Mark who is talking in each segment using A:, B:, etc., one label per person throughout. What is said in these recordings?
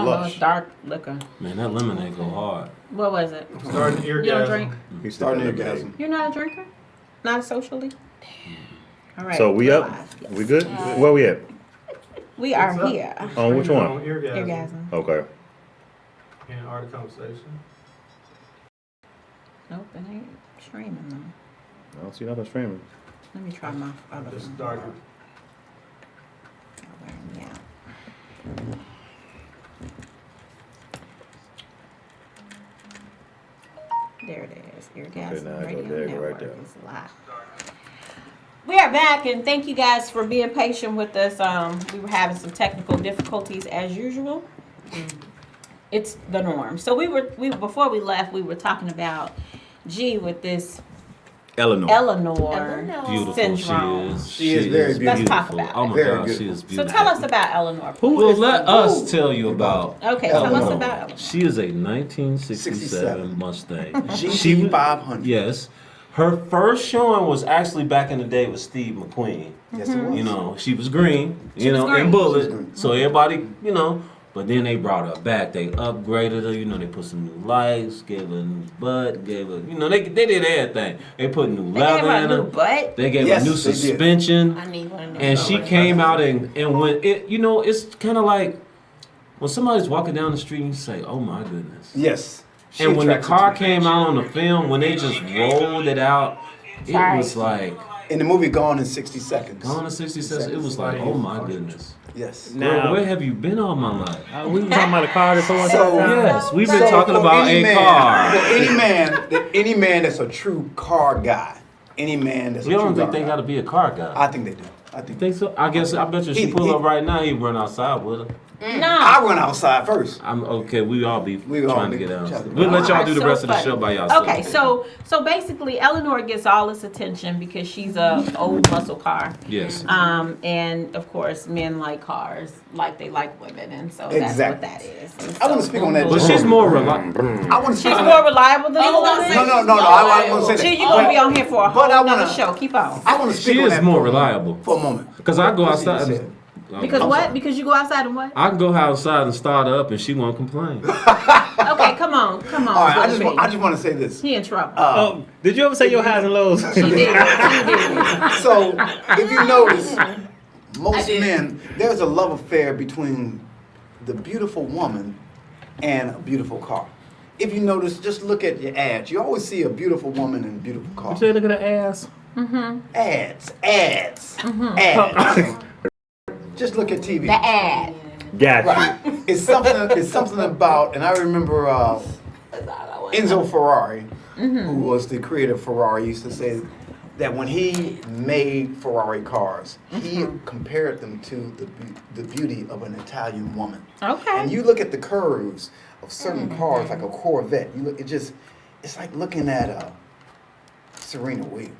A: don't know.
B: Lush.
A: It's dark liquor.
C: Man, that lemonade go hard.
A: What was it?
D: Starting
A: You don't
D: eargasm.
A: drink?
B: He's starting to orgasm.
A: You're not a drinker? Not socially? All right.
E: So we
A: we're
E: up?
A: live. Yes.
E: We good? Where we at?
A: We are
D: What's up?
A: here.
E: On which
D: Streaming
E: one?
D: on Eargasm.
A: Orgasm.
E: Okay.
D: And Art of Conversation.
A: Nope, it ain't streaming though.
E: I don't see nothing streaming.
A: Let me try my other
D: Just
A: one.
D: started.
A: Y'all wearing me out. There it is. Eargasm
E: Okay, now I go
A: Radio
E: there, go
A: Network
E: right there.
A: is live. We are back, and thank you guys for being patient with us. We were having some technical difficulties as usual. It's the norm. So we before we left, we were talking about G with this Eleanor
C: Beautiful
A: syndrome.
C: she is.
B: She is very beautiful.
A: Let's talk about
C: Oh
A: it.
C: my
B: Very
C: God, she
B: beautiful.
C: is
A: So
C: beautiful.
A: tell us about Eleanor.
C: Well, let us tell you about.
A: Okay, tell us
B: Eleanor.
A: about Eleanor.
C: She is a 1967
B: 67.
C: Mustang.
B: GT 500.
C: Yes. Her first showing was actually back in the day with Steve McQueen.
B: Yes, it was.
C: You know, she was green,
A: She was green.
C: in
B: She was
C: Bullet.
B: green.
C: So everybody, but then they brought her back. They upgraded her, they put some new lights, gave her a new butt, they did everything. They put new
A: They gave
C: leather
A: her a
C: in
A: new
C: her.
A: butt.
C: They gave
B: Yes,
C: her new
B: they did.
C: suspension.
A: I need one of them.
C: And she came out and when it, it's kind of like when somebody's walking down the street and you say, oh my goodness.
B: Yes. She
C: And when the
B: attracts
C: car
B: attention.
C: came out on the film, when they just rolled it out, it
A: Right.
C: was like,
B: In the movie Gone in 60 Seconds.
C: gone to 60 cents, it was like, oh my goodness.
B: Yes.
E: Now-
C: Where have you been all my life?
E: We were talking about a car this whole
B: So-
E: time.
C: Yes, we've been
B: So
C: talking
B: for
C: about
B: any
C: a
B: man-
C: car.
B: For any man that's a true car guy, any man that's
C: We
B: a true
C: don't think
B: car
C: they
B: guy,
C: got to be a car guy.
B: I think they do. I think
C: think so? I bet you she
B: He-
C: pull
B: he-
C: up right now, he'd run outside with her.
A: No.
B: I run outside first.
C: I'm okay. We all be
B: We all
C: trying to
B: be
C: get out.
B: trying to-
C: We'll let y'all
A: Alright,
C: do the
A: so
C: rest of the
A: funny.
C: show by yourself.
A: Okay, so basically Eleanor gets all this attention because she's a old muscle car.
C: Yes.
A: And of course men like cars like they like women, and so that's
B: Exactly.
A: what that is. And
B: I wanna
A: so,
B: speak on that
A: boom,
C: But
A: boom.
C: she's more reliable.
B: I want to speak
A: She's
B: on
A: more
B: that.
A: reliable than a
F: I was gonna
A: woman.
F: say-
B: No, I want to say that.
A: Gee, you're gonna be on here for a whole
B: But I
A: nother
B: wanna-
A: show. Keep on.
B: I want to speak
C: She
B: on
C: is
B: that
C: more
B: for a moment.
C: reliable.
B: For a moment.
C: Because I go
B: What she
C: outside.
B: said.
A: Because
B: I'm
A: what?
B: sorry.
A: Because you go outside and what?
C: I can go outside and start her up and she won't complain.
A: Okay, come on.
B: All right, I
A: Billy B.
B: just want to say this.
A: He in trouble.
E: Oh, did you ever say your highs and lows?
A: He did. He did.
B: So, if you notice,
F: I
B: most
F: did.
B: men, there's a love affair between the beautiful woman and a beautiful car. If you notice, just look at your ads. You always see a beautiful woman and a beautiful car.
E: You say look at her ass.
B: Ads. Just look at TV.
A: The ad.
E: Got
B: Right. It's something about, and I remember Enzo Ferrari, who was the creator of Ferrari, used to say that when he made Ferrari cars, he compared them to the beauty of an Italian woman.
A: Okay.
B: And you look at the curves of certain cars, like a Corvette. You look, it's like looking at Serena Williams.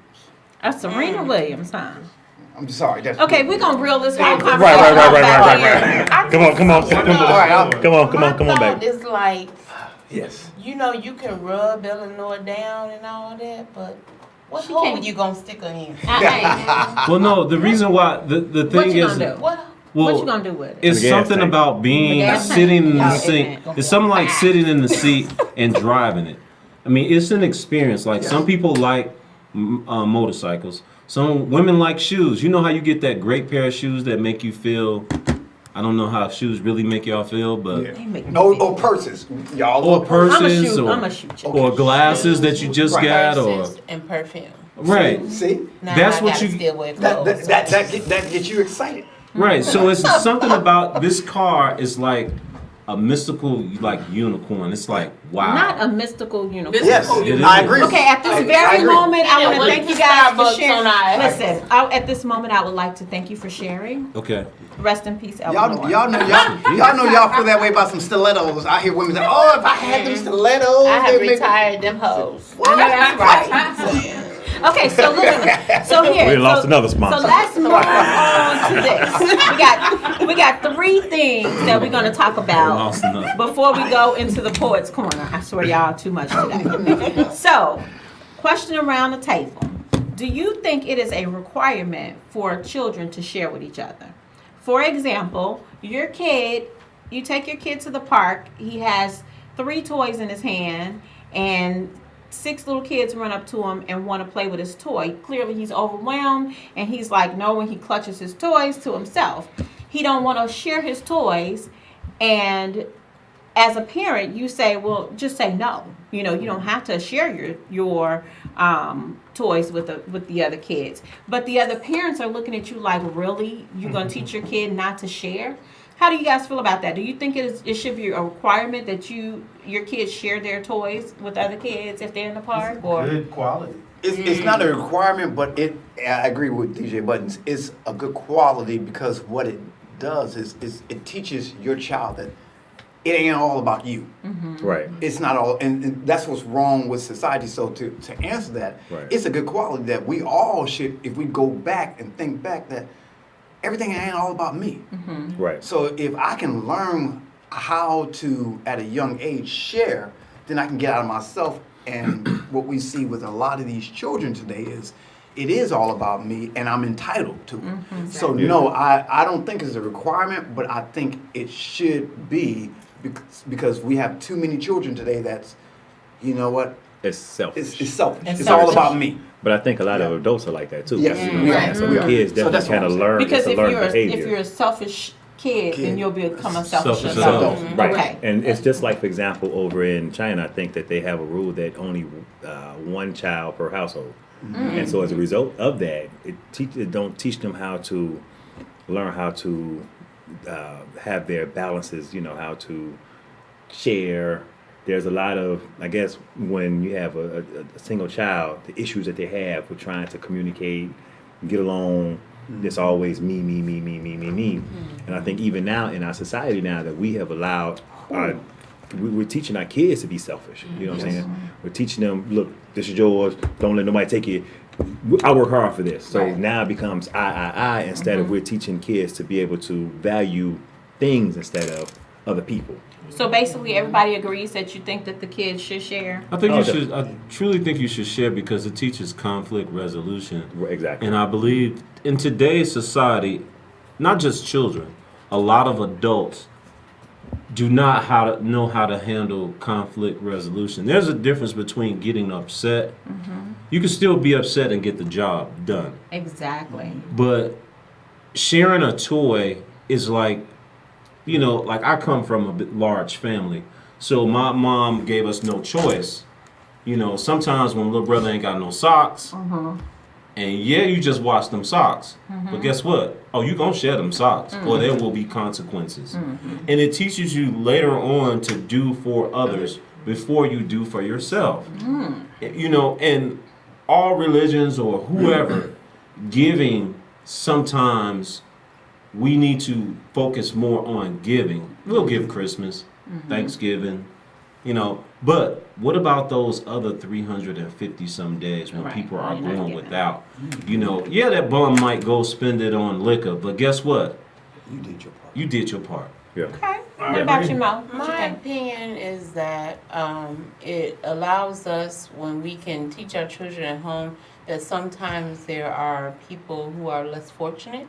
A: Serena Williams, huh?
B: I'm sorry. That's
A: Okay, we're gonna reel this whole conversation
E: Right. Come on, come on,
B: All right,
E: come on, baby.
F: It's like,
B: Yes.
F: you can rub Eleanor down and all that, but what
A: She
F: hole
A: can't-
F: you gonna stick her in?
C: Well, no, the reason why, the
A: What
C: thing
A: you
C: is,
A: gonna do?
F: What?
A: What you gonna do with it?
C: it's
E: The gas
C: something
E: tank.
C: about being
A: The gas tank.
C: sitting in the
A: Oh,
C: seat.
A: isn't it?
C: It's something like sitting in the seat and driving it. I mean, it's an experience. Like some people like motorcycles. Some women like shoes. You know how you get that great pair of shoes that make you feel. I don't know how shoes really make y'all feel, but
B: Yeah.
A: They make me
B: Or
A: feel-
B: purses. Y'all
C: or
B: love purses.
C: purses,
A: I'ma shoot you.
C: or glasses that you just
B: Right.
C: got, or
F: Purses and perfume.
C: right,
B: See?
F: Now
C: That's
F: I
C: what
F: gotta
C: you-
F: still wear
B: That
F: clothes.
B: gets you excited.
C: right. So it's something about this car is like a mystical like unicorn. It's like wow.
A: Not a mystical unicorn.
B: Yes,
C: It is.
B: I agree.
A: Okay, at this
B: I
A: very
B: agree.
A: moment, I want to
F: what
A: thank
F: is
A: you
F: the
A: guys for
F: Starbucks
A: sharing.
F: on our-
A: Listen, at this moment, I would like to thank you for sharing.
C: Okay.
A: Rest in peace, Eleanor.
B: Y'all know y'all feel that way about some stilettos. I hear women say, "Oh, if I had them stilettos,
F: I have
B: they'd make me-"
F: retired them hoes.
A: I know that's right. Okay, so look, so here,
E: We lost
A: so,
E: another sponsor.
A: So let's move on to this. We got 3 things that we're gonna talk about
C: Lost enough.
A: before we go into the poet's corner. I swear y'all too much today. So, question around the table: do you think it is a requirement for children to share with each other? For example, your kid you take your kid to the park. He has 3 toys in his hand, and 6 little kids run up to him and want to play with his toy. Clearly, he's overwhelmed, and he's like, no, when he clutches his toys to himself. He don't want to share his toys, and as a parent, you say, well, just say no. You know, you don't have to share your toys with the other kids. But the other parents are looking at you like, really? You're going to teach your kid not to share? How do you guys feel about that? Do you think it should be a requirement that your kids share their toys with other kids if they're in the park? Or
D: Good quality.
B: It's not a requirement, but I agree with DJ Buttons. It's a good quality because what it does is it teaches your child that it ain't all about you.
E: Right.
B: It's not all, and that's what's wrong with society. So to answer that,
E: Right.
B: it's a good quality that we all should, if we go back and think back, that everything ain't all about me.
E: Right.
B: So if I can learn how to, at a young age, share, then I can get out of myself. And what we see with a lot of these children today is, it is all about me, and I'm entitled to it. So no, I don't think it's a requirement, but I think it should be because we have too many children today that's, you know what,
E: It's selfish.
B: it's selfish.
A: It's
B: It's all
A: selfish.
B: about me.
E: But I think a lot of
B: Yeah.
E: adults are like that too.
B: Yes,
E: You know,
B: we
A: are.
E: So
B: We
E: the
B: are.
E: kids
B: So
E: definitely
B: that's what
E: kind of
B: I'm
E: learn.
A: because
E: it's a
A: if
E: learned
A: you're
E: behavior.
A: a selfish kid, then you'll become a selfish
C: Selfish
A: adult.
C: adult.
E: Right.
A: Okay.
E: And it's just like, for example, over in China, I think that they have a rule that only one child per household. And so as a result of that, it don't teach them how to learn how to have their balances, you know, how to share. There's a lot of, I guess, when you have a single child, the issues that they have with trying to communicate, get along, it's always me. And I think even now in our society now that we have allowed we're teaching our kids to be selfish. You know what I'm saying? We're teaching them, look, this is yours. Don't let nobody take it. I work hard for this. So
A: Right.
E: now it becomes I instead of we're teaching kids to be able to value things instead of other people.
A: So basically, everybody agrees that you think that the kids should share.
C: I think
E: Oh,
C: you should. I truly think you should share because it teaches conflict resolution.
E: Exactly.
C: And I believe in today's society, not just children, a lot of adults do not know how to handle conflict resolution. There's a difference between getting upset. You can still be upset and get the job done.
A: Exactly.
C: But sharing a toy is like, you know, like I come from a bit large family. So my mom gave us no choice. You know, sometimes when little brother ain't got no socks, and yeah, you just wash them socks. But guess what? Oh, you gonna share them socks, or there will be consequences. And it teaches you later on to do for others before you do for yourself. You know, and all religions or whoever, giving, sometimes we need to focus more on giving. We'll give Christmas, Thanksgiving, you know, but what about those other 350 some days when
A: Right.
C: people are
A: You're not
C: going
A: giving.
C: without? You know, yeah, that bum might go spend it on liquor, but guess what?
B: You did your part.
C: You did your part.
E: Yeah.
A: Okay. What about you, Mo? What you
F: My
A: think?
F: opinion is that it allows us, when we can teach our children at home, that sometimes there are people who are less fortunate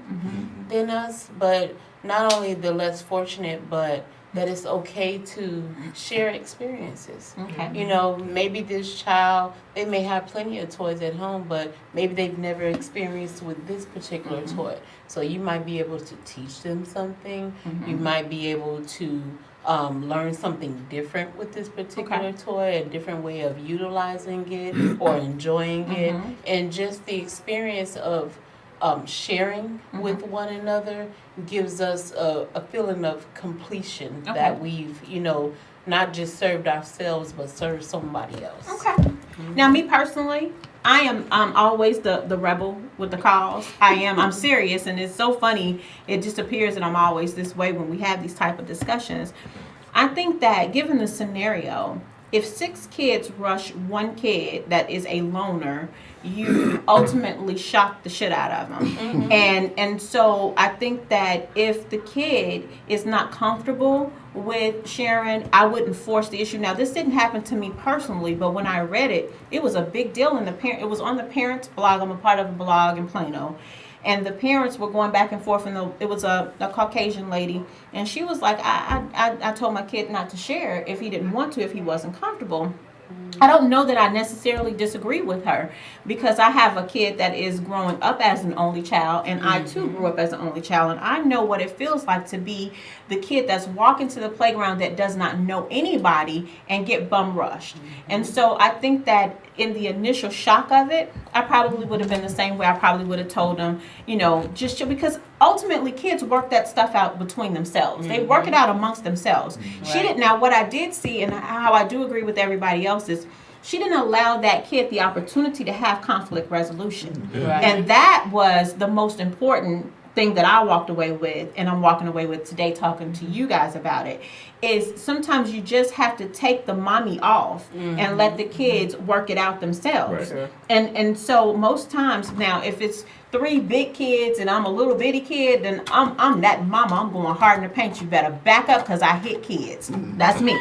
F: than us, but not only the less fortunate, but that it's okay to share experiences.
A: Okay.
F: You know, maybe this child, they may have plenty of toys at home, but maybe they've never experienced with this particular toy. So you might be able to teach them something. You might be able to learn something different with this particular toy, a different way of utilizing it or enjoying it. And just the experience of sharing with one another gives us a feeling of completion that we've, you know, not just served ourselves, but served somebody else.
A: Okay. Now, me personally, I am always the rebel with the cause. I'm serious, and it's so funny. It just appears that I'm always this way when we have these type of discussions. I think that given the scenario, if 6 kids rush one kid that is a loner, you ultimately shock the shit out of them. And so I think that if the kid is not comfortable with sharing, I wouldn't force the issue. Now, this didn't happen to me personally, but when I read it, it was a big deal in it was on the parents blog. I'm a part of a blog in Plano. and the parents were going back and forth, and it was a Caucasian lady, and she was like, I told my kid not to share if he didn't want to, if he wasn't comfortable. I don't know that I necessarily disagree with her, because I have a kid that is growing up as an only child, and I too grew up as an only child, and I know what it feels like to be the kid that's walking to the playground that does not know anybody and get bum rushed. And so I think that in the initial shock of it, I probably would have been the same way. I probably would have told them, just because ultimately kids work that stuff out between themselves. They work it out amongst themselves. She didn't. Now, what I did see, and how I do agree with everybody else, is she didn't allow that kid the opportunity to have conflict resolution.
F: Right.
A: And that was the most important thing that I walked away with, and I'm walking away with today talking to you guys about it, is sometimes you just have to take the mommy off and let the kids work it out themselves.
E: Right.
A: And so most times now, if it's 3 big kids and I'm a little bitty kid, then I'm that mama. I'm going hard in the paint. You better back up, because I hit kids. That's me.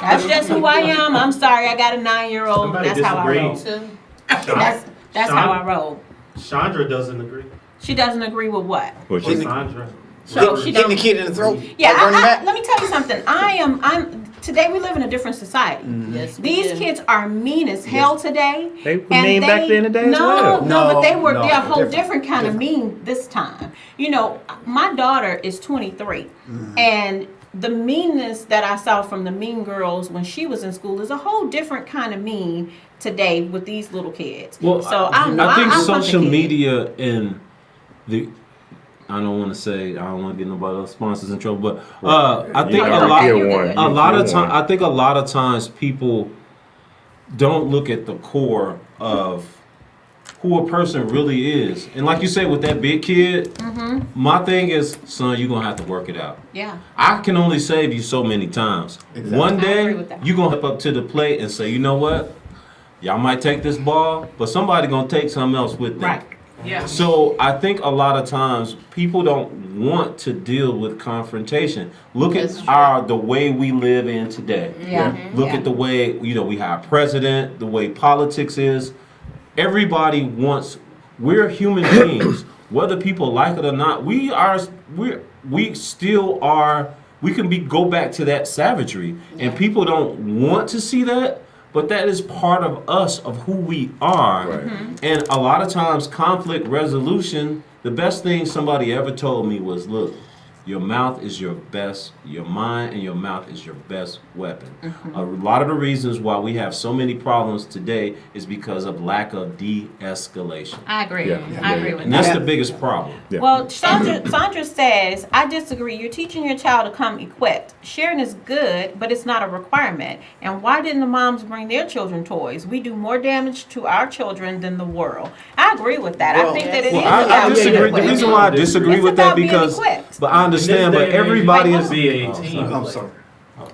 A: That's just who I am. I'm sorry. I got a 9-year-old.
D: Somebody
A: That's how I roll.
D: disagrees.
A: That's how I roll.
D: Chandra doesn't agree.
A: She doesn't agree with what?
E: Which
D: Or
E: is-
D: Sandra.
A: So she
B: Hitting the
A: don't.
B: kid in the throat.
A: Yeah,
B: like Bernie Mac.
A: let me tell you something. I'm today we live in a different society.
F: Yes, we
A: These
F: do.
A: kids are mean as hell today.
E: They were mean back then in the day as
A: no,
E: well.
A: No, but
B: No,
A: they're a whole
B: different,
A: different kind of mean this time. My daughter is 23, and the meanness that I saw from the mean girls when she was in school is a whole different kind of mean today with these little kids.
C: Well,
A: So I don't know.
C: I think
A: I'm
C: social
A: punching
C: media and I don't want to get nobody else sponsors in trouble, but I think
E: You
A: a
E: know,
A: lot,
E: you're one.
C: a lot
E: You're
C: of
E: one.
C: time, I think a lot of times people don't look at the core of who a person really is. And like you say, with that big kid, my thing is, son, you're going to have to work it out.
A: Yeah.
C: I can only save you so many times.
B: Exactly.
C: One
A: I
C: day,
A: agree with that.
C: you're going to step up to the plate and say, you know what? Y'all might take this ball, but somebody going to take something else with them.
A: Right.
G: Yeah.
C: So I think a lot of times people don't want to deal with confrontation. Look
F: That's
C: at the way we live in today.
A: Yeah.
C: Look at the way we have a president, the way politics is. Everybody wants. We're human beings, whether people like it or not. We still are. We can go back to that savagery, and people don't want to see that. But that is part of us, of who we are.
E: Right.
C: And a lot of times, conflict resolution, the best thing somebody ever told me was, look, your mouth is your mind and your mouth is your best weapon. A lot of the reasons why we have so many problems today is because of lack of de-escalation.
A: I agree.
E: Yeah.
A: I agree with
C: And
A: that.
C: that's the biggest problem.
E: Yeah.
A: Well, Sandra says, I disagree. You're teaching your child to come equipped. Sharing is good, but it's not a requirement. And why didn't the moms bring their children toys? We do more damage to our children than the world. I agree with that.
B: Well,
A: I think that it is
C: Well, I
A: about being
C: disagree. The
A: equipped.
C: reason why I disagree
A: It's
C: with that
A: about being
C: because,
A: equipped.
C: but I understand, but everybody is.
D: Be a team
B: I'm
D: player.
B: sorry.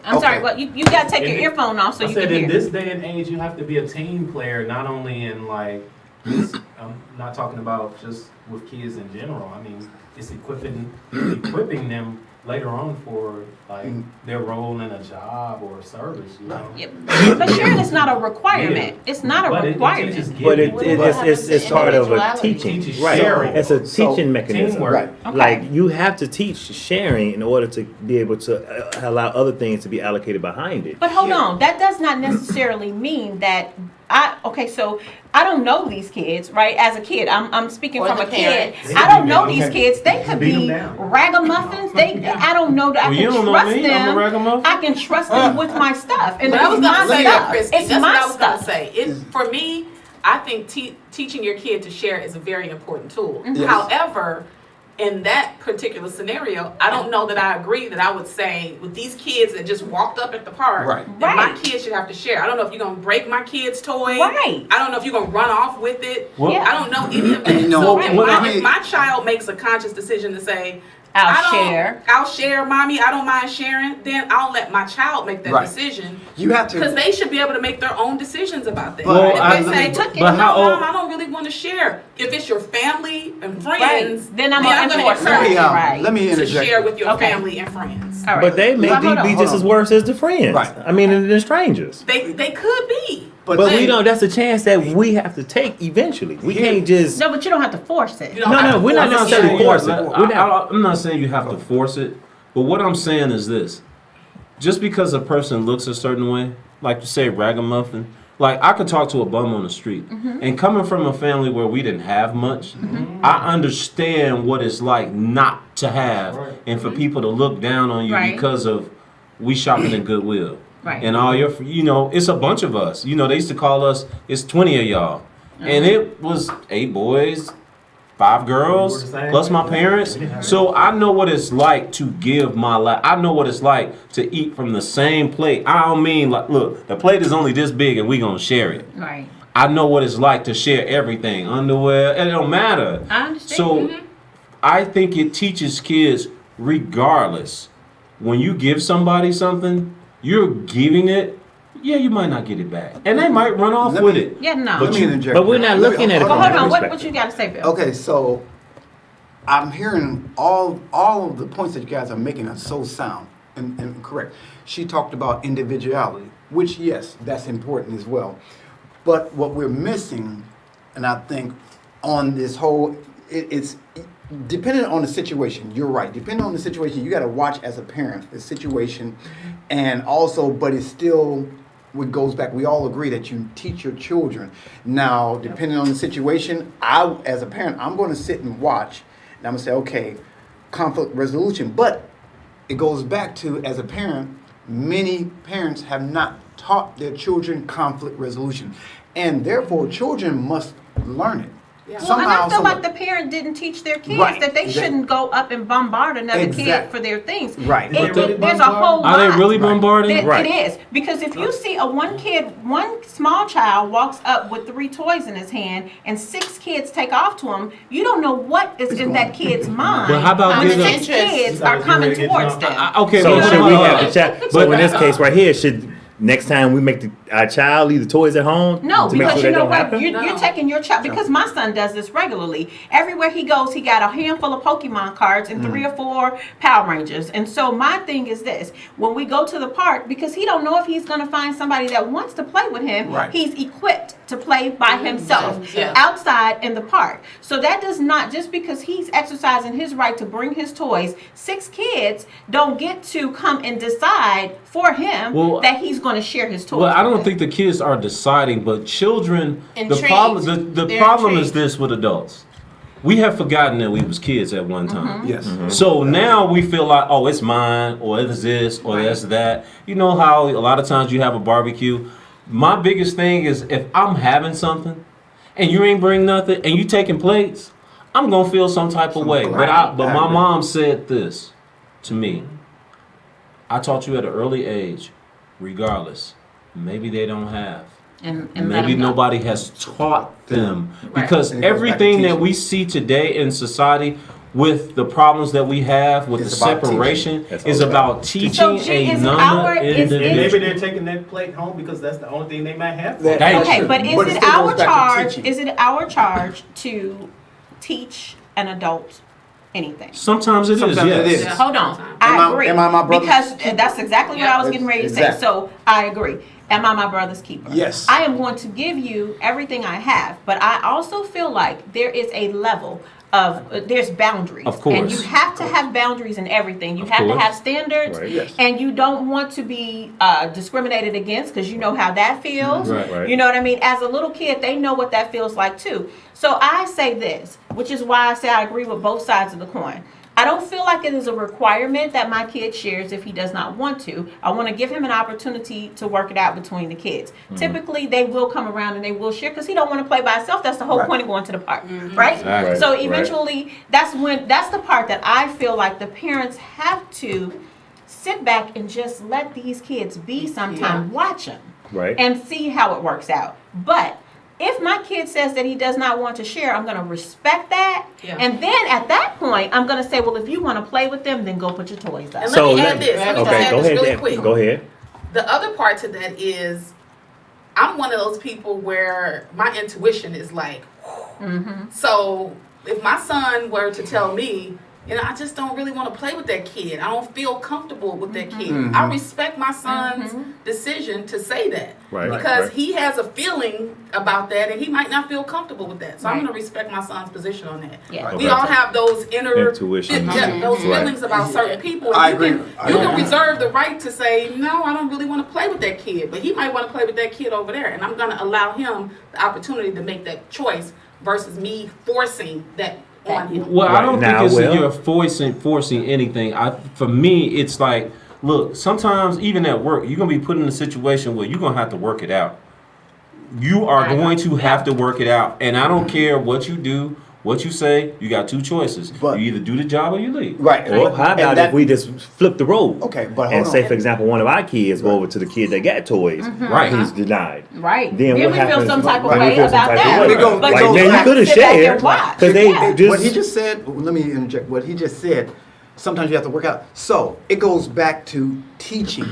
A: I'm sorry,
B: Okay.
A: well, you got to take your
D: In-
A: earphone off so
D: I
A: you
D: said
A: can
D: in
A: hear.
D: this day and age, you have to be a team player, not only in like this. I'm not talking about just with kids in general. I mean, it's equipping them later on for like their role in a job or service. You know.
A: Yep. But sharing is not a requirement. It's not a
D: But
A: requirement.
D: It teaches
E: But
D: giving.
E: it's part of a
F: Individuality.
E: teaching.
D: Teaches
E: Right.
D: sharing.
E: It's a
B: So,
E: teaching mechanism.
D: teamwork.
B: Right.
A: Okay.
E: Like you have to teach sharing in order to be able to allow other things to be allocated behind it.
A: But hold on, that does not necessarily mean that so I don't know these kids, right? As a kid, I'm speaking
F: Or
A: from
F: the
A: a kid.
F: parents.
A: I don't know these kids. They could
D: Beat 'em
A: be
D: down.
A: ragamuffins. I don't know that I
C: Well, you
A: can
C: don't know
A: trust
C: me. I'm a
A: them.
C: ragamuffin.
A: I can trust them with my stuff, and
G: But
A: it's
G: I was
A: my
G: gonna say
A: stuff.
G: that, Christy.
A: It's
G: That's
A: my
G: what I was gonna
A: stuff.
G: say. For me, I think teaching your kid to share is a very important tool.
A: Mm-hmm.
B: Yes.
G: However, in that particular scenario, I don't know that I agree that I would say with these kids that just walked up at the park,
B: Right.
G: that my
A: Right.
G: kids should have to share. I don't know if you're gonna break my kid's toy.
A: Right.
G: I don't know if you're gonna run off with it.
C: Well-
A: Yeah.
G: I don't know any of that.
B: You know,
G: So
B: what-
G: if my child makes a conscious decision to say,
A: I'll
G: I'll share, mommy. I don't mind sharing. Then I'll let my child make that
B: Right.
G: decision.
B: You have
G: Because
B: to.
G: they should be able to make their own decisions about that.
B: Well,
G: If they say,
B: but
G: no,
C: how old-
G: Mom, I don't really want to share. If it's your family and friends,
A: Right. Then I'm
G: gonna
A: gonna enforce
G: encourage
B: Let me,
G: you
A: Right.
B: let me
G: to
B: interject.
G: share with your
A: Okay.
G: family and friends.
A: All right.
E: But they may
A: Well, hold on.
E: be just as worse as the friends.
B: Right.
E: I mean, and the strangers.
G: They could be.
E: But we don't. That's a chance that we have to take eventually. We can't just.
A: No, but you don't have to force it.
G: You don't have to
E: we're not
G: force it.
E: necessarily
C: Yeah,
E: forcing.
C: I'm not saying you have to force it, but what I'm saying is this: just because a person looks a certain way, like you say, ragamuffin. Like I could talk to a bum on the street, and coming from a family where we didn't have much, I understand what it's like not to have, and for people to look down on you
A: Right.
C: because of we shopping in Goodwill.
A: Right.
C: And all your, it's a bunch of us. They used to call us, it's 20 of y'all. And it was 8 boys, 5 girls,
D: We were the same
C: plus
D: way.
C: my parents. So I know what it's like to give my life. I know what it's like to eat from the same plate. I don't mean like, look, the plate is only this big and we gonna share it.
A: Right.
C: I know what it's like to share everything, underwear, and it don't matter.
A: I understand.
C: So I think it teaches kids, regardless, when you give somebody something, you're giving it. Yeah, you might not get it back, and they might run off
B: Let
C: with
B: me-
C: it.
A: Yeah, no.
B: Let me interject.
E: But we're not looking at it
A: But
E: from
A: hold
E: that
A: on. What
E: perspective.
A: you got to say, Bill?
B: Okay, so I'm hearing all of the points that you guys are making are so sound and correct. She talked about individuality, which yes, that's important as well. But what we're missing, and I think on this whole, it's depending on the situation. You're right. Depending on the situation, you got to watch as a parent the situation, and also, but it's still. What goes back, we all agree that you teach your children. Now, depending on the situation, I, as a parent, I'm going to sit and watch, and I'm going to say, okay, conflict resolution. But it goes back to, as a parent, many parents have not taught their children conflict resolution, and therefore, children must learn it.
G: Yeah.
A: Well, and I feel
B: somehow.
A: like the parent didn't teach their kids
B: Right.
A: that they shouldn't go up and bombard another kid
B: Exact-
A: for their things.
B: Right.
A: It-
D: But they-
A: there's a whole
C: Are
A: lot.
C: they really
B: Right.
C: bombarding?
A: It,
E: Right.
A: it is, because if you see one small child walks up with 3 toys in his hand and 6 kids take off to him, you don't know what is in that kid's mind.
C: But how about
A: when
C: give them-
A: 6 kids are
D: You
A: coming
D: gotta get
A: towards
D: jumped.
A: them?
C: Okay,
E: So
C: but
E: should
C: hold
E: we
C: on.
E: have the child? So in this case right here, should next time we make our child leave the toys at home?
A: No,
E: to make
A: because
E: sure
A: you
E: that
A: know
E: don't
A: what?
E: happen?
A: You're
G: No.
A: taking your child, because my son does this regularly. Everywhere he goes, he got a handful of Pokemon cards and 3 or 4 Power Rangers. And so my thing is this: when we go to the park, because he don't know if he's going to find somebody that wants to play with him,
B: Right.
A: he's equipped to play by himself
G: Yeah.
A: outside in the park. So that does not, just because he's exercising his right to bring his toys, 6 kids don't get to come and decide for him
C: Well,
A: that he's going to share his toys.
C: Well, I don't
A: with
C: think the kids are deciding, but children. The
F: Intrigued.
C: problem, the
F: They're
C: problem is
F: intrigued.
C: this with adults. We have forgotten that we was kids at one time.
B: Yes.
C: So now we feel like, oh, it's mine, or it's this, or that's that. You know how a lot of times you have a barbecue. My biggest thing is if I'm having something, and you ain't bring nothing, and you taking plates, I'm gonna feel some type of way. But my mom said this to me. I taught you at an early age, regardless. Maybe they don't have.
A: and let
C: Maybe
A: him go.
C: nobody has taught them,
A: Right.
C: because
B: And it goes back to
C: everything that
B: teaching.
C: we see today in society with the problems that we have with
B: It's
C: the
B: about
C: separation
E: teaching. That's
C: is
E: all
C: about
A: So,
C: teaching
A: G, is it
C: another
A: our- is it-
D: And maybe
C: individual.
D: they're taking that plate home because that's the only thing they might have.
B: That-
C: Dang.
A: Okay,
B: True.
A: but
B: But
A: is
B: it
A: it
B: still
A: our
B: goes back to
A: charge?
B: teaching.
A: Is it our charge to teach an adult anything?
C: Sometimes it is,
B: Sometimes it
C: yes.
B: is.
A: Hold on,
B: Am
A: I
B: I-
A: agree.
B: am I my brother's
A: Because
B: keeper?
A: that's exactly what I was getting ready to say.
B: Exactly.
A: So I agree. Am I my brother's keeper?
B: Yes.
A: I am going to give you everything I have, but I also feel like there is a level of there's boundaries.
C: Of course.
A: And you have to have boundaries in everything. You
C: Of
A: have to
C: course.
A: have standards,
E: Right.
B: Yes.
A: and you don't want to be discriminated against, because you know how that feels.
E: Right.
A: You know what I mean? As a little kid, they know what that feels like too. So I say this, which is why I say I agree with both sides of the coin. I don't feel like it is a requirement that my kid shares if he does not want to. I want to give him an opportunity to work it out between the kids. Typically, they will come around and they will share because he don't want to play by himself. That's the whole
B: Right.
A: point of going to the park, right?
C: Exactly.
A: So
E: Right.
A: eventually, that's the part that I feel like the parents have to sit back and just let these kids be sometime. Watch them
E: Right.
A: and see how it works out. But if my kid says that he does not want to share, I'm going to respect that.
G: Yeah.
A: And then at that point, I'm going to say, well, if you want to play with them, then go put your toys up.
G: And let me add this. Let me just
E: Okay,
G: add
E: go
G: this
E: ahead.
G: really
E: Dan.
G: quick.
E: Go ahead.
G: The other part to that is I'm one of those people where my intuition is like, so if my son were to tell me, I just don't really want to play with that kid. I don't feel comfortable with that kid.
B: Mhm.
G: I respect my son's decision to say that.
E: Right.
G: Because
E: Right.
G: he has a feeling about that and he might not feel comfortable with that. So I'm
A: Right.
G: going to respect my son's position on that.
A: Yeah.
G: We
E: Okay.
G: all have those inner
E: Intuition.
G: those
E: Right.
G: feelings about certain people. And
B: I
G: you
B: agree.
G: you can reserve the right to say, no, I don't really want to play with that kid. But he might want to play with that kid over there. And I'm going to allow him the opportunity to make that choice versus me forcing that on him.
C: Well, I
E: Right
C: don't
E: now,
C: think it's
E: well-
C: you're forcing anything. For me, it's like, look, sometimes even at work, you're gonna be put in a situation where you're gonna have to work it out. You are going to have to work it out, and I don't care what you do, what you say. You got two choices:
B: But-
C: you either do the job or you leave.
B: Right.
E: Well, how
B: And
E: about
B: that-
E: if we just flip the role?
B: Okay, but hold
E: And
B: on.
E: say, for example, one of our kids go over to the kid that got toys.
C: Right.
E: He's denied.
A: Right.
E: Then what
A: we
E: happens?
A: feel some type of
E: Right, we
A: way
E: feel some
A: about
E: type of
A: that.
E: way.
B: It goes-
A: But
B: it
E: Like,
B: goes
E: man, you
B: back-
E: could have
A: sit back and
E: shared.
A: watch.
E: Because they
A: Yeah.
E: just.
B: What he just said, let me interject. What he just said, sometimes you have to work out. So it goes back to teaching.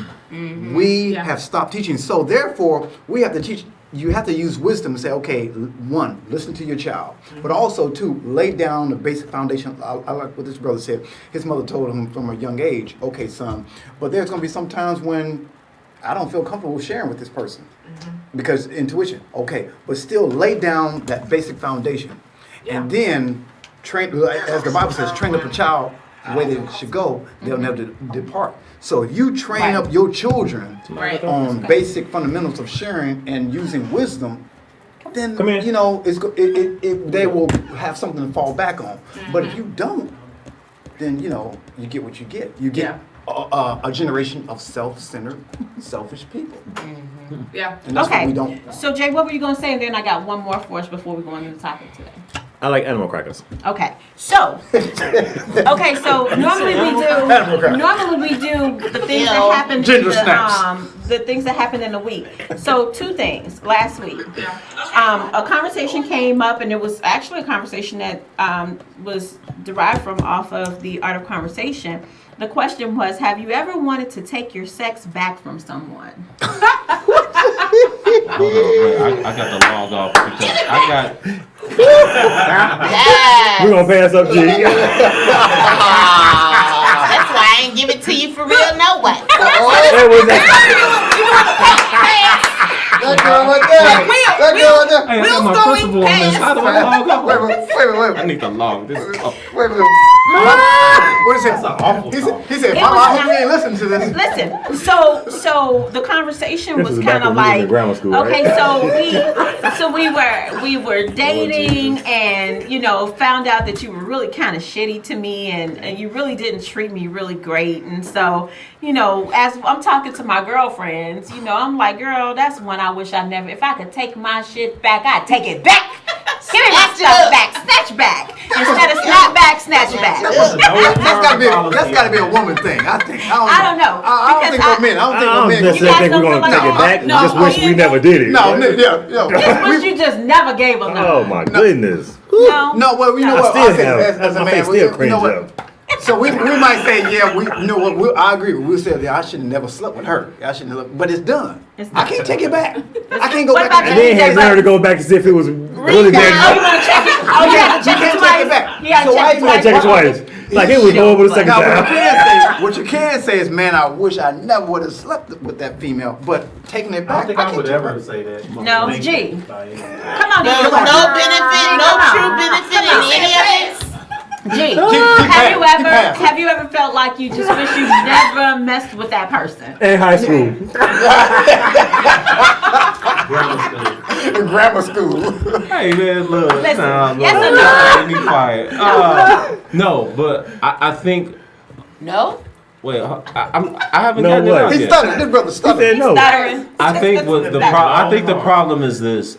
B: We
G: Yeah.
B: have stopped teaching. So therefore, we have to teach. You have to use wisdom and say, okay, one, listen to your child. But also, two, lay down the basic foundation. I like what this brother said. His mother told him from a young age, okay, son, but there's going to be some times when I don't feel comfortable sharing with this person. Because intuition, okay, but still lay down that basic foundation. And then train, as the Bible says, train up a child the way they should go, they'll never depart. So if you train up your children
G: Right.
B: on basic fundamentals of sharing and using wisdom, then
E: Come here.
B: you know they will have something to fall back on. But if you don't, then you know you get what you get. You get a generation of self-centered, selfish people,
G: Yeah.
B: and that's
A: Okay.
B: what we don't.
A: So Jay, what were you gonna say? And then I got one more for us before we go into the topic today.
E: I like animal crackers.
A: Okay, so normally we do the things that happen
B: Ginger snaps.
A: the things that happened in the week. So two things last week. A conversation came up, and it was actually a conversation that was derived from off of the Art of Conversation. The question was, have you ever wanted to take your sex back from someone?
C: Hold on, wait, I got to log off because I got.
F: Yes.
E: We're going to pass up, G.
F: That's why I ain't give it to you for real, no way.
E: Hey, what's that?
B: That girl right there. That girl right there.
C: Hey, I
G: Will's
C: got my
G: going
C: principal on this. How do I log off?
B: Wait.
C: I need to log this off.
B: Wait a minute. What is it? He said,
A: It
B: Mama,
A: was
B: I hope you ain't listen to this.
A: Listen, so the conversation
E: This
A: was
E: was back
A: kind of
E: when we was in
A: like,
E: grammar school,
A: okay,
E: right?
A: so we were dating, and found out that you were really kind of shitty to me, and you really didn't treat me really great, and so as I'm talking to my girlfriends, I'm like, girl, that's one I wish I never. If I could take my shit back, I'd take it back. Give me my stuff back, snatch back, instead of snap back, snatch back.
B: That's gotta be a woman thing. I think.
A: I don't know,
B: I don't
A: because
B: think no men. I don't
E: I
B: think no
E: don't
B: men.
E: necessarily think
A: don't
E: we're
A: feel
E: going to
A: like
E: take it
A: that?
E: back.
A: No,
E: Just wish we never did it.
B: No,
E: right?
A: Just wish you just never gave them.
E: Oh, my goodness.
B: No, well, you know
A: No.
B: what?
E: I still
B: I'll say
E: have.
B: as a
E: My
B: man,
E: face
B: we-
E: still
B: you
E: cringe
B: know what?
E: up.
B: So we might say, yeah, you know what? I agree. We'll say, yeah, I should have never slept with her. I shouldn't have. But it's done.
A: It's
B: I
A: done.
B: can't take it back. I can't go
A: What
B: back.
A: about
E: And then has learned to go back as if it was really bad.
A: Oh, you want to check it? Oh, you have to
B: You
A: check
B: can't
A: it
B: take
A: twice.
B: it back.
A: You got
B: So
A: to
B: why
A: check it
B: you
E: I
A: twice.
E: check it twice. Like it was over the second
B: Now,
E: time.
B: what you can say is, man, I wish I never would have slept with that female. But taking it
D: I don't
B: back,
D: think
B: I
D: I
B: can't
D: would
B: take it
D: ever
B: back.
D: say that.
A: No,
D: Thank
A: G.
D: you.
A: Come on,
F: There was
A: come on.
F: no benefit, no true benefit in any of this.
A: G,
B: pass.
A: have you ever felt like you just wish you never messed with that person?
E: In high school.
B: In grammar school.
C: Hey man, look.
A: Listen,
C: Nah,
A: yes
C: look,
A: or no?
C: Get me fired. No, but I think.
F: No?
C: Wait, I haven't
E: No
C: gotten it
E: what?
C: out
B: He
C: yet.
B: stuttered. This brother
E: He said
B: stuttered.
E: no.
A: Stuttering.
C: I think what the
A: That-
C: I think the problem is this.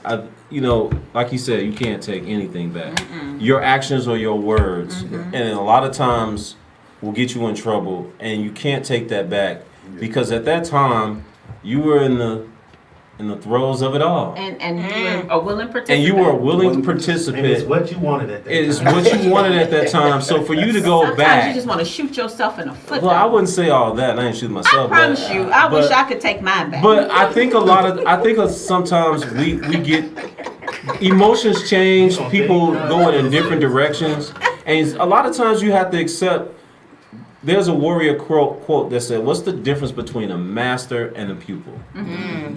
C: Like you said, you can't take anything back. Your actions or your words, and a lot of times will get you in trouble, and you can't take that back because at that time you were in the throes of it all,
A: And you were a willing participant.
C: and you were a willing
D: And it's
C: participant.
D: what you wanted at that
C: It's
D: time.
C: what you wanted at that time. So for you to go
A: Sometimes
C: back,
A: you just want to shoot yourself in the foot.
C: well, I wouldn't say all that. And I ain't shoot
A: I
C: myself.
A: promise
C: but,
A: you, I wish
C: but-
A: I could take mine back.
C: But I think sometimes we get emotions change, people going in different directions, And a lot of times you have to accept. There's a warrior quote that said, "What's the difference between a master and a pupil?"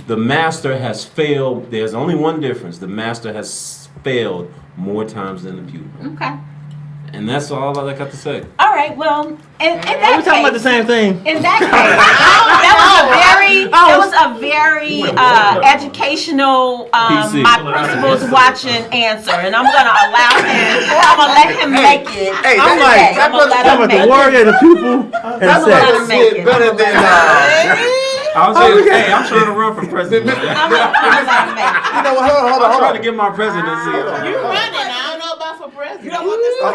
C: The master has failed. There's only one difference. The master has failed more times than the pupil.
A: Okay.
C: And that's all I got to say.
A: All right. Well, in that
E: Are we talking about the same thing?
A: In that case, that was a very educational.
C: PC.
A: My principal's watching answer, and I'm gonna allow him. I'm gonna let him make it.
B: Hey,
A: I'm
B: that's
A: gonna let him
E: The
A: make it.
E: warrior, the pupil, and
B: That's
E: sex.
A: Let him make it.
B: better than.
C: I was saying, hey, I'm trying to run for president.
A: I'm gonna let him make it.
B: You know what? Hold
C: I'm
B: on.
C: trying to get my presidency.
F: You running? I don't know about for president.
G: You don't want this to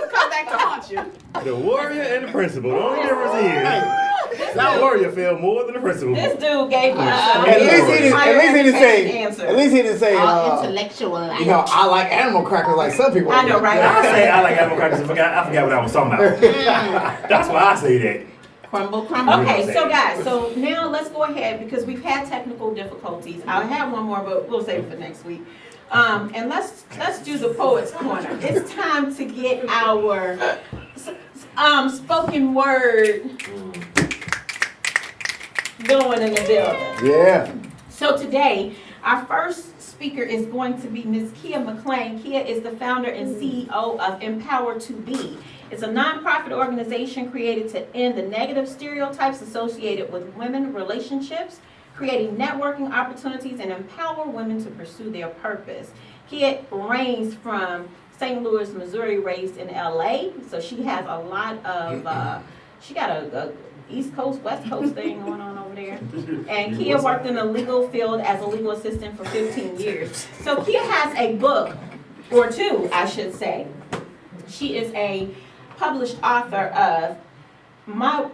G: come back to haunt you.
E: The warrior and the principal. The only difference is the warrior failed more than the principal.
A: This dude gave you some.
B: At least he didn't say.
A: Answer.
B: At least he didn't say.
F: All intellectual.
B: You know, I like animal crackers like some people.
A: I know, right?
E: I say I like apple crackers. I forgot what I was talking about. That's why I say that.
F: Crumble, crumble.
A: Okay, so guys, so now let's go ahead because we've had technical difficulties. I have one more, but we'll save it for next week. And let's do the poet's corner. It's time to get our spoken word going in the building.
B: Yeah.
A: So today, our first speaker is going to be Ms. Kia McLean. Kia is the founder and CEO of Empower to Be. It's a nonprofit organization created to end the negative stereotypes associated with women relationships, creating networking opportunities, and empower women to pursue their purpose. Kia reigns from St. Louis, Missouri, raised in LA. So she has a lot of, she got a East Coast, West Coast thing going on over there. And Kia worked in the legal field as a legal assistant for 15 years. So Kia has a book, or two, I should say. She is a published author of My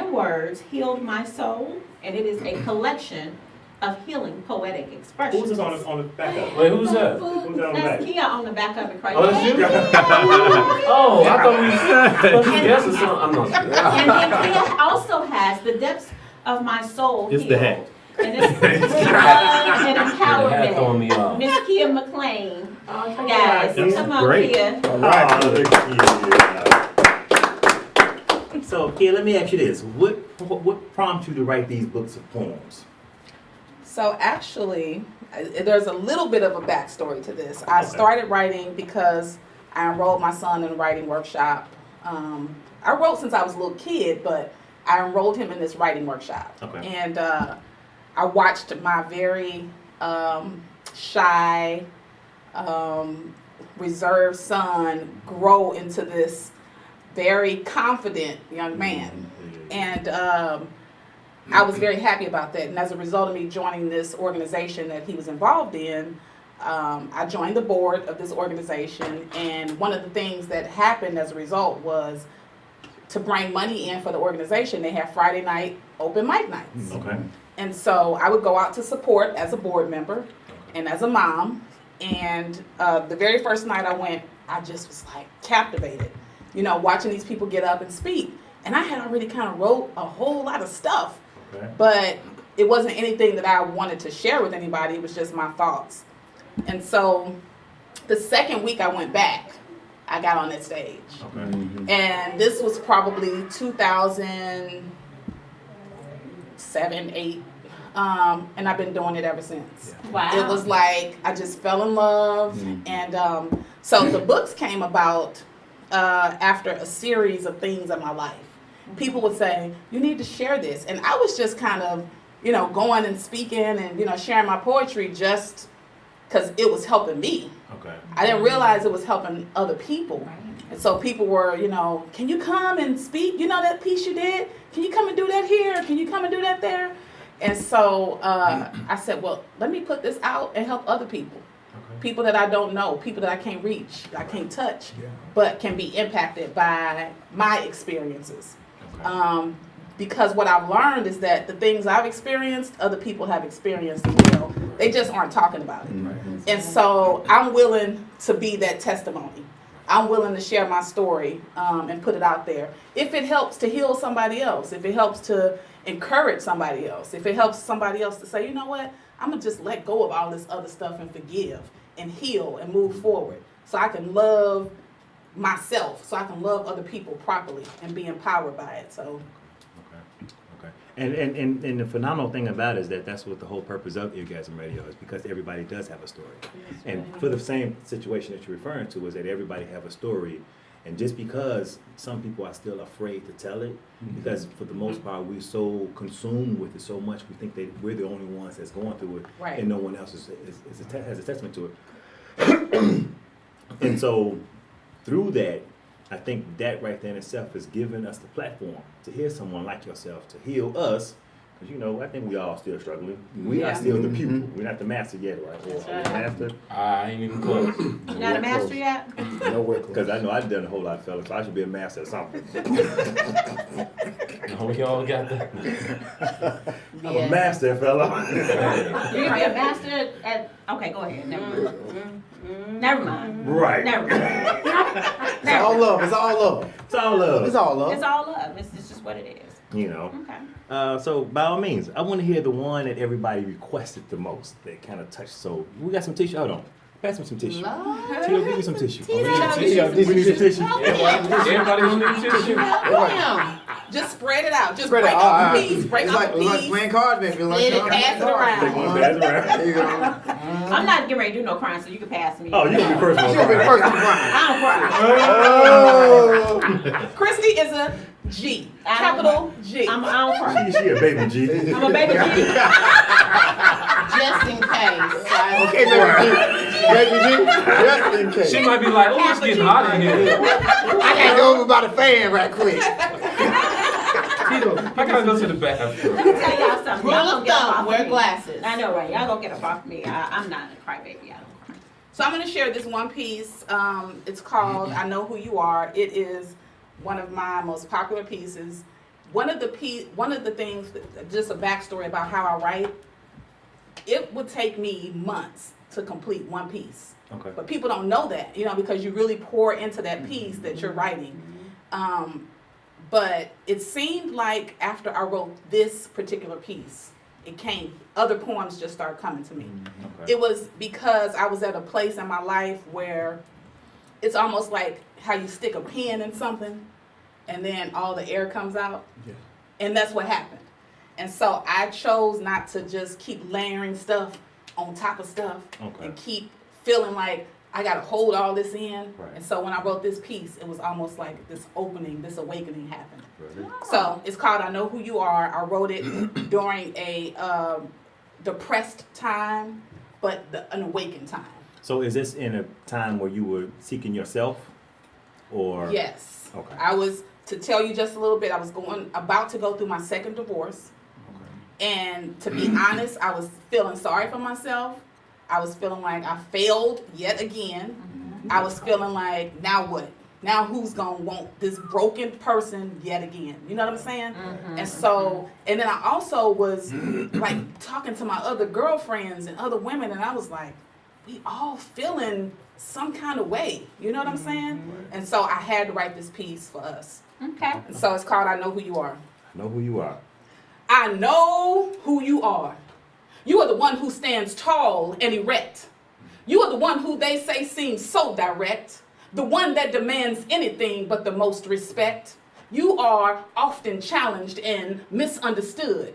A: Words Healed My Soul, and it is a collection of healing poetic expressions.
E: Who's this on the back of?
C: Wait, who's that?
E: Who's that on the
A: That's
E: back?
A: Kia on the back of it, right?
C: Oh, that's you? Oh, I thought we guess or something. I'm not.
A: And then Kia also has The Depths of My Soul
E: It's the
A: Healed.
E: hat.
A: And it's with love and
C: hat throwing me
A: empowerment.
C: off.
A: Miss Kia McLean. Guys,
E: That's
A: come on,
E: great.
A: Kia.
H: So, Kia, let me ask you this: what prompted you to write these books of poems?
G: So actually, there's a little bit of a backstory to this. I started writing because I enrolled my son in a writing workshop. I wrote since I was a little kid, but I enrolled him in this writing workshop.
H: Okay.
G: And I watched my very shy, reserved son grow into this very confident young man. And I was very happy about that. And as a result of me joining this organization that he was involved in, I joined the board of this organization. And one of the things that happened as a result was to bring money in for the organization. They have Friday night open mic nights.
H: Okay.
G: And so I would go out to support as a board member and as a mom. And the very first night I went, I just was like captivated, you know, watching these people get up and speak. And I had already kind of wrote a whole lot of stuff, but it wasn't anything that I wanted to share with anybody. It was just my thoughts. And so the second week I went back, I got on that stage. And this was probably 2007, 8. And I've been doing it ever since.
A: Wow.
G: It was like I just fell in love. And so the books came about after a series of things in my life. People would say, you need to share this. And I was just kind of, you know, going and speaking and, you know, sharing my poetry just because it was helping me.
H: Okay.
G: I didn't realize it was helping other people. And so people were, you know, can you come and speak? You know that piece you did? Can you come and do that here? Can you come and do that there? And so I said, well, let me put this out and help other people. People that I don't know, people that I can't reach, I can't touch, but can be impacted by my experiences. Because what I've learned is that the things I've experienced, other people have experienced as well. They just aren't talking about it. And so I'm willing to be that testimony. I'm willing to share my story and put it out there. If it helps to heal somebody else, if it helps to encourage somebody else, if it helps somebody else to say, you know what, I'm going to just let go of all this other stuff and forgive and heal and move forward so I can love myself so I can love other people properly and be empowered by it. So
E: Okay. And the phenomenal thing about it is that that's what the whole purpose of Eargasm Radio is, because everybody does have a story. And for the same situation that you're referring to is that everybody have a story. And just because some people are still afraid to tell it, because for the most part we're so consumed with it so much, we think that we're the only ones that's going through it,
G: Right.
E: and no one else has a testament to it. And so through that, I think that right there in itself is giving us the platform to hear someone like yourself to heal us. Because, you know, I think we all still struggling. We are
G: Yeah.
E: still the pupil. We're not the master yet, right?
F: That's
E: Or
F: right.
E: the master.
D: I ain't even close.
A: You not a master yet?
B: Nowhere close.
E: Because I know I've done a whole lot, fellas, so I should be a master at something.
D: No, we all got that.
E: I'm a master, fella.
A: You can be a master at. Okay, go ahead. Never mind. Never mind.
E: Right.
A: Never mind.
B: It's all love. It's all love.
E: It's all love.
B: It's all love.
A: It's all love. It's just what it is.
E: You know.
A: Okay.
E: So by all means, I want to hear the one that everybody requested the most. That kind of touched. So we got some tissue. Hold on. Pass me some tissue. Tito, give me some tissue. We need some tissue.
D: Everybody on the tissue.
F: Damn.
G: just spread it out. Just
B: Spread
G: break
B: it
G: up
B: out.
G: the piece. Break
B: It's
G: up
B: like,
G: the
B: it's like
G: piece.
B: playing cards, man. Feel like
G: Let it
B: cards.
G: pass it around.
E: Take one pass around.
B: There you go.
A: I'm not getting ready to do no crying, so you can pass me.
E: Oh, you gonna be first one.
B: She's gonna be the first one crying.
A: I don't cry.
B: Oh.
G: Christy is a G.
A: I don't
G: Capital G.
A: I don't cry.
E: She a baby G.
A: I'm a baby G.
F: Just in case.
B: Okay, baby G. Baby G. Just in case.
D: She might be like, oh, it's getting hot in here.
B: I gotta go over by the fan right quick.
D: Tito, I gotta go to the bathroom.
A: Let me tell y'all something.
F: Rule
A: Y'all
F: of
A: gonna get up
F: thumb,
A: off
F: wear
A: me.
F: glasses.
A: I know, right? Y'all gonna get up off me. I'm not a crybaby. I don't cry.
G: So I'm going to share this one piece. It's called I Know Who You Are. It is one of my most popular pieces. One of the things, just a backstory about how I write, it would take me months to complete one piece.
E: Okay.
G: But people don't know that, because you really pour into that piece that you're writing. But it seemed like after I wrote this particular piece, other poems just started coming to me.
E: Okay.
G: It was because I was at a place in my life where it's almost like how you stick a pin in something and then all the air comes out.
B: Yeah.
G: And that's what happened. And so I chose not to just keep layering stuff on top of stuff
E: Okay.
G: and keep feeling like I got to hold all this in.
E: Right.
G: And so when I wrote this piece, it was almost like this opening, this awakening happened.
E: Really?
G: So it's called I Know Who You Are. I wrote it during a depressed time, but an awakened time.
E: So is this in a time where you were seeking yourself, or?
G: Yes.
E: Okay.
G: I was, to tell you just a little bit, I was about to go through my second divorce. And to be honest, I was feeling sorry for myself. I was feeling like I failed yet again. I was feeling like, now what? Now who's gonna want this broken person yet again? You know what I'm saying? And so, and then I also was like talking to my other girlfriends and other women, and I was like, we all feeling some kind of way. You know what I'm saying? And so I had to write this piece for us.
A: Okay.
G: And so it's called I Know Who You Are.
E: I know who you are.
G: I know who you are. You are the one who stands tall and erect. You are the one who they say seems so direct. The one that demands anything but the most respect. You are often challenged and misunderstood.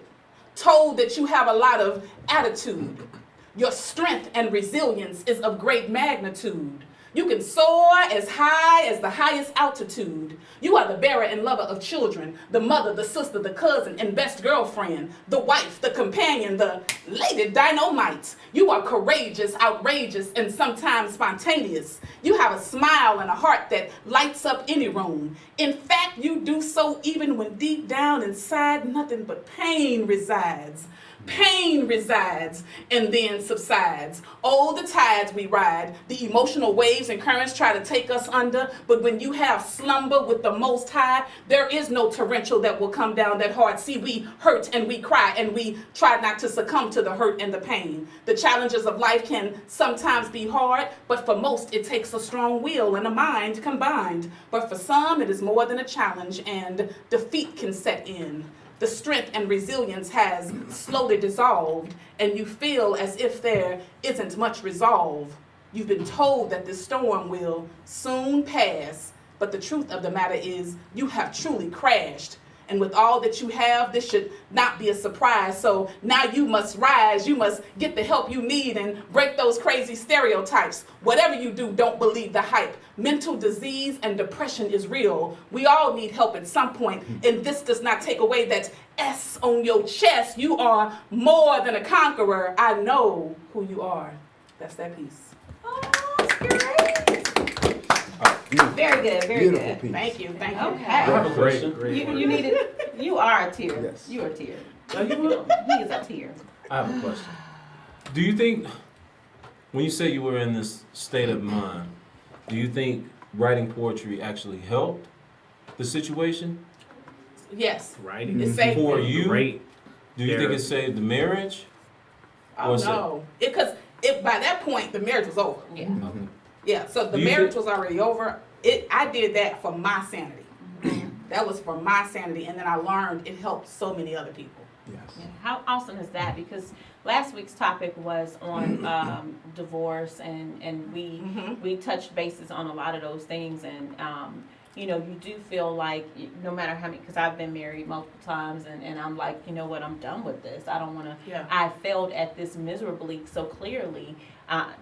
G: Told that you have a lot of attitude. Your strength and resilience is of great magnitude. You can soar as high as the highest altitude. You are the bearer and lover of children, the mother, the sister, the cousin, and best girlfriend, the wife, the companion, the lady dynamite. You are courageous, outrageous, and sometimes spontaneous. You have a smile and a heart that lights up any room. In fact, you do so even when deep down inside nothing but pain resides. Pain resides and then subsides. Oh, the tides we ride, the emotional waves and currents try to take us under. But when you have slumber with the Most High, there is no torrential that will come down that hard. See, we hurt and we cry and we try not to succumb to the hurt and the pain. The challenges of life can sometimes be hard, but for most it takes a strong will and a mind combined. But for some it is more than a challenge and defeat can set in. The strength and resilience has slowly dissolved, and you feel as if there isn't much resolve. You've been told that this storm will soon pass, But the truth of the matter is you have truly crashed. And with all that you have, this should not be a surprise. So now you must rise. You must get the help you need and break those crazy stereotypes. Whatever you do, don't believe the hype. Mental disease and depression is real. We all need help at some point. And this does not take away that S on your chest. You are more than a conqueror. I know who you are. That's that piece.
A: Oh, that's great. Very good, very
B: Beautiful
A: good.
B: piece.
G: Thank you. Thank you.
A: Okay.
C: I have a question.
A: You needed. You are a tear.
B: Yes.
A: You are a tear.
C: Now, you will-
A: He is a tear.
C: I have a question. Do you think, when you say you were in this state of mind, do you think writing poetry actually helped the situation?
G: Yes.
E: Writing
G: It
E: is
G: saved
C: For
G: me.
C: you?
E: great.
C: Do you think it saved the marriage?
G: Oh
C: Or is it-
G: no. Because by that point the marriage was over.
A: Yeah.
C: Okay.
G: Yeah. So the
C: Do you
G: marriage
C: think-
G: was already over. I did that for my sanity. That was for my sanity, and then I learned it helped so many other people.
B: Yes.
A: Yeah, how awesome is that? Because last week's topic was on divorce, and we touched bases on a lot of those things, and you know, you do feel like no matter how many, because I've been married multiple times, and I'm like, you know what, I'm done with this. I don't want to.
G: Yeah.
A: I failed at this miserably so clearly.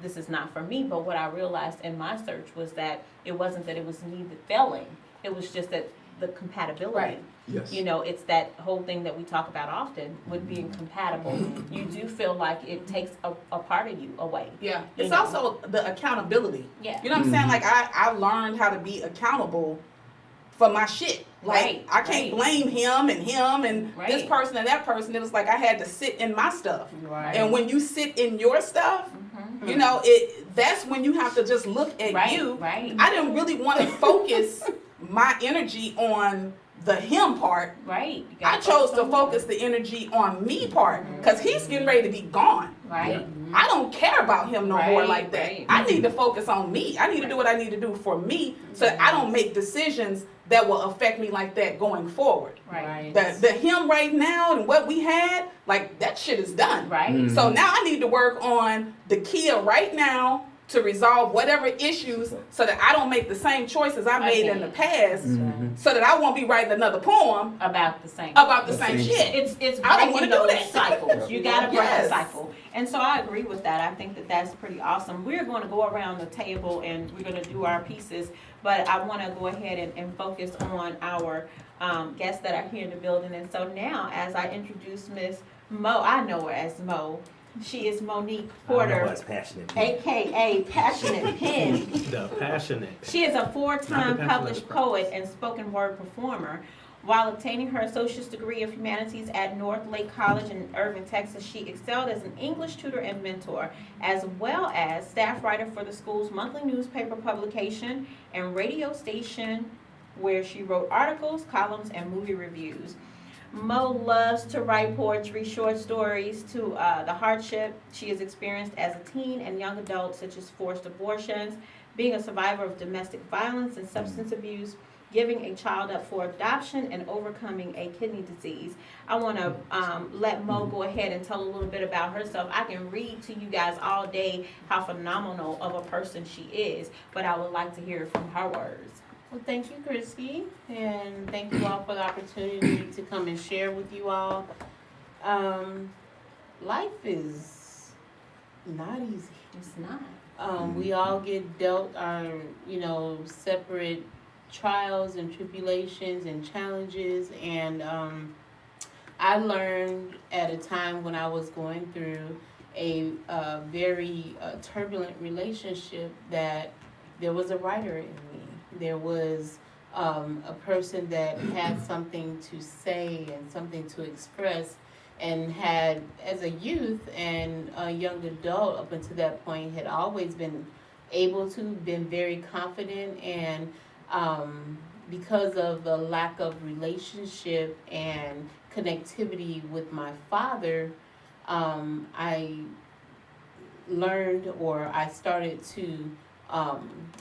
A: This is not for me. But what I realized in my search was that it wasn't that it was me that failing. It was just that the compatibility.
G: Right.
B: Yes.
A: You know, it's that whole thing that we talk about often with being compatible. You do feel like it takes a part of you away.
G: Yeah.
A: You
G: It's
A: know.
G: also the accountability.
A: Yeah.
G: You know what I'm saying? Like I learned how to be accountable for my shit. Like
A: Right,
G: I can't
A: right.
G: blame him and this
A: Right.
G: person and that person. It was like I had to sit in my stuff.
A: Right.
G: And when you sit in your stuff,
A: Mhm.
G: you know, that's when you have to just look at
A: Right,
G: you.
A: right.
G: I didn't really want to focus my energy on the him part.
A: Right. You
G: I
A: gotta
G: chose to
A: on
G: focus the energy on me part because he's getting ready to be gone.
A: you. Right.
G: I don't care about him no more
A: Right,
G: like that.
A: right.
G: I need to focus on me. I need to do what I need to do for me so that I don't make decisions that will affect me like that going forward.
A: Right.
G: The him right now and what we had, like that shit is done.
A: Right.
G: So now I need to work on the Kia right now to resolve whatever issues so that I don't make the same choices I made in the past so that I won't be writing another poem
A: About the same.
G: about the same shit.
A: It's
G: I don't
A: breaking
G: wanna do
A: those
G: that.
A: cycles. You gotta break
G: Yes.
A: the cycle. And so I agree with that. I think that that's pretty awesome. We're going to go around the table and we're going to do our pieces, but I want to go ahead and focus on our guests that are here in the building. And so now, as I introduce Miss Mo, I know her as Mo. She is Monique Porter,
H: That's passionate.
A: aka Passionate Pen.
D: The passionate.
A: She is a four-time
D: Not the
A: published
D: passionate
A: poet and spoken word performer. While obtaining her associate's degree of humanities at North Lake College in Irving, Texas, she excelled as an English tutor and mentor, as well as staff writer for the school's monthly newspaper publication and radio station, where she wrote articles, columns, and movie reviews. Mo loves to write poetry, short stories to the hardship she has experienced as a teen and young adult, such as forced abortions, being a survivor of domestic violence and substance abuse, giving a child up for adoption, and overcoming a kidney disease. I want to let Mo go ahead and tell a little bit about herself. I can read to you guys all day how phenomenal of a person she is, but I would like to hear from her words.
F: Well, thank you, Christy, and thank you all for the opportunity to come and share with you all. Life is not easy.
A: It's not.
F: We all get dealt our, separate trials and tribulations and challenges, and I learned at a time when I was going through a very turbulent relationship that there was a writer in me. There was a person that had something to say and something to express, and had, as a youth and a young adult up until that point, had always been able to, been very confident, and because of the lack of relationship and connectivity with my father, I learned, or I started to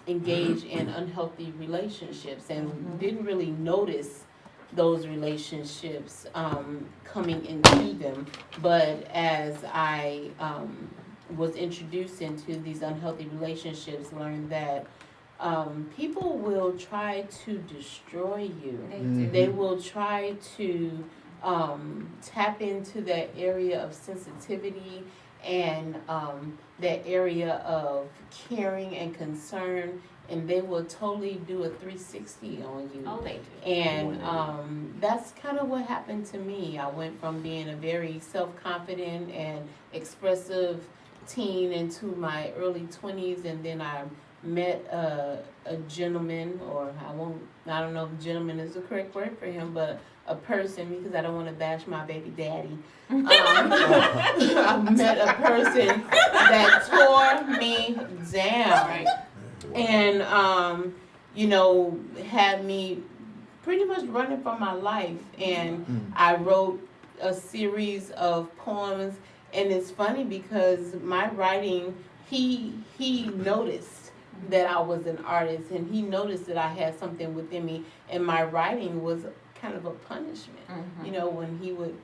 F: engage in unhealthy relationships, and didn't really notice those relationships coming into them. But as I was introduced into these unhealthy relationships, learned that people will try to destroy you.
B: Mhm.
F: They will try to tap into that area of sensitivity and that area of caring and concern, and they will totally do a 360 on you.
A: Oh, they do.
F: And that's kind of what happened to me. I went from being a very self-confident and expressive teen into my early 20s, and then I met a gentleman, or I don't know if gentleman is the correct word for him, but a person, because I don't want to bash my baby daddy. I met a person that tore me down, and had me pretty much running for my life. And I wrote a series of poems, and it's funny because my writing, he noticed that I was an artist, and he noticed that I had something within me, and my writing was kind of a punishment. When he would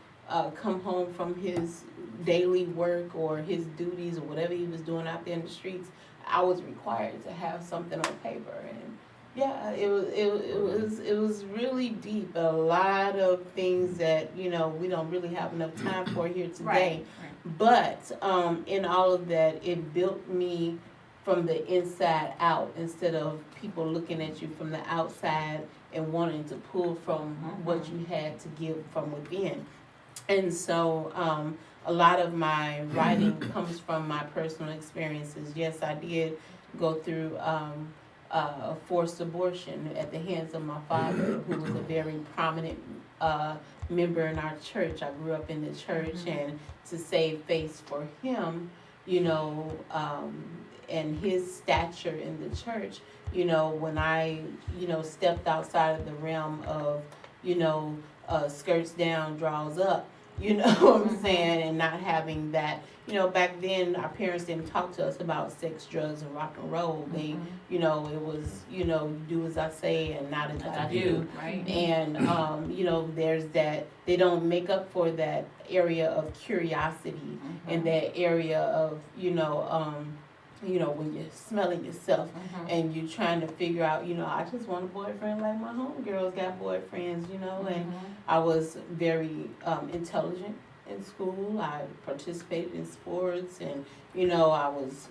F: come home from his daily work or his duties or whatever he was doing out there in the streets, I was required to have something on paper. And yeah, it was really deep. A lot of things that we don't really have enough time for here today.
A: Right.
F: But in all of that, it built me from the inside out, instead of people looking at you from the outside and wanting to pull from what you had to give from within. And so a lot of my writing comes from my personal experiences. Yes, I did go through a forced abortion at the hands of my father, who was a very prominent member in our church. I grew up in the church, and to save face for him, and his stature in the church, when I, stepped outside of the realm of, skirts down, draws up, what I'm saying, and not having that, back then our parents didn't talk to us about sex, drugs, and rock and roll. They, it was, do as I say and not as I do.
A: Right.
F: And, there's that, they don't make up for that area of curiosity and that area of, when you're smelling yourself and you're trying to figure out, I just want a boyfriend like my homegirls got boyfriends, and I was very intelligent in school. I participated in sports, and, I was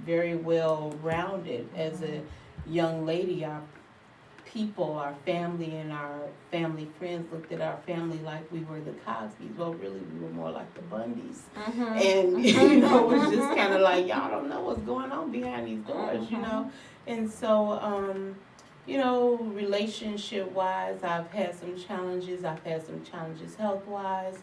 F: very well rounded as a young lady. Our family and our family friends looked at our family like we were the Cosbys. Well, really, we were more like the Bundys. And, it was just kind of like, y'all don't know what's going on behind these doors, And so, relationship-wise, I've had some challenges. I've had some challenges health-wise.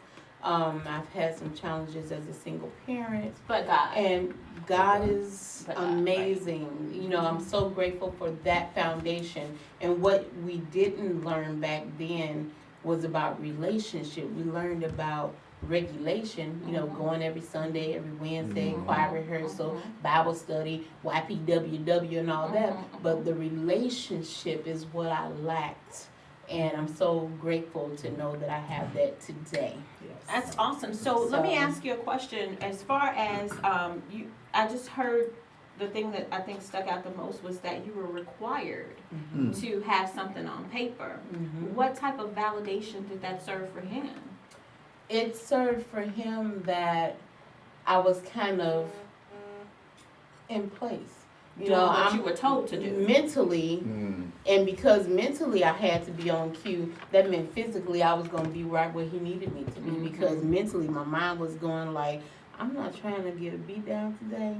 F: I've had some challenges as a single parent.
A: But God.
F: And God is
A: But God,
F: amazing. I'm so grateful for that foundation. And what we didn't learn back then was about relationship. We learned about regulation, going every Sunday, every Wednesday, choir rehearsal, Bible study, YPWW and all that. But the relationship is what I lacked. And I'm so grateful to know that I have that today.
A: That's awesome. So let me ask you a question. As far as I just heard the thing that I think stuck out the most was that you were required to have something on paper. What type of validation did that serve for him?
F: It served for him that I was kind of in place.
A: Doing what you were told to do.
F: Mentally, and because mentally I had to be on cue, that meant physically I was going to be right where he needed me to be, because mentally my mind was going like, I'm not trying to get a beat down today.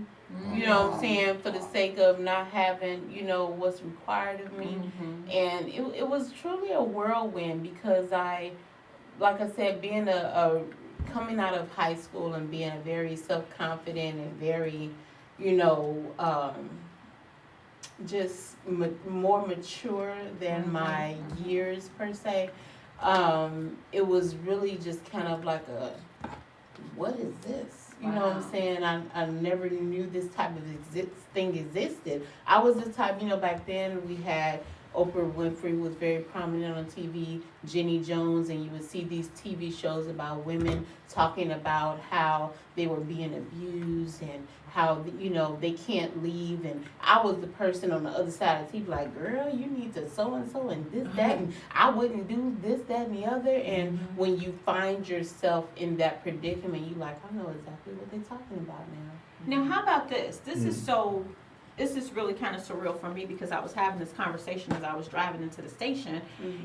F: You know what I'm saying? For the sake of not having, what's required of me. And it was truly a whirlwind, because like I said, being coming out of high school and being a very self-confident and very, just more mature than my years per se. It was really just kind of like what is this? You know what I'm saying? I never knew this type of thing existed. I was the type, back then we had Oprah Winfrey was very prominent on TV, Jenny Jones, and you would see these TV shows about women talking about how they were being abused and how, you know, they can't leave. And I was the person on the other side of the TV like, girl, you need to so-and-so and this, that, and I wouldn't do this, that, and the other. And when you find yourself in that predicament, you like, I know exactly what they're talking about now.
A: Now, how about this? This is really kind of surreal for me because I was having this conversation as I was driving into the station,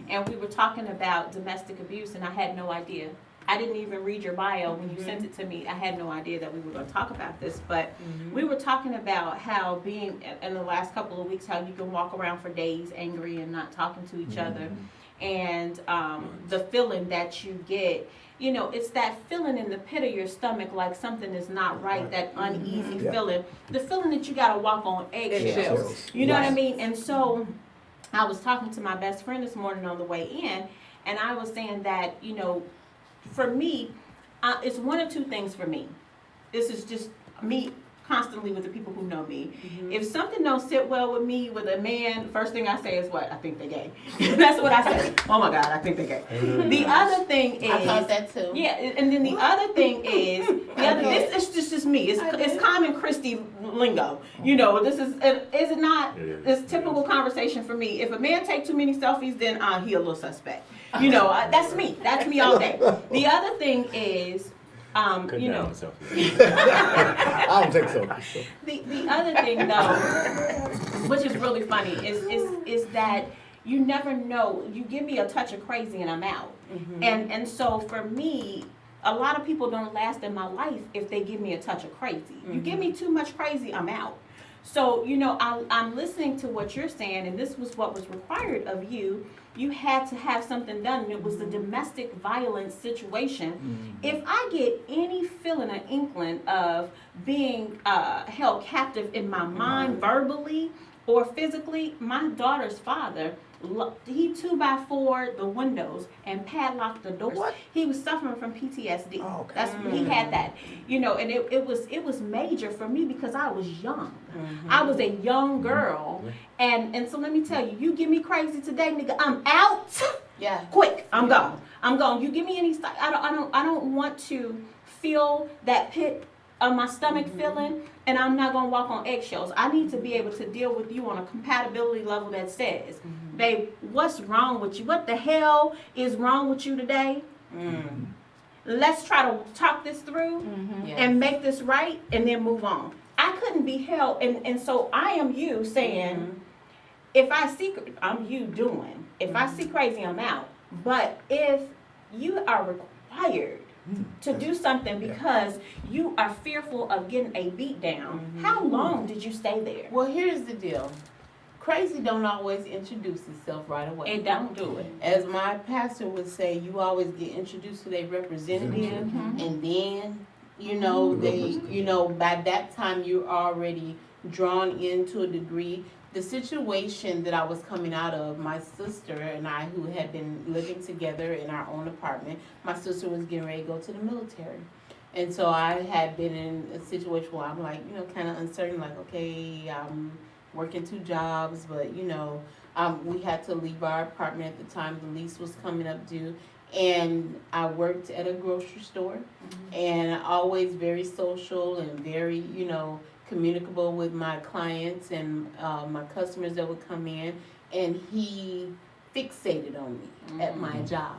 A: and we were talking about domestic abuse, and I had no idea. I didn't even read your bio when you sent it to me. I had no idea that we were going to talk about this, but we were talking about how being in the last couple of weeks, how you can walk around for days angry and not talking to each other, and the feeling that you get. You know, it's that feeling in the pit of your stomach like something is not right, that uneasy feeling. The feeling that you got to walk on eggshells. You know what I mean? And so I was talking to my best friend this morning on the way in, and I was saying that, you know, for me, it's one or two things for me. This is just me constantly with the people who know me. If something don't sit well with me with a man, first thing I say is what? I think they're gay. That's what I say. Oh my God, I think they're gay. The other thing is,
F: I thought that too.
A: yeah, and then the other thing is, this is just me. It's common Christy lingo. You know, this is it not? It's typical conversation for me. If a man take too many selfies, then he a little suspect. You know, that's me. That's me all day. The other thing is, you know,
B: I don't think so.
A: the other thing though, which is really funny, is that you never know. You give me a touch of crazy and I'm out. And so for me, a lot of people don't last in my life if they give me a touch of crazy. You give me too much crazy, I'm out. So, you know, I'm listening to what you're saying, and this was what was required of you. You had to have something done, and it was the domestic violence situation. If I get any feeling, an inkling of being held captive in my mind, verbally or physically, my daughter's father, he 2x4 the windows and padlocked the doors.
B: What?
A: He was suffering from PTSD.
B: Oh, okay.
A: That's he had that, you know, and it was major for me because I was young. I was a young girl, and so let me tell you, you give me crazy today, nigga, I'm out.
F: Yeah.
A: Quick, I'm gone. I'm gone. You give me any I don't want to feel that pit of my stomach feeling, and I'm not gonna walk on eggshells. I need to be able to deal with you on a compatibility level that says, babe, what's wrong with you? What the hell is wrong with you today? Let's try to talk this through and make this right, and then move on. I couldn't be held, and so I am you saying, if I see, I'm you doing. If I see crazy, I'm out. But if you are required to do something because you are fearful of getting a beat down, how long did you stay there?
F: Well, here's the deal. Crazy don't always introduce itself right away.
A: It don't do it.
F: As my pastor would say, you always get introduced to their representative, and then, you know, by that time you're already drawn into a degree. The situation that I was coming out of, my sister and I, who had been living together in our own apartment, my sister was getting ready to go to the military. And so I had been in a situation where I'm like, you know, kind of uncertain, like, okay, I'm working 2 jobs, but, you know, we had to leave our apartment at the time the lease was coming up due. And I worked at a grocery store, and always very social and very, you know, communicable with my clients and my customers that would come in, and he fixated on me at my job.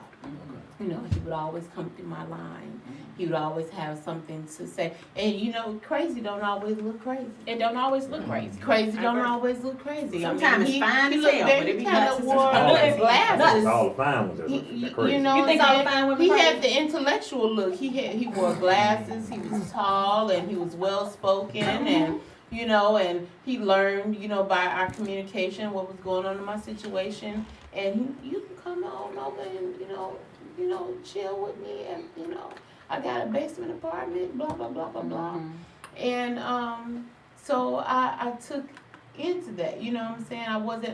F: You know, he would always come through my line. He would always have something to say. And you know, crazy don't always look crazy.
A: It don't always look crazy.
F: Crazy don't always look crazy.
A: Sometimes it's fine
F: he
A: as
F: looked
A: hell,
F: very
A: but it be
F: kind
A: nuts
F: of
A: as
F: wore
A: hell.
F: glasses.
E: All the fine ones are crazy.
F: You know,
A: You think
F: what I'm
A: all the
F: saying?
A: fine women
F: He
A: crazy?
F: had the intellectual look. He wore glasses. He was tall and he was well spoken, and you know, and he learned, you know, by our communication what was going on in my situation. And you can come on over and you know, chill with me, and you know, I got a basement apartment, blah blah blah blah blah. And so I took into that. You know what I'm saying?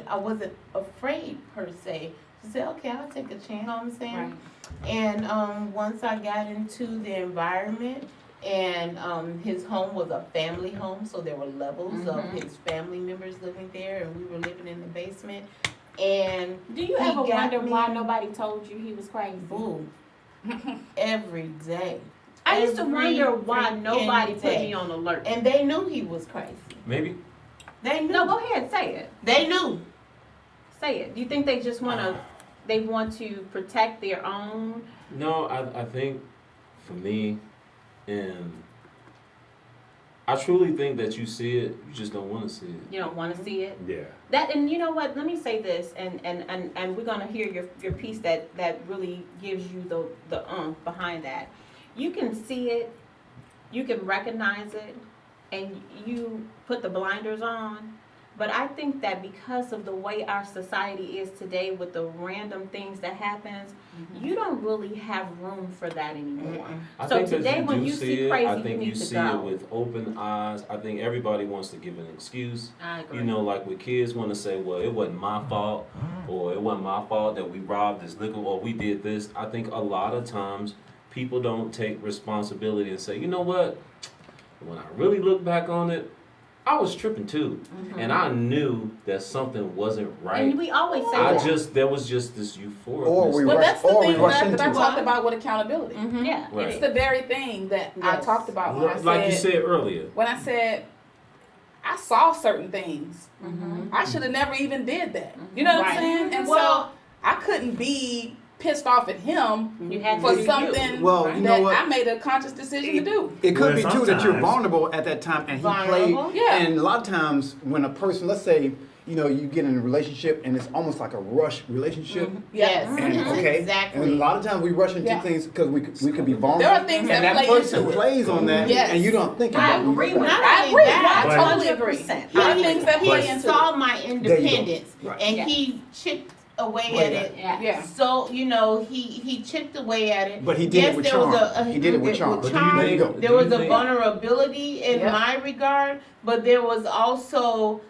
F: I wasn't afraid per se to say, okay, I'll take a chance. You know what I'm saying?
A: Right.
F: And once I got into the environment, and his home was a family home, so there were levels of his family members living there, and we were living in the basement. And
A: Do you
F: he
A: ever
F: got
A: wonder
F: me-
A: why nobody told you he was crazy?
F: Boom. Every day.
A: I used to wonder why
F: Every
A: nobody
F: freaking
A: put
F: day.
A: me on alert.
F: And they knew he was crazy.
C: Maybe.
F: They knew.
A: No, go ahead, say it.
F: They knew.
A: Say it. Do you think they just they want to protect their own?
C: No, I think for me, and I truly think that you see it, you just don't want to see it.
A: You don't want to see it.
E: Yeah.
A: That, and you know what? Let me say this, and we're gonna hear your piece that really gives you the behind that. You can see it, you can recognize it, and you put the blinders on. But I think that because of the way our society is today, with the random things that happens, you don't really have room for that anymore.
C: I
A: So
C: think that
A: today,
C: you
A: when
C: do
A: you
C: see
A: see
C: it,
A: crazy,
C: I
A: you
C: think
A: need
C: you
A: to
C: see
A: go.
C: it with open eyes. I think everybody wants to give an excuse.
A: I agree.
C: You know, like with kids want to say, well, it wasn't my fault, or it wasn't my fault that we robbed this liquor, or we did this. I think a lot of times people don't take responsibility and say, you know what, when I really look back on it, I was tripping too. And I knew that something wasn't right.
A: And we always say
C: There was just this euphoria.
B: Or we
G: Well,
B: rush,
G: that's the
B: or we
G: thing
B: rush
G: that
B: into
G: I
B: it.
G: talked about with accountability.
A: Yeah.
C: Right.
G: It's the very thing that I
A: Yes.
G: talked about when I
C: Like you said earlier.
G: when I said I saw certain things.
A: Mm-hmm.
G: I should have never even did that. You know what
A: Right.
G: I'm saying? And
F: Well-
G: so I couldn't be pissed off at him
A: You had
G: for
A: to do you.
G: something
B: Well, you know
G: that
B: what?
G: I made a conscious decision to do.
B: It could
E: Well,
B: be too that you're
E: sometimes-
B: vulnerable at that time, and he played.
F: Vulnerable?
G: Yeah.
B: And a lot of times, when a person, let's say, you know, you get in a relationship, and it's almost like a rush relationship.
F: Yes.
B: And okay,
F: Exactly.
B: and a lot of times we rush into
G: Yeah.
B: things because we could be vulnerable.
G: There are things
B: and
G: that
B: that
G: play
B: person
G: into it.
B: plays on that,
G: Yes.
B: and you don't think
A: I
B: about it.
A: agree with
F: Not
A: that.
G: I
F: only
G: agree.
F: that,
G: I totally agree.
A: 100%.
G: There are things that play
F: he
G: into
F: saw
G: it.
F: my
B: There you go.
F: independence,
B: Right.
F: and
A: Yes.
F: he chipped away
B: Right.
F: at it.
G: Yeah.
F: So he chipped away at it.
B: But he did it with
F: there was
B: charm. He did it with charm.
C: But do you
B: There you go.
C: think-
F: There
C: do
F: was
C: you
F: a
C: think-
F: vulnerability in
G: Yeah.
F: my regard, but there was also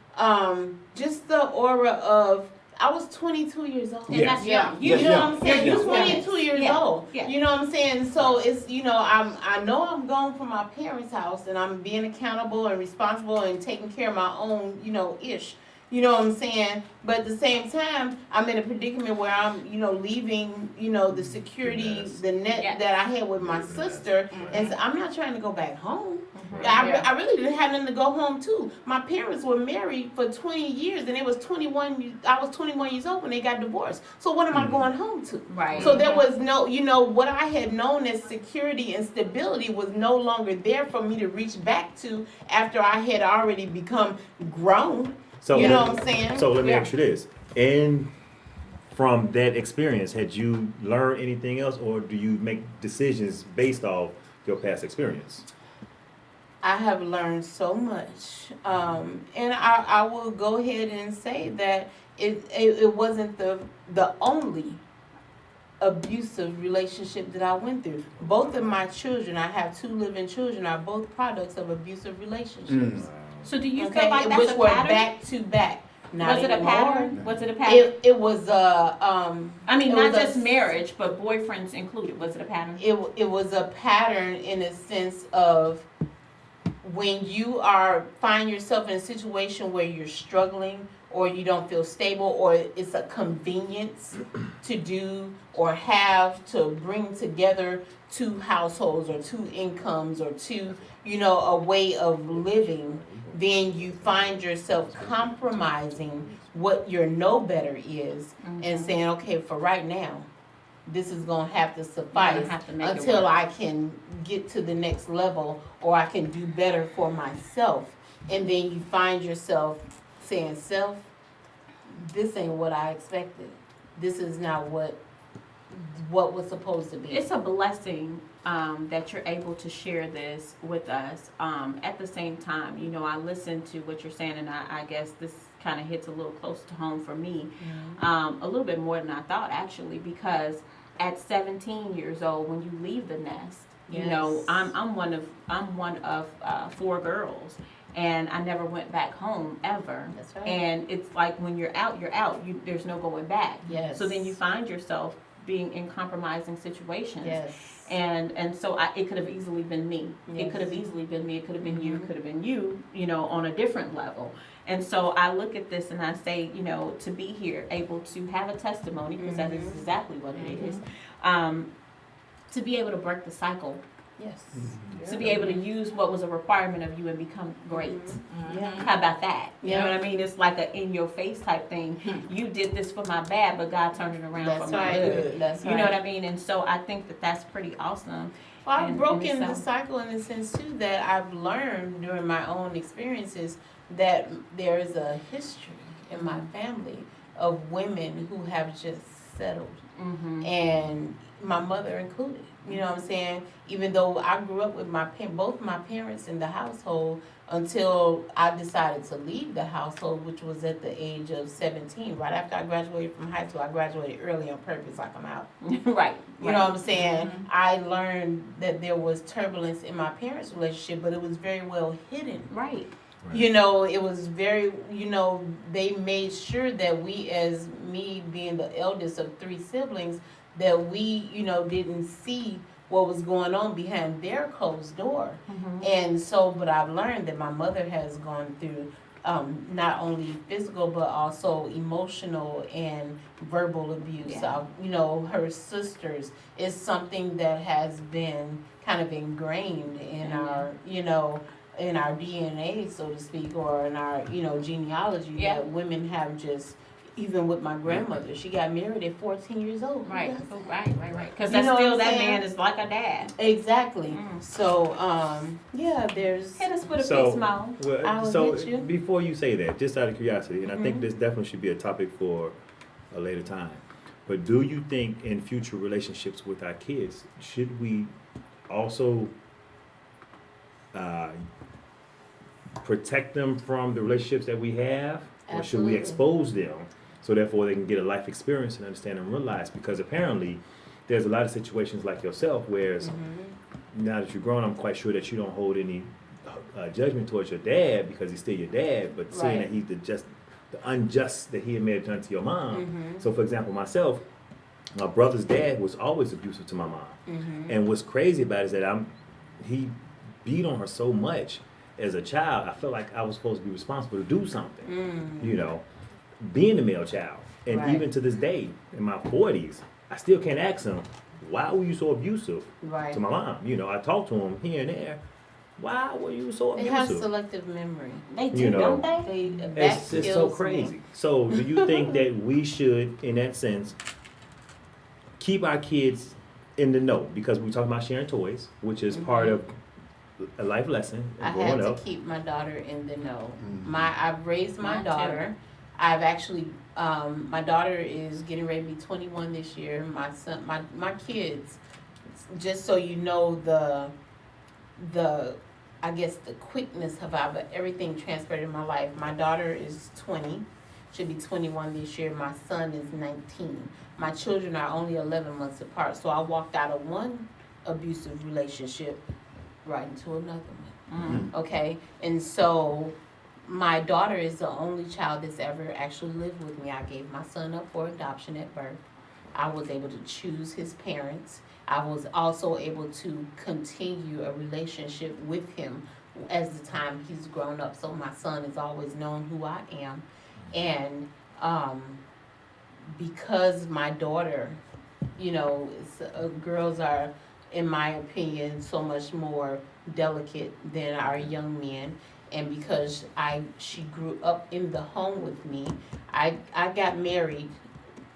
F: just the aura of I was 22 years old.
A: And that's
G: Yeah.
A: young.
F: You
B: Yes,
F: know
B: yeah.
F: what I'm saying?
B: Yeah.
F: You're 22 years
A: Yeah.
F: old.
A: Yeah.
F: You know what I'm saying? So it's I know I'm going from my parents' house and I'm being accountable and responsible and taking care of my own ish. You know what I'm saying? But at the same time, I'm in a predicament where I'm leaving the security,
E: Yes.
F: the net
A: Yes.
F: that I had with my
E: Yes.
F: sister, and so I'm not trying to go back home.
G: Yeah.
F: I really didn't have nothing to go home to. My parents were married for 20 years, and it was 21. I was 21 years old when they got divorced. So what am I going home to?
A: Right.
F: So there was no, what I had known as security and stability was no longer there for me to reach back to after I had already become grown.
E: So
F: You know what I'm saying?
E: So let me
G: Yeah.
E: ask you this: and from that experience, had you learned anything else, or do you make decisions based off your past experience?
F: I have learned so much, and I will go ahead and say that it wasn't the only abusive relationship that I went through. Both of my children, I have 2 living children, are both products of abusive relationships.
A: So do you
F: Okay,
A: feel like that's
F: which
A: a
F: were
A: pattern?
F: back to back. Not
A: Was it a
F: anymore.
A: pattern? Was it a pattern?
F: It was
A: I mean,
F: it
A: not
F: was a-
A: just marriage, but boyfriends included. Was it a pattern?
F: it was a pattern in a sense of when you find yourself in a situation where you're struggling or you don't feel stable or it's a convenience to do or have to bring together 2 households or 2 incomes or 2 a way of living, then you find yourself compromising what your know better is and saying, okay, for right now, this is gonna have to suffice
A: have to make it
F: until
A: work.
F: I can get to the next level or I can do better for myself. And then you find yourself saying, self, this ain't what I expected. This is not what was supposed to be.
A: It's a blessing that you're able to share this with us. At the same time, I listen to what you're saying, and I guess this kind of hits a little close to home for me, a little bit more than I thought, actually, because at 17 years old, when you leave the nest,
F: Yes.
A: I'm one of 4 girls, and I never went back home ever.
F: That's right.
A: And it's like when you're out, there's no going back.
F: Yes.
A: So then you find yourself being in compromising situations.
F: Yes.
A: And so it could have easily been me. It could have easily been me. It could have been you. It could have been you. You know, on a different level. And so I look at this and I say, you know, to be here, able to have a testimony, because that is exactly what it is. To be able to break the cycle.
F: Yes.
A: To be able to use what was a requirement of you and become great.
F: Yeah.
A: How about that? You
F: Yeah.
A: know what I mean? It's like a in your face type thing. You did this for my bad, but God turned it around
F: That's
A: for my
F: right.
A: good.
F: That's right.
A: You know what I mean? And so I think that that's pretty awesome.
F: Well, I've
A: in
F: broken the
A: itself.
F: cycle in the sense too that I've learned during my own experiences that there is a history in my family of women who have just settled, and my mother included. You know what I'm saying? Even though I grew up with both my parents in the household until I decided to leave the household, which was at the age of 17. Right after I graduated from high school, I graduated early on purpose, like I'm out.
A: Right.
F: You know what I'm saying? I learned that there was turbulence in my parents' relationship, but it was very well hidden.
A: Right.
F: You know, it was very, you know, they made sure that we, as me being the eldest of 3 siblings, that we, you know, didn't see what was going on behind their closed door. And so, but I've learned that my mother has gone through not only physical but also emotional and verbal abuse.
A: Yeah.
F: You know, her sisters is something that has been kind of ingrained in our, you know, in our DNA, so to speak, or in our, you know, genealogy.
A: Yeah.
F: That women have just, even with my grandmother, she got married at 14 years old.
A: Right.
F: Yes.
A: Right. Because
F: You
A: that's
F: know what
A: still
F: I'm
A: that
F: saying?
A: man is like a dad.
F: Exactly. So, yeah, there's.
A: Hit us with a
E: So,
A: peace, Mo.
F: I
E: well,
F: will
E: so
F: hit you.
E: before you say that, just out of curiosity, and I think this definitely should be a topic for a later time, but do you think in future relationships with our kids, should we also protect them from the relationships that we have, or should we
F: Absolutely.
E: expose them so therefore they can get a life experience and understand and realize? Because apparently there's a lot of situations like yourself where now that you're grown, I'm quite sure that you don't hold any judgment towards your dad because he's still your dad, but seeing
F: Right.
E: that he's the unjust that he may have done to your mom. So for example, myself, my brother's dad was always abusive to my mom. And what's crazy about it is that he beat on her so much as a child. I felt like I was supposed to be responsible to do something, you know, being the male child. And
F: Right.
E: even to this day, in my 40s, I still can't ask him, why were you so abusive
F: Right.
E: to my mom? You know, I talk to him here and there. Why were you so
F: They have
E: abusive?
F: selective memory.
A: They do,
E: You know.
A: don't they?
F: That
E: It's so
F: kills
E: crazy.
F: me.
E: So, do you think that we should, in that sense, keep our kids in the know? Because we're talking about sharing toys, which is part of a life lesson
F: I
E: of
F: had
E: growing
F: to
E: up.
F: keep my daughter in the know. I've raised my
A: Mine too.
F: daughter. I've actually, my daughter is getting ready to be 21 this year. My son, my kids, just so you know I guess the quickness of how everything transferred in my life. My daughter is 20, should be 21 this year. My son is 19. My children are only 11 months apart. So I walked out of one abusive relationship right into another one. Okay, and so my daughter is the only child that's ever actually lived with me. I gave my son up for adoption at birth. I was able to choose his parents. I was also able to continue a relationship with him as the time he's grown up. So my son has always known who I am. And because my daughter, you know, girls are, in my opinion, so much more delicate than our young men. And because she grew up in the home with me, I got married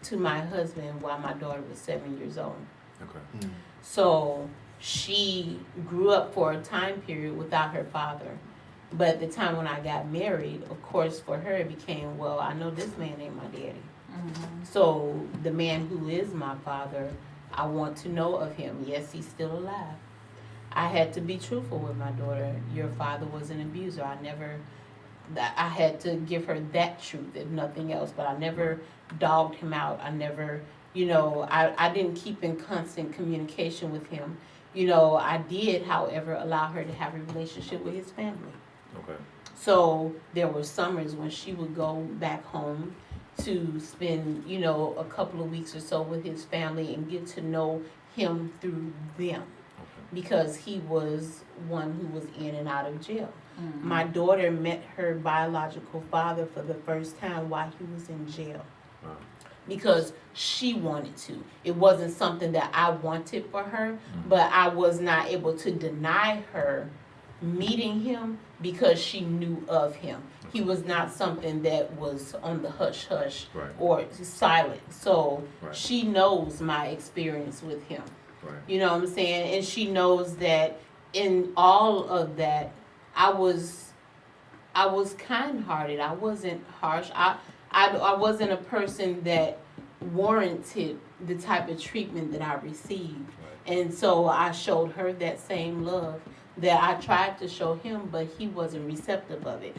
F: to my husband while my daughter was 7 years old.
E: Okay.
F: So she grew up for a time period without her father. But at the time when I got married, of course, for her it became, well, I know this man ain't my daddy. So the man who is my father, I want to know of him. Yes, he's still alive. I had to be truthful with my daughter. Your father was an abuser. I had to give her that truth, if nothing else. But I never dogged him out. I never, you know, I didn't keep in constant communication with him. You know, I did, however, allow her to have a relationship with his family.
E: Okay.
F: So there were summers when she would go back home to spend, you know, a couple of weeks or so with his family and get to know him through them, because he was one who was in and out of jail. My daughter met her biological father for the first time while he was in jail.
E: Wow.
F: Because she wanted to. It wasn't something that I wanted for her, but I was not able to deny her meeting him because she knew of him. He was not something that was on the hush hush
E: Right.
F: or silent. So
E: Right.
F: she knows my experience with him.
E: Right.
F: You know what I'm saying? And she knows that in all of that, I was kind-hearted. I wasn't harsh. I wasn't a person that warranted the type of treatment that I received. And so I showed her that same love that I tried to show him, but he wasn't receptive of it.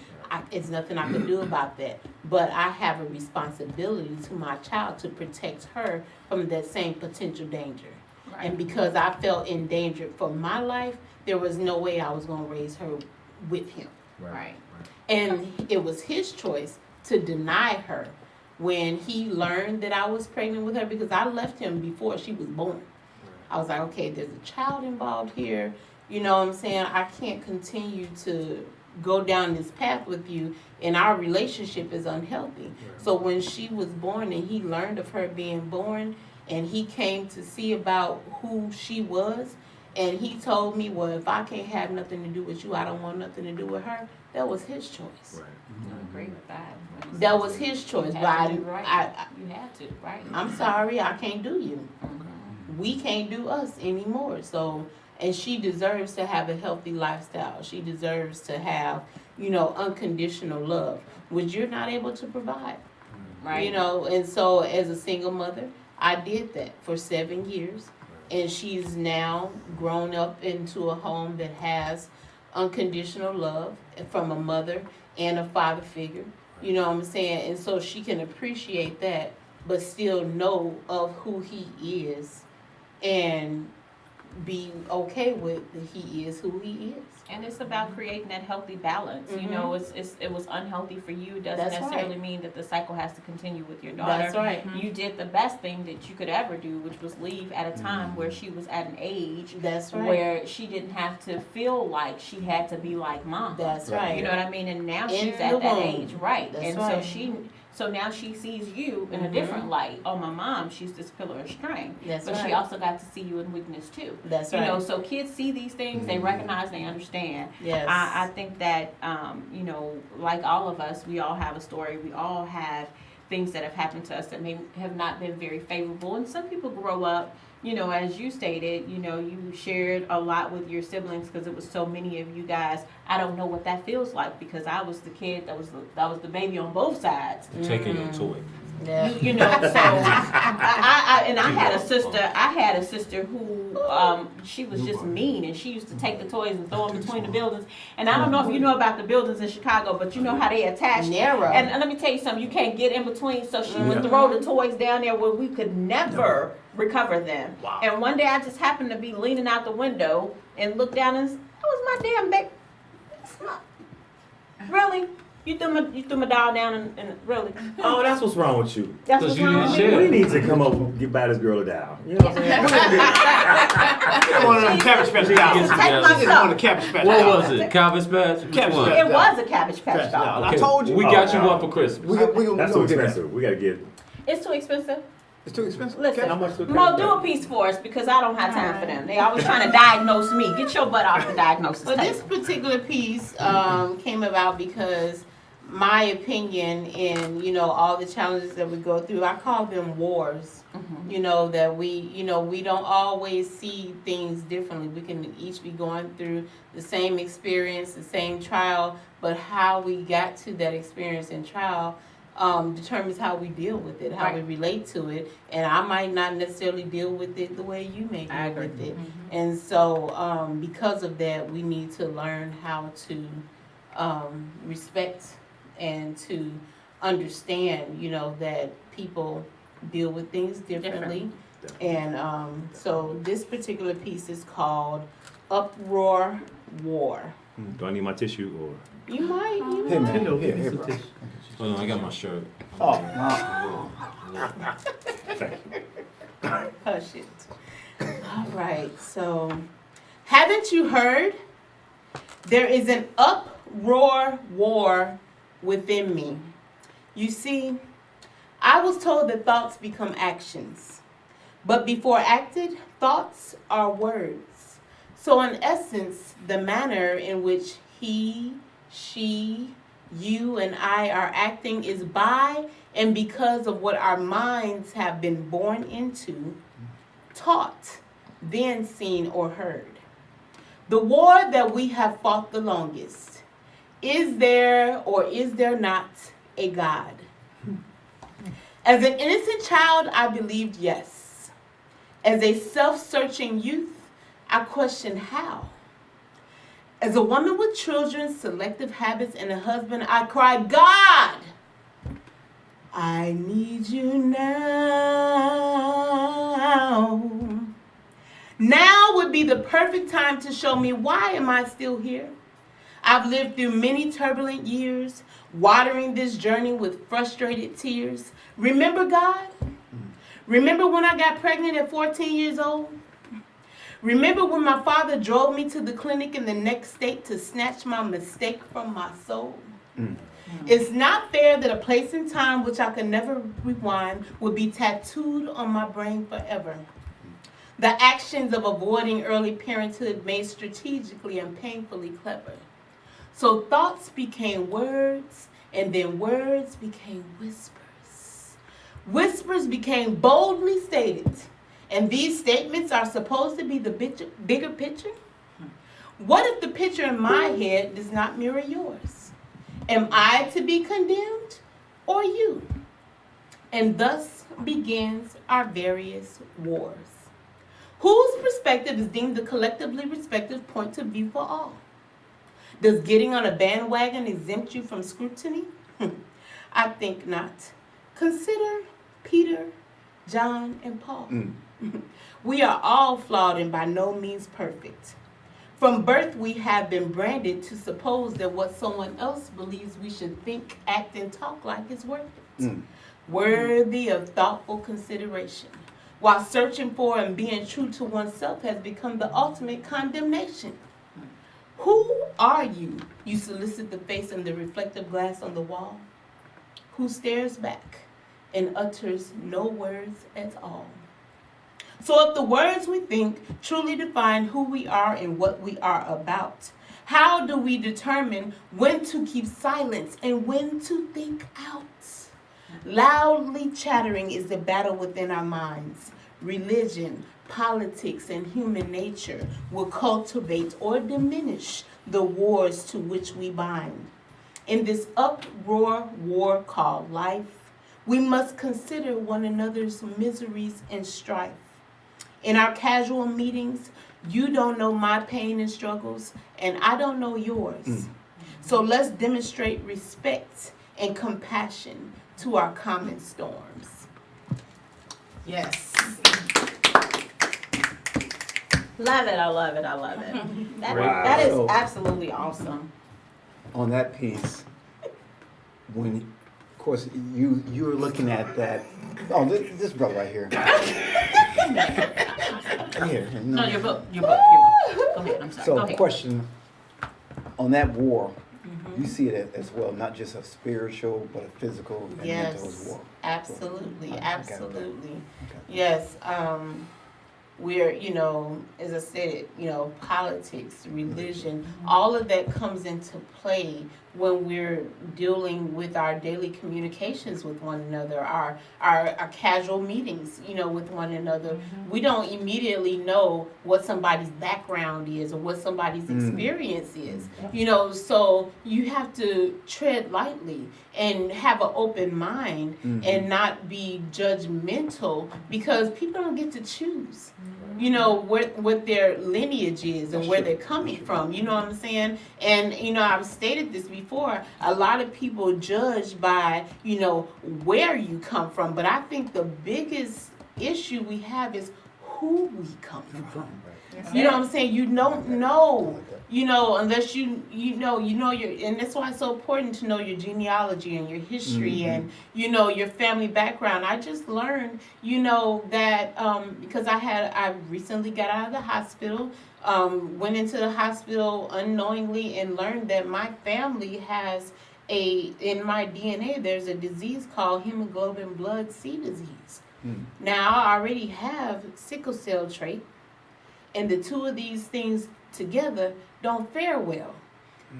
F: It's nothing I could do about that. But I have a responsibility to my child to protect her from that same potential danger. And because I felt endangered for my life, there was no way I was going to raise her with him.
A: Right.
F: And it was his choice to deny her when he learned that I was pregnant with her, because I left him before she was born. I was like, okay, there's a child involved here. You know what I'm saying? I can't continue to go down this path with you, and our relationship is unhealthy. So when she was born and he learned of her being born, and he came to see about who she was, and he told me, well, if I can't have nothing to do with you, I don't want nothing to do with her. That was his choice.
E: Right.
A: I agree with that.
F: That was his choice.
A: You
F: But
A: had to do right.
F: I,
A: You had to, right?
F: I'm sorry, I can't do you. We can't do us anymore. So, and she deserves to have a healthy lifestyle. She deserves to have, you know, unconditional love, which you're not able to provide.
A: Right.
F: You know, and so as a single mother, I did that for 7 years. And she's now grown up into a home that has unconditional love from a mother and a father figure. You know what I'm saying? And so she can appreciate that, but still know of who he is and be okay with that he is who he is.
A: And it's about creating that healthy balance. You know, it was unhealthy for you. It doesn't
F: That's
A: necessarily
F: right.
A: mean that the cycle has to continue with your daughter.
F: That's right.
A: You did the best thing that you could ever do, which was leave at a time where she was at an age
F: That's right.
A: where she didn't have to feel like she had to be like mom.
F: That's
B: Right.
F: right.
A: You know what I mean? And now
F: In
A: she's
F: the
A: at that
F: womb.
A: age, right?
F: That's
A: And
F: right.
A: so now she sees you in a different light. Oh, my mom, she's this pillar of strength.
F: That's
A: But she
F: right.
A: also got to see you in weakness too.
F: That's
A: You
F: right.
A: know, so kids see these things, they recognize, they understand.
F: Yes.
A: I think that, you know, like all of us, we all have a story. We all have things that have happened to us that may have not been very favorable. And some people grow up, you know, as you stated, you know, you shared a lot with your siblings because it was so many of you guys. I don't know what that feels like because I was the kid that was the baby on both sides.
C: Taking your toy.
F: Yeah.
A: You know, so I had a sister who she was just mean, and she used to take the toys and throw them between the buildings. And I don't know if you know about the buildings in Chicago, but you know how they attach.
F: Narrow.
A: And let me tell you something, you can't get in between. So she would throw the toys down there where we could never recover them.
H: Wow.
A: And one day I just happened to be leaning out the window and looked down and that was my damn baby. Really? You threw my doll down and really?
E: Oh, that's what's wrong with you.
A: That's
C: 'Cause
A: what's
C: you
A: wrong
C: didn't
A: with me?
C: share.
E: We need to come up and get by this girl down. You know what I'm saying?
B: One of them cabbage patch
A: Take
B: dolls.
A: my
B: I just
A: stuff.
B: want a cabbage patch
C: What
B: doll.
C: was it? Cabbage Patch? Which
B: Cabbage
C: one?
B: Patch.
A: It was a Cabbage Patch
B: Patch
A: doll.
B: doll. I told you.
C: We
E: Oh,
C: got you
E: no.
C: one for Christmas.
B: We
E: That's too
B: gonna do that.
E: expensive. We gotta get.
A: It's too expensive.
B: It's too expensive.
A: Listen,
E: How much?
A: Mo, do a piece for us because I don't have time for them. They always trying to diagnose me. Get your butt off the diagnosis
F: But this
A: table.
F: particular piece came about because my opinion in, you know, all the challenges that we go through, I call them wars. You know, that we don't always see things differently. We can each be going through the same experience, the same trial, but how we got to that experience and trial determines how we deal with it, how we relate to it. And I might not necessarily deal with it the way you may deal with it. And so because of that, we need to learn how to respect and to understand, you know, that people deal with things differently. And so this particular piece is called Uproar War.
E: Do I need my tissue or?
F: You might. You
B: Hey,
F: might.
B: man. Here, bro.
C: Hold on, I got my shirt.
B: Oh,
F: Hush it. All right. So, haven't you heard? There is an uproar war within me. You see, I was told that thoughts become actions. But before acted, thoughts are words. So in essence, the manner in which he, she, you, and I are acting is by and because of what our minds have been born into, taught, then seen or heard. The war that we have fought the longest. Is there or is there not a God? As an innocent child, I believed yes. As a self-searching youth, I questioned how. As a woman with children, selective habits, and a husband, I cried, God, I need you now. Now would be the perfect time to show me why am I still here. I've lived through many turbulent years, watering this journey with frustrated tears. Remember God? Remember when I got pregnant at 14 years old? Remember when my father drove me to the clinic in the next state to snatch my mistake from my soul? It's not fair that a place and time which I can never rewind would be tattooed on my brain forever. The actions of avoiding early parenthood made strategically and painfully clever. So thoughts became words, and then words became whispers. Whispers became boldly stated, and these statements are supposed to be the bigger picture. What if the picture in my head does not mirror yours? Am I to be condemned or you? And thus begins our various wars. Whose perspective is deemed the collectively respective point of view for all? Does getting on a bandwagon exempt you from scrutiny? I think not. Consider Peter, John, and Paul. We are all flawed and by no means perfect. From birth, we have been branded to suppose that what someone else believes we should think, act, and talk like is worth it. Worthy of thoughtful consideration. While searching for and being true to oneself has become the ultimate condemnation. Who are you? You solicit the face in the reflective glass on the wall. Who stares back and utters no words at all. So if the words we think truly define who we are and what we are about, how do we determine when to keep silence and when to think out? Loudly chattering is the battle within our minds. Religion, politics, and human nature will cultivate or diminish the wars to which we bind. In this uproar war called life, we must consider one another's miseries and strife. In our casual meetings, you don't know my pain and struggles, and I don't know yours. So let's demonstrate respect and compassion to our common storms.
G: Yes.
A: Love it, I love it, I love it. That,
D: Wow.
A: that is
B: So-
A: absolutely awesome.
B: on that piece, when, of course, you were looking at that. Oh, this brother right here. Here,
A: No, your book. Go ahead, I'm sorry. Go
B: So,
A: ahead.
B: question on that war. You see it as well, not just a spiritual, but a physical and mental as
F: Yes,
B: well.
F: absolutely,
B: I got it.
F: absolutely.
B: Okay.
F: Yes, we're, as I said, politics, religion, all of that comes into play when we're dealing with our daily communications with one another, our casual meetings, with one another. We don't immediately know what somebody's background is or what somebody's experience is, so you have to tread lightly and have an open mind and not be judgmental because people don't get to choose. What their lineage is and where they're coming from, you know what I'm saying? And, I've stated this before, a lot of people judge by, where you come from. But I think the biggest issue we have is who we come from. You know what I'm saying? You don't know, unless you know your, and that's why it's so important to know your genealogy and your history and, your family background. I just learned, that, because I recently got out of the hospital, went into the hospital unknowingly and learned that my family has in my DNA, there's a disease called hemoglobin blood C disease. Now, I already have sickle cell trait, and the two of these things together don't fare well.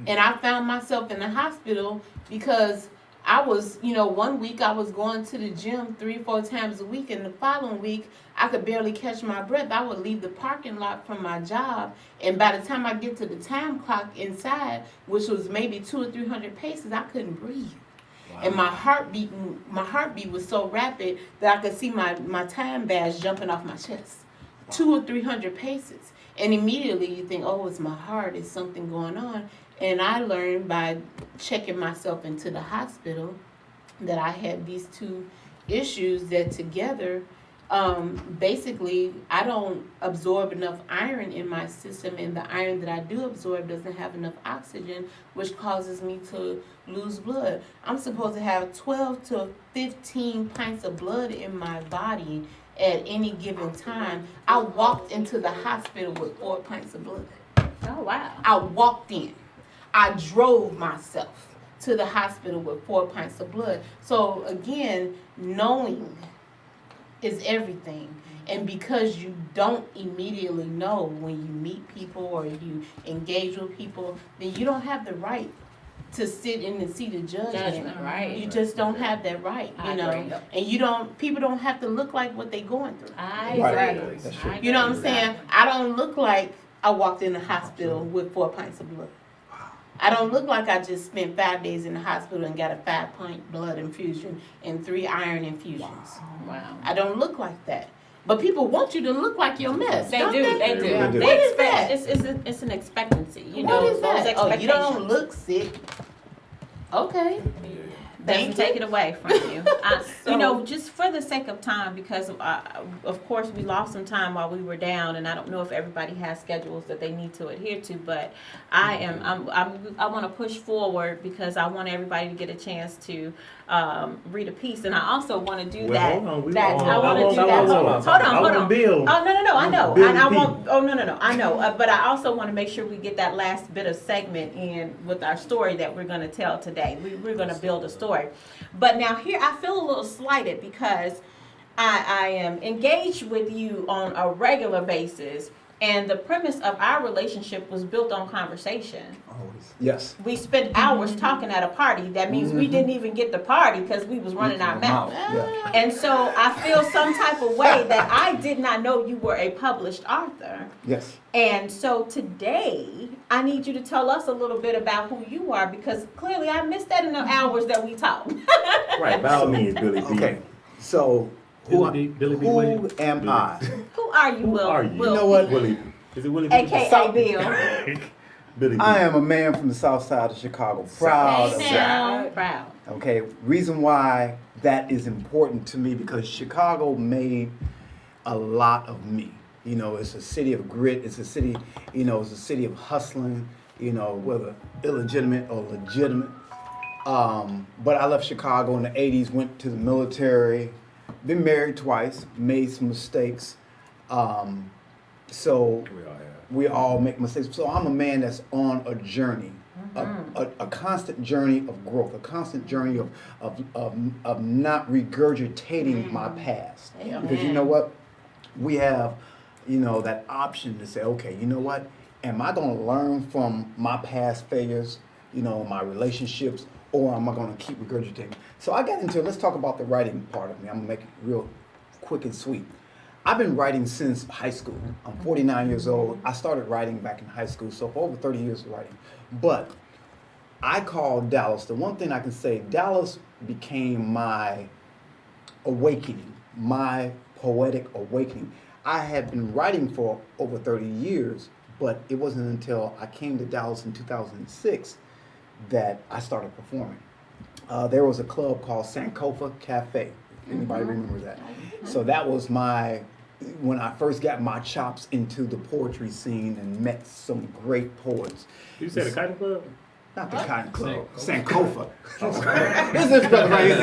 F: And I found myself in the hospital because I was, 1 week I was going to the gym 3-4 times a week, and the following week I could barely catch my breath. I would leave the parking lot from my job, and by the time I get to the time clock inside, which was maybe 200 or 300 paces, I couldn't breathe. Wow. And my heartbeat was so rapid that I could see my time badge jumping off my chest. 200 or 300 paces. And immediately you think, oh, it's my heart, is something going on. And I learned by checking myself into the hospital that I had these two issues that together, basically, I don't absorb enough iron in my system, and the iron that I do absorb doesn't have enough oxygen, which causes me to lose blood. I'm supposed to have 12 to 15 pints of blood in my body at any given time. I walked into the hospital with 4 pints of blood.
A: Oh, wow.
F: I walked in. I drove myself to the hospital with 4 pints of blood. So again, knowing is everything. And because you don't immediately know when you meet people or you engage with people, then you don't have the right to sit in the seat of judgment.
A: Right.
F: You just don't have that right,
A: Agree.
F: And people don't have to look like what they're going through.
A: I
B: Right.
A: agree.
B: That's true.
F: You know what I'm saying? I don't look like I walked in the hospital with 4 pints of blood. I don't look like I just spent 5 days in the hospital and got a 5-pint blood infusion and 3 iron infusions.
A: Wow.
F: I don't look like that. But people want you to look like your mess.
A: They
F: don't
A: do. They do.
B: They do.
A: They
F: What is
A: expect.
F: that?
A: It's an expectancy. You
F: What
A: know,
F: is
A: those
F: that? Oh, you don't
A: expectations.
F: look sick. Okay.
A: Doesn't take it away from you.
F: So-
A: Just for the sake of time, because of course we lost some time while we were down, and I don't know if everybody has schedules that they need to adhere to, but I want to push forward because I want everybody to get a chance to read a piece, and I also want to do that.
E: Hold on,
A: I want to do that. Hold on.
E: Bill.
A: Oh no, I know.
E: Bill
A: And I
E: P.
A: want. Oh no, I know. But I also want to make sure we get that last bit of segment in with our story that we're going to tell today. We're going to build a story. But now here I feel a little slighted because I am engaged with you on a regular basis, and the premise of our relationship was built on conversation.
B: Always. Yes.
A: We spent hours talking at a party. That means we didn't even get the party because we was running our mouth.
B: Yeah.
A: And so I feel some type of way that I did not know you were a published author.
B: Yes.
A: And so today, I need you to tell us a little bit about who you are, because clearly I missed that in the hours that we talked.
E: Right, by all means, Billy B.
B: Okay. So
D: Billy B.
B: who
D: Williams.
B: am I?
A: Who are you,
E: Who
A: Will?
E: are you?
A: Will
B: You know what?
E: Willie. Is it Willie B?
A: AKA Bill.
E: Billy B.
B: I am a man from the south side of Chicago. Proud of
A: Hey
B: that.
A: now. Proud.
B: Okay. Reason why that is important to me, because Chicago made a lot of me. It's a city of grit. It's a city, it's a city of hustling, whether illegitimate or legitimate. But I left Chicago in the 80s, went to the military, been married twice, made some mistakes. So we all make mistakes. So I'm a man that's on a journey, a constant journey of growth, a constant journey of not regurgitating my past. Because you know what? We have, that option to say, okay, you know what? Am I going to learn from my past failures, my relationships, or am I going to keep regurgitating? So I got into, let's talk about the writing part of me. I'm going to make it real quick and sweet. I've been writing since high school. I'm 49 years old. I started writing back in high school, so for over 30 years of writing. But I call Dallas, the one thing I can say, Dallas became my awakening, my poetic awakening. I had been writing for over 30 years, but it wasn't until I came to Dallas in 2006 that I started performing. There was a club called Sankofa Cafe, if anybody remembers that. So that was my when I first got my chops into the poetry scene and met some great poets.
E: You said a cotton club?
B: Not the Cotton Club, Sankofa. This is brother right here.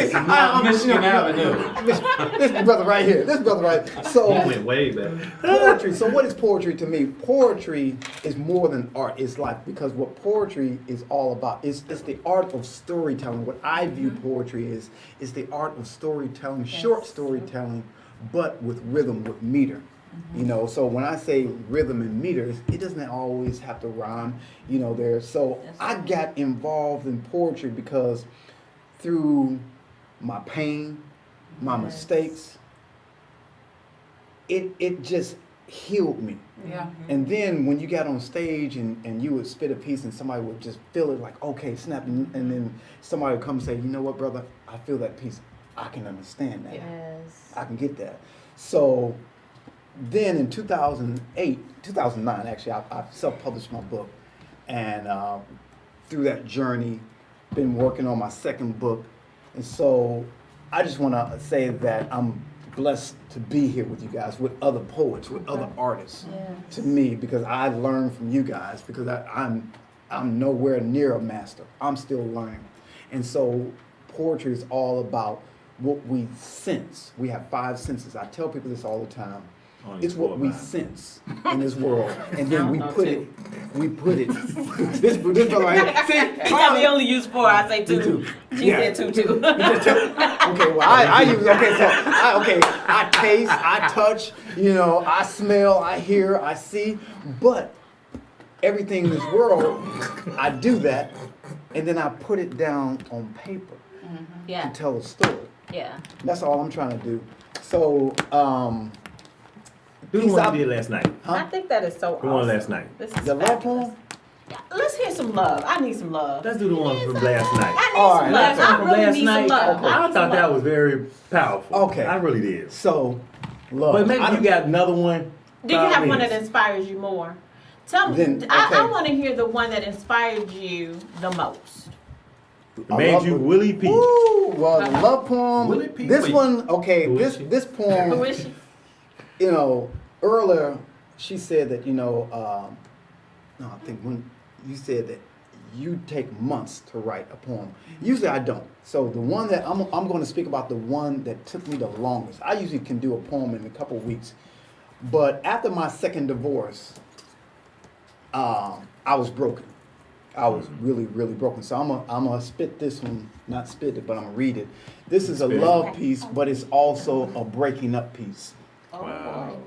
D: Michigan Avenue.
B: This brother right here. This brother right. So
D: You went way back.
B: poetry. So what is poetry to me? Poetry is more than art. It's life, because what poetry is all about is it's the art of storytelling. What I view poetry is the art of storytelling, short storytelling, but with rhythm, with meter. You know, so when I say rhythm and meters, it doesn't always have to rhyme, you know, there. So I got involved in poetry because through my pain, my mistakes, it just healed me.
G: Yeah.
B: And then when you got on stage and you would spit a piece and somebody would just feel it like, okay, snap. And then somebody would come and say, you know what, brother, I feel that piece. I can understand that.
F: Yes.
B: I can get that. So then in 2009, actually, I self-published my book. And through that journey, been working on my second book. And so I just want to say that I'm blessed to be here with you guys, with other poets, with other artists, to me, because I learned from you guys, because I'm nowhere near a master. I'm still learning. And so poetry is all about what we sense. We have 5 senses. I tell people this all the time. It's what we sense in this world, and then we put it. This brother right here. See,
A: He said we only use 4. I say 2.
B: Two.
A: She
B: Yeah.
A: said 2 too.
B: Okay, well, I use, I taste, I touch, you know, I smell, I hear, I see, but everything in this world, I do that, and then I put it down on paper
A: Yeah.
B: to tell a story.
A: Yeah.
B: That's all I'm trying to do. So,
E: Do the
B: Peace
E: one
B: out.
E: you did last night.
A: I think that is so awesome.
E: The one last night.
A: This is
B: the love
A: fabulous.
B: poem.
A: Yeah, let's hear some love. I need some love.
E: Let's do the one from last night.
A: I need
B: All
A: some
B: right,
A: love.
B: let's
A: I
E: From
A: really
E: last
A: need
E: night,
A: some love.
B: okay.
A: I
E: I
A: need
E: thought
A: some
E: that
A: love.
E: was very powerful.
B: Okay.
E: I really did.
B: So, love.
E: But maybe
B: I
E: you
B: don't-
E: got another one.
A: Do you
E: by all
A: have one that
E: means.
A: inspires you more? Tell me.
B: Then,
A: I
B: okay.
A: want to hear the one that inspired you the most.
E: Made you Willie P.
B: Ooh, well, the love poem.
D: Willie P.
B: This
D: Wait.
B: one, okay.
D: Who is
B: This
D: she?
A: Who
B: poem.
A: is she?
B: You know, earlier she said that, you know, no, I think when you said that you take months to write a poem. Usually I don't. So the one that I'm going to speak about, the one that took me the longest. I usually can do a poem in a couple of weeks, but after my second divorce, I was broken. I was really, really broken. So I'm gonna spit this one, not spit it, but I'm gonna read it. This is a
E: Spit it.
B: love piece, but it's also a breaking up piece.
E: Wow.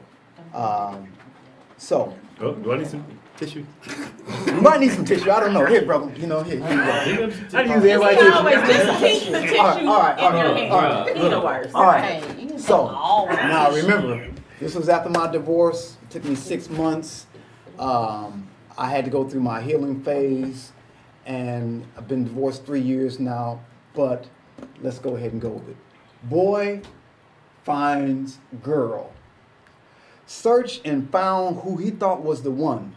B: So
E: Oh, do I need some tissue?
B: you might need some tissue. I don't know. Here, brother. You know, here you go.
E: I use
A: You
E: everybody
A: can
E: tissue.
A: always just keep the tissue
B: All right, all right,
A: in
B: all
A: your
B: right,
A: hand.
B: all right.
A: Either worse.
B: All right.
F: Hey, you can
B: So
F: take all of
B: now
F: it.
B: remember, this was after my divorce. It took me 6 months. I had to go through my healing phase, and I've been divorced 3 years now. But let's go ahead and go with it. Boy finds girl. Searched and found who he thought was the one,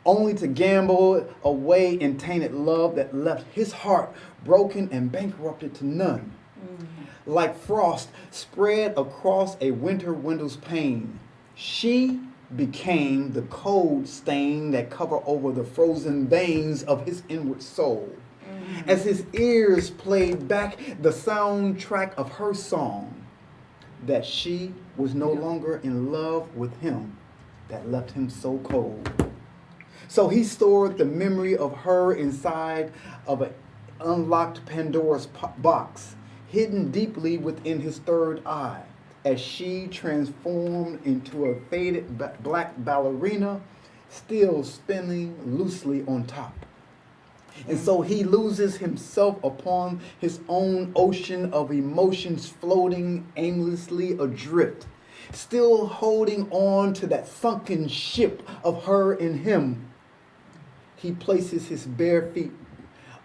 B: only to gamble away in tainted love that left his heart broken and bankrupted to none. Like frost spread across a winter window's pane, she became the cold stain that covered over the frozen veins of his inward soul. As his ears played back the soundtrack of her song, that she was no longer in love with him, that left him so cold. So he stored the memory of her inside of an unlocked Pandora's box, hidden deeply within his third eye, as she transformed into a faded black ballerina, still spinning loosely on top. And so he loses himself upon his own ocean of emotions, floating aimlessly adrift, still holding on to that sunken ship of her and him. He places his bare feet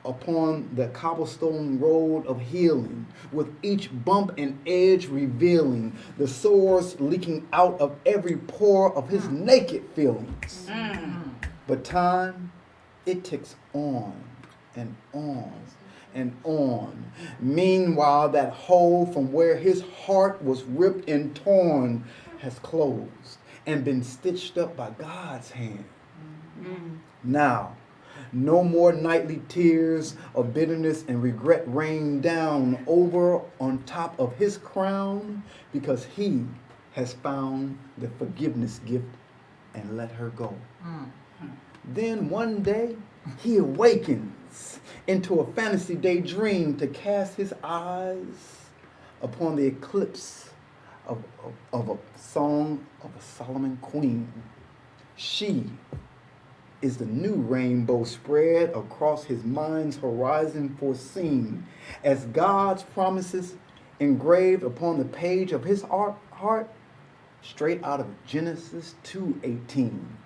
B: upon the cobblestone road of healing, with each bump and edge revealing the sores leaking out of every pore of his naked feelings. But time, it ticks on and on and on. Meanwhile, that hole from where his heart was ripped and torn has closed and been stitched up by God's hand. Now, no more nightly tears of bitterness and regret rain down over on top of his crown, because he has found the forgiveness gift and let her go. Then one day he awakens into a fantasy daydream to cast his eyes upon the eclipse of a song of a Solomon queen. She is the new rainbow spread across his mind's horizon foreseen as God's promises engraved upon the page of his heart straight out of Genesis 2:18.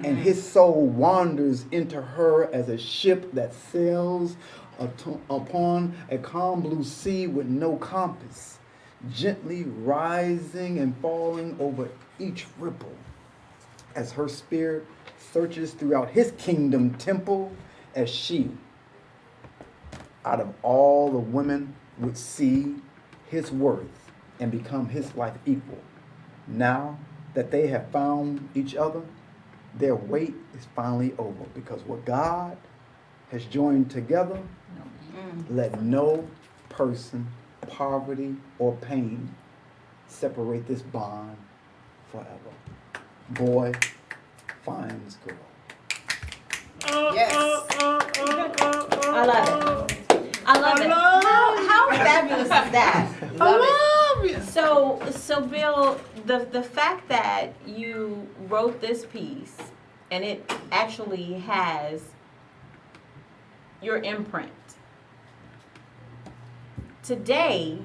B: And his soul wanders into her as a ship that sails upon a calm blue sea with no compass, gently rising and falling over each ripple as her spirit searches throughout his kingdom temple, as she, out of all the women, would see his worth and become his life equal. Now that they have found each other, their wait is finally over, because what God has joined together, let no person, poverty, or pain separate this bond forever. Boy finds girl.
G: Yes.
A: I love it. I love it. How fabulous is that?
G: Love it.
A: So Bill, the fact that you wrote this piece and it actually has your imprint. Today,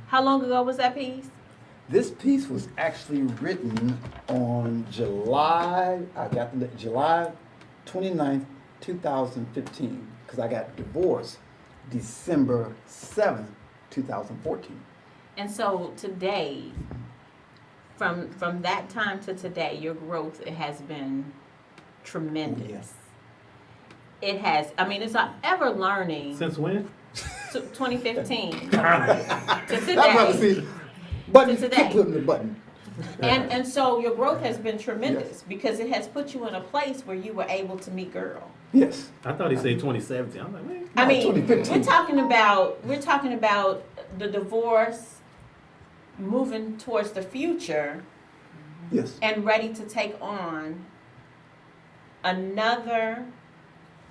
A: how long ago was that piece?
B: This piece was actually written on July 29th, 2015, because I got divorced December 7th, 2014.
A: And so today, from that time to today, your growth, it has been tremendous.
B: Oh, yes.
A: It has. I mean, it's an ever learning.
D: Since when?
A: 2015 to
B: That's what
A: today.
B: see. Button,
A: To today.
B: keep putting the button.
A: And so your growth has been tremendous because it has put you in a place where you were able to meet girl.
B: Yes.
D: I thought he said 2017. I'm like, man.
A: I
B: No,
A: mean,
B: 2015.
A: we're talking about the divorce, moving towards the future,
B: Yes.
A: and ready to take on another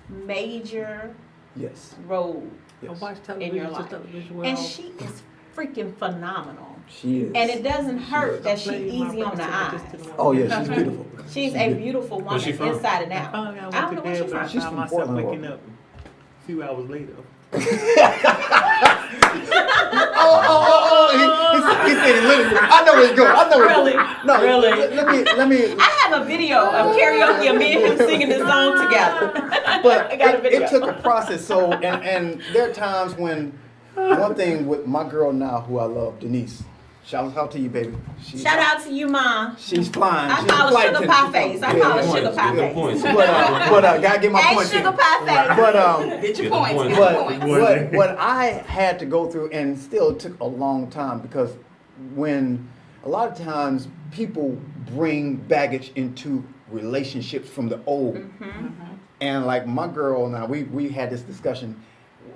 A: major
B: Yes.
A: road
B: Yes.
A: in your life. And she is freaking phenomenal.
B: She is.
A: And it doesn't hurt that she's easy on the eyes.
B: Oh yeah, she's beautiful.
A: She's a beautiful woman
C: she from?
A: inside and out.
E: I
A: I don't know where she's from.
B: She's from Portland,
E: waking
B: Oregon.
E: up a few hours later.
B: He said it literally. I know where you go. I know where
A: Really?
B: No,
A: Really?
B: Let me.
A: I have a video of karaoke of me and him singing this song together.
B: But
A: I got a video.
B: it took a process. So, and there are times when, one thing with my girl now, who I love, Denise. Shout out to you, baby.
A: Shout out to you, Ma.
B: She's flying.
A: I
B: She's
A: call her
B: flight
A: sugar
B: attendant.
A: pie face. I
B: Yeah,
A: call her
B: yeah.
A: sugar pie
C: Good
A: face.
C: points.
B: But gotta get my
A: Hey,
B: point.
A: sugar pie face.
B: But
G: Get your
C: Get the
G: points.
C: point.
G: Get your points.
B: what I had to go through, and still took a long time, because when a lot of times people bring baggage into relationships from the old, and like my girl now, we had this discussion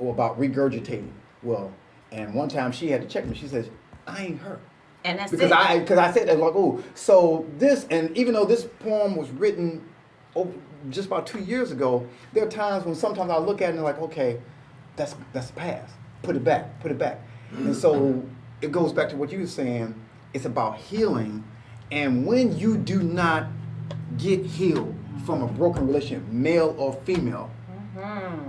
B: about regurgitating. Well, and one time she had to check me. She says, "I ain't her."
A: And that's
B: Because
A: it.
B: I said that, like, oh, so this, and even though this poem was written just about 2 years ago, there are times when sometimes I look at it and like, okay, that's past. Put it back. And so it goes back to what you were saying. It's about healing, and when you do not get healed from a broken relationship, male or female,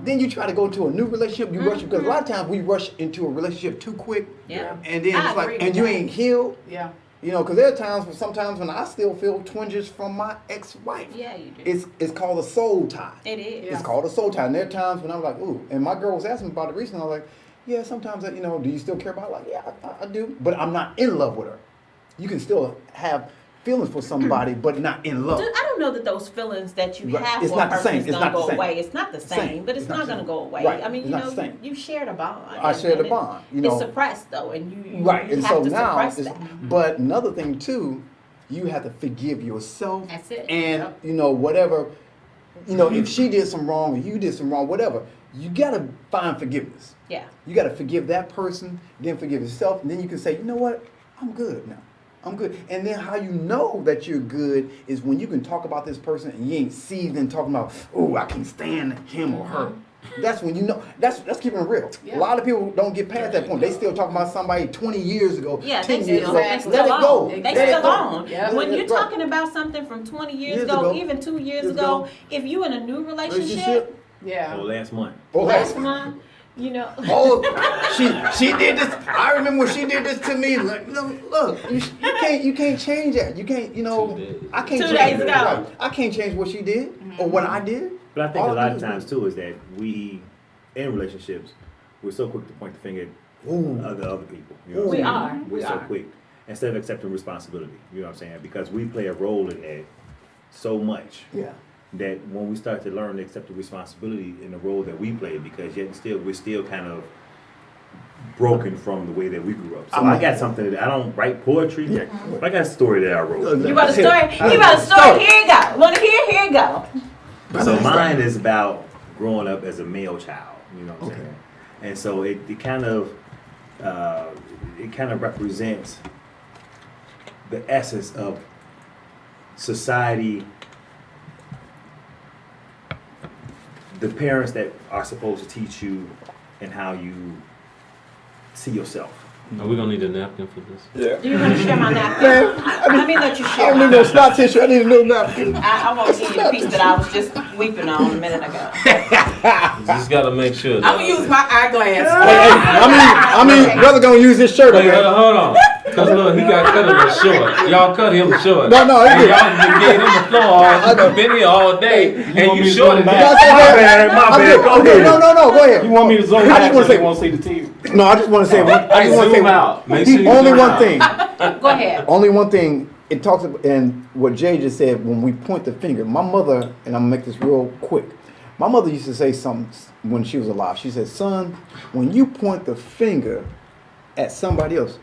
B: then you try to go into a new relationship. You rush, because a lot of times we rush into a relationship too quick.
A: Yeah.
B: And then
A: I
B: it's
A: agree
B: like,
A: with
B: and you
A: that.
B: ain't healed.
G: Yeah.
B: You know, because there are times, sometimes when I still feel twinges from my ex-wife.
A: Yeah, you do.
B: It's called a soul tie.
A: It is.
B: It's called a soul tie. And there are times when I'm like, ooh. And my girl was asking me about it recently. I was like, yeah, sometimes, do you still care about it? Like, yeah, I do. But I'm not in love with her. You can still have feelings for somebody, but not in love.
A: I don't know that those feelings that you
B: Right.
A: have
B: It's
A: for a
B: not the
A: person
B: same.
A: is
B: It's
A: gonna
B: not the
A: go
B: same.
A: away. It's not the same, but it's not
B: the
A: gonna
B: same.
A: go away.
B: Right.
A: I mean,
B: It's
A: you
B: not
A: know,
B: the same.
A: you shared a bond.
B: I shared a bond. You know,
A: it's suppressed though, and you
B: right.
A: you
B: And
A: have
B: so
A: to
B: now,
A: suppress
B: it's,
A: that.
B: but another thing too, you have to forgive yourself.
A: That's it.
B: And
A: Yep.
B: you know, whatever, you know, if she did some wrong or you did some wrong, whatever, you gotta find forgiveness.
A: Yeah.
B: You gotta forgive that person, then forgive yourself, and then you can say, you know what, I'm good now. I'm good. And then how you know that you're good is when you can talk about this person and you ain't seething talking about, oh, I can't stand him or her. That's when you know. That's keeping it real.
G: Yeah.
B: A lot of people don't get past that point. They still talking about somebody 20 years ago,
A: Yeah,
B: 10
A: they
B: years
A: still,
B: ago.
A: they still
B: Let it go.
A: on. They
B: Let it
A: still
B: go.
A: on.
G: Yeah.
A: When
B: Let
A: you're
B: it go.
A: talking about something from 20 years
B: Years
A: ago,
B: ago.
A: even 2 years
B: Years
A: ago,
B: ago.
A: if you in a new relationship,
B: Relationship.
G: Yeah.
E: Oh, last month.
B: Oh,
A: last month, you know.
B: Oh, she did this. I remember when she did this to me. Like, look, you can't change that. You can't, you know,
C: 2 days.
B: I can't
A: 2
B: change
A: days
B: it.
A: ago.
B: Right. I can't change what she did or what I did.
E: But I think
B: All
E: a lot
B: do
E: of
B: is
E: times too is that we, in relationships, we're so quick to point the finger at the other people. You know what
A: We
E: I'm
A: are.
E: saying? We're
A: We
E: so
A: are.
E: quick instead of accepting responsibility. You know what I'm saying? Because we play a role in that so much
B: Yeah.
E: that when we start to learn to accept the responsibility in the role that we play, because yet still we're still kind of broken from the way that we grew up. So I got something that I don't write poetry, but I got a story that I wrote.
A: You got a story? You got a story? Here you go. Want to hear? Here you go.
E: So mine is about growing up as a male child. You know what I'm saying? And so it kind of represents the essence of society. The parents that are supposed to teach you and how you see yourself.
C: Are we gonna need a napkin for this?
B: Yeah.
A: Do you want to share my napkin? Let me let you
B: I
A: share
B: don't need
A: mine.
B: no snot tissue. I need a little napkin.
A: I want to give you the piece that I was just weeping on a minute ago.
C: You just gotta make sure.
G: I'm gonna use my eyeglass.
B: I mean, brother gonna use this shirt.
C: Wait,
B: Okay?
C: hold on. Cause look, he got cut a little short. Y'all cut him short.
B: No, it's
C: And
B: good.
C: y'all just gave him the floor. Been here all day, and you shorted
B: No,
C: that.
B: I'm good.
E: Go ahead.
B: No, go ahead.
H: You want me to zoom
B: I
H: out
B: just
H: so
B: want to
H: you
B: say.
H: won't see the TV?
B: No, I just want to say. I just want to
C: Zoom
B: say.
C: out. Make sure you
B: Only
C: zoom
B: one
C: out.
B: thing.
A: Go ahead.
B: Only one thing. It talks about, and what Jay just said, when we point the finger, my mother, and I'm gonna make this real quick. My mother used to say something when she was alive. She said, son, when you point the finger at somebody else,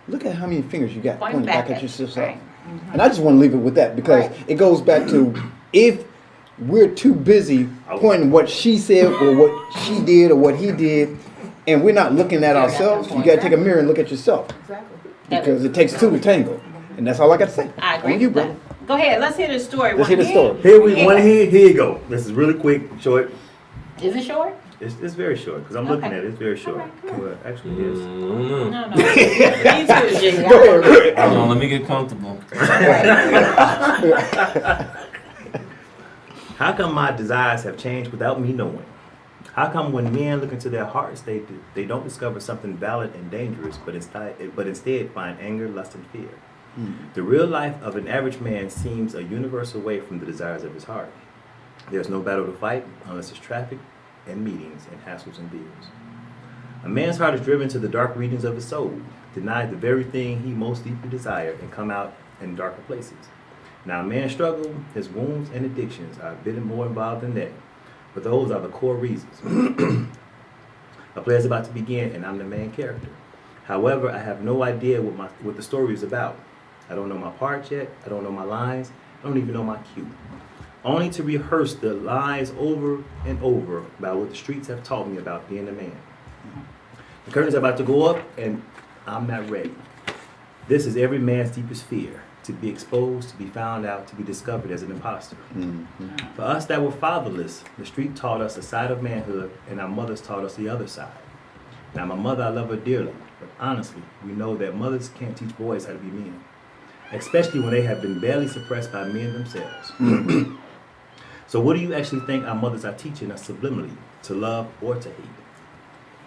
B: look at how many fingers you got
A: Point
B: pointing
A: back
B: back at
A: at-
B: yourself.
A: right.
B: And I just want to leave it with that because
A: Right.
B: it goes back to if we're too busy pointing what she said or what she did or what he did, and we're not looking at ourselves, you got to take a mirror and look at yourself
G: Exactly.
B: because it takes two to tango. And that's all I got to say.
A: I agree
B: On you,
A: with
B: brother.
A: that. Go ahead. Let's hear the story.
B: Let's hear the story.
E: Here you go. This is really quick, short.
A: Is it short?
E: It's very short because I'm looking
A: Okay.
E: at it. It's very short.
A: All right,
E: Well, actually, it is.
C: No.
A: No. Me too, Jiggy.
B: Go ahead.
C: Hold on, let me get comfortable.
E: How come my desires have changed without me knowing? How come when men look into their hearts, they don't discover something valid and dangerous, but instead find anger, lust, and fear? The real life of an average man seems a universal way from the desires of his heart. There's no battle to fight unless it's traffic and meetings and hassles and bills. A man's heart is driven to the dark regions of his soul, denied the very thing he most deeply desired, and come out in darker places. Now, a man's struggle, his wounds and addictions are a bit more involved than that, but those are the core reasons. A play is about to begin, and I'm the main character. However, I have no idea what the story is about. I don't know my parts yet. I don't know my lines. I don't even know my cue. Only to rehearse the lies over and over about what the streets have taught me about being a man. The curtain's about to go up, and I'm not ready. This is every man's deepest fear, to be exposed, to be found out, to be discovered as an imposter. For us that were fatherless, the street taught us a side of manhood, and our mothers taught us the other side. Now, my mother, I love her dearly, but honestly, we know that mothers can't teach boys how to be men, especially when they have been badly suppressed by men themselves. So what do you actually think our mothers are teaching us subliminally, to love or to hate?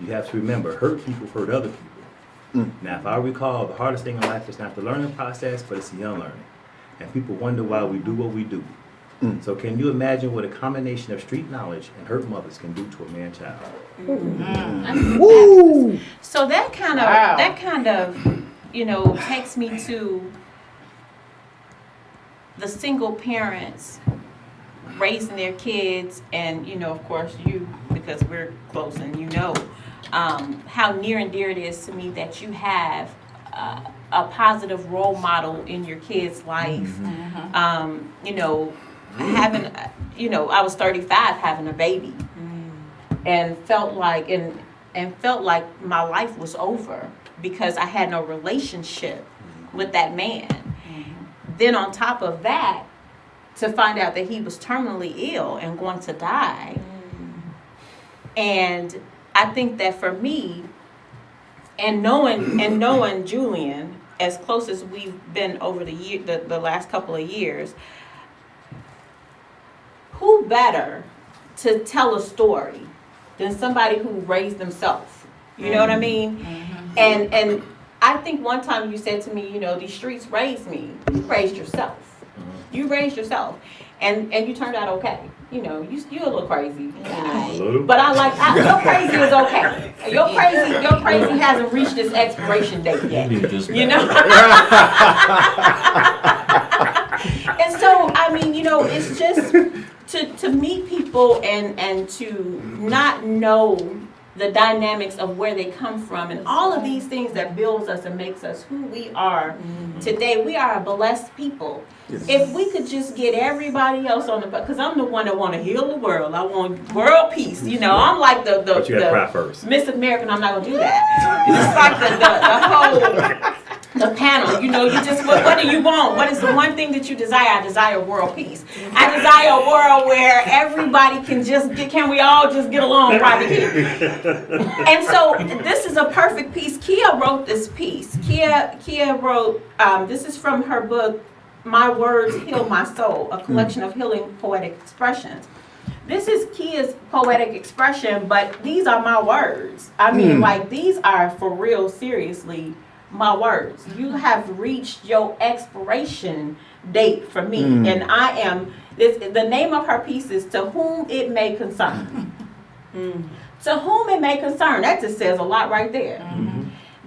E: You have to remember, hurt people hurt other people. Now, if I recall, the hardest thing in life is not the learning process, but it's the unlearning. And people wonder why we do what we do. So can you imagine what a combination of street knowledge and hurt mothers can do to a man child?
B: Woo!
A: So that kind of, takes me to the single parents raising their kids, and of course you, because we're close and how near and dear it is to me that you have a positive role model in your kid's life. Having, I was 35 having a baby, and felt like my life was over because I had no relationship with that man. Then on top of that, to find out that he was terminally ill and going to die. And I think that for me, and knowing Julian as close as we've been over the last couple of years, who better to tell a story than somebody who raised themselves? You know what I mean? And I think one time you said to me, these streets raised me. You raised yourself. You raised yourself, and you turned out okay. You're a little crazy, but your crazy is okay. Your crazy hasn't reached its expiration date yet. And so it's just to meet people and to not know the dynamics of where they come from and all of these things that builds us and makes us who we are today. We are a blessed people. Yes. If we could just get everybody else on because I'm the one that want to heal the world. I want world peace. I'm like the
E: but you gotta cry first.
A: Miss American. I'm not gonna do that. It's like the whole the panel. You just what do you want? What is the one thing that you desire? I desire world peace. I desire a world where everybody can we all just get along right here? And so this is a perfect piece. Kia wrote this piece. Kia wrote, this is from her book, My Words Heal My Soul, a collection of healing poetic expressions. This is Kia's poetic expression, but these are my words. I mean, these are for real, seriously, my words. You have reached your expiration date for me, and I am. The name of her piece is "To Whom It May Concern." To whom it may concern. That just says a lot right there.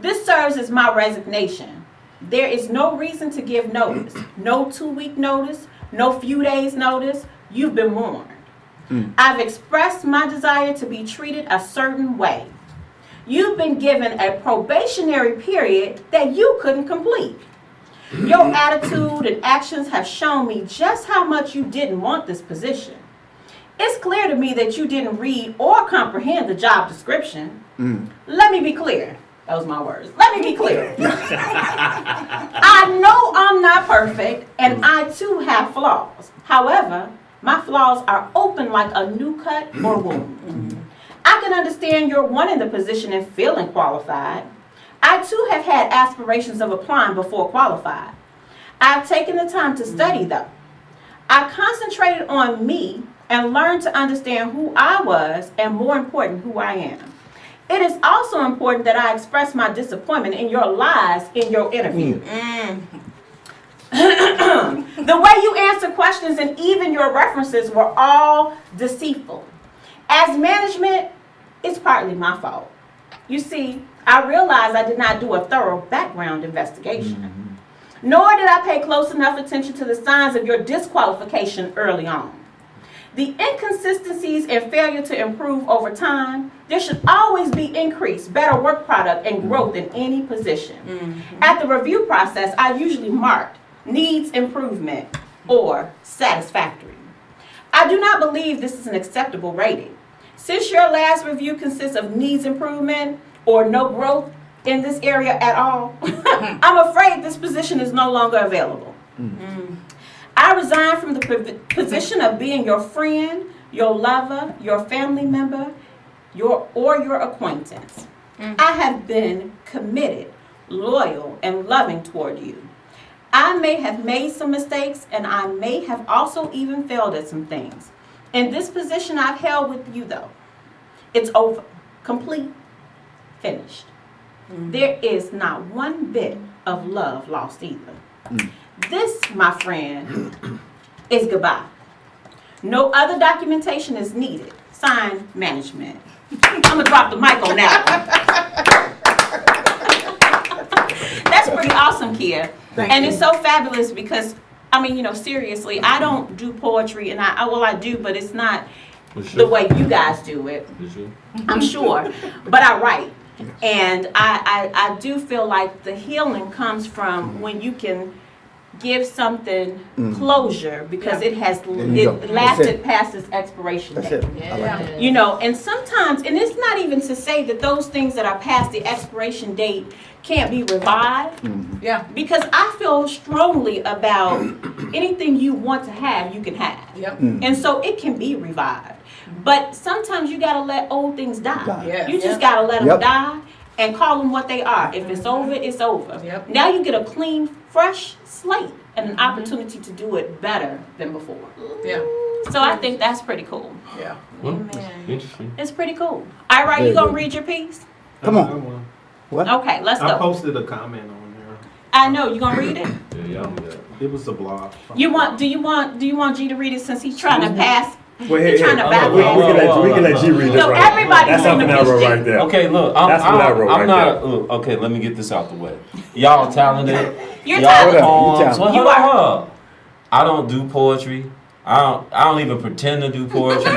A: This serves as my resignation. There is no reason to give notice. No 2-week notice. No few days notice. You've been warned. I've expressed my desire to be treated a certain way. You've been given a probationary period that you couldn't complete. Your attitude and actions have shown me just how much you didn't want this position. It's clear to me that you didn't read or comprehend the job description. Let me be clear. That was my words. Let me be clear. I know I'm not perfect, and I too have flaws. However, my flaws are open like a new cut or wound. I can understand your wanting the position and feeling qualified. I too have had aspirations of applying before qualified. I've taken the time to study though. I concentrated on me and learned to understand who I was and, more important, who I am. It is also important that I express my disappointment in your lies in your interview. The way you answer questions and even your references were all deceitful. As management, it's partly my fault. You see, I realized I did not do a thorough background investigation. Nor did I pay close enough attention to the signs of your disqualification early on. The inconsistencies and failure to improve over time, there should always be increased, better work product and growth in any position. At the review process, I usually marked needs improvement or satisfactory. I do not believe this is an acceptable rating. Since your last review consists of needs improvement or no growth in this area at all, I'm afraid this position is no longer available. I resign from the position of being your friend, your lover, your family member, your acquaintance. I have been committed, loyal, and loving toward you. I may have made some mistakes, and I may have also even failed at some things. In this position I've held with you, though, it's over, complete, finished. There is not one bit of love lost either. This, my friend, is goodbye. No other documentation is needed. Signed, management. I'm gonna drop the mic on that one. That's pretty awesome, Kia. And it's so fabulous because I mean, seriously, I don't do poetry, and I do, but it's not
C: For
A: the
C: sure.
A: way you guys do it.
C: For sure.
A: I'm sure, but I write. And I do feel like the healing comes from when you can give something closure because it has
B: you go.
A: lasted past its expiration
B: That's
A: date.
B: it. I like that.
A: And sometimes, and it's not even to say that those things that are past the expiration date can't be revived,
G: Yeah.
A: because I feel strongly about anything you want to have, you can have.
G: Yep.
A: And so it can be revived. But sometimes you gotta let old things die.
G: Yes.
A: You just gotta let them
B: Yep.
A: die and call them what they are. If it's over, it's over.
G: Yep.
A: Now you get a clean, fresh slate and an opportunity to do it better than before.
G: Yeah.
A: So I think that's pretty cool.
G: Yeah.
C: Well, that's interesting.
A: It's pretty cool. All right, you
B: Very
A: gonna
B: good.
A: read your piece?
B: Come on. What?
A: Okay, let's
D: I
A: go.
D: posted a comment on there.
A: I know you gonna read it.
C: Yeah, y'all do that.
D: It was a blog.
A: Do you want G to read it since he's trying to pass?
E: Well,
A: He's trying to back
E: we
A: up.
E: can let G read this
A: So
E: right.
A: everybody
E: That's
A: read
E: something
A: the
E: I wrote
A: piece,
E: right there.
C: Okay, look,
E: That's what I wrote
C: I'm
E: right
C: not. Look, okay, let me get this out the way. Y'all talented.
A: You're
C: Y'all
A: talented.
C: poems.
B: You
C: Hold
A: You
C: on,
A: are.
C: hold on. I don't do poetry. I don't even pretend to do poetry.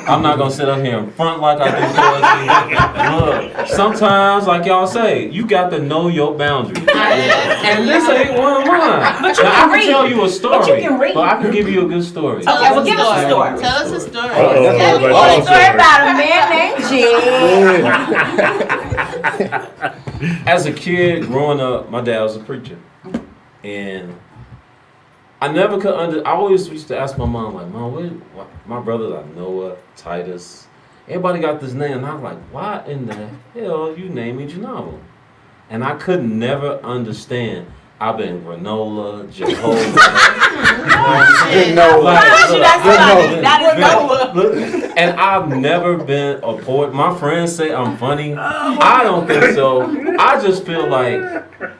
C: I'm not gonna sit up here in front like I do poetry. Look, sometimes, like y'all say, you got to know your boundaries. And this ain't one of mine.
A: But you
C: Now,
A: can
C: I
A: read.
C: can tell you a story,
A: But you can read.
C: but I can give you a good story.
A: Okay, well, give us a story.
F: Tell us a story.
E: Uh-oh.
A: Tell me
E: Let's
A: a story about a man named G.
C: As a kid growing up, my dad was a preacher, and I never could I always used to ask my mom, like, Mom, my brothers like Noah, Titus, everybody got this name, and I was like, why in the hell you name me Janavo? And I could never understand. I've been granola, Jehovah.
B: Didn't know.
C: Like,
A: Why should I
C: look,
A: say that is
C: look, and I've never been a poet. My friends say I'm funny. I don't think so. I just feel like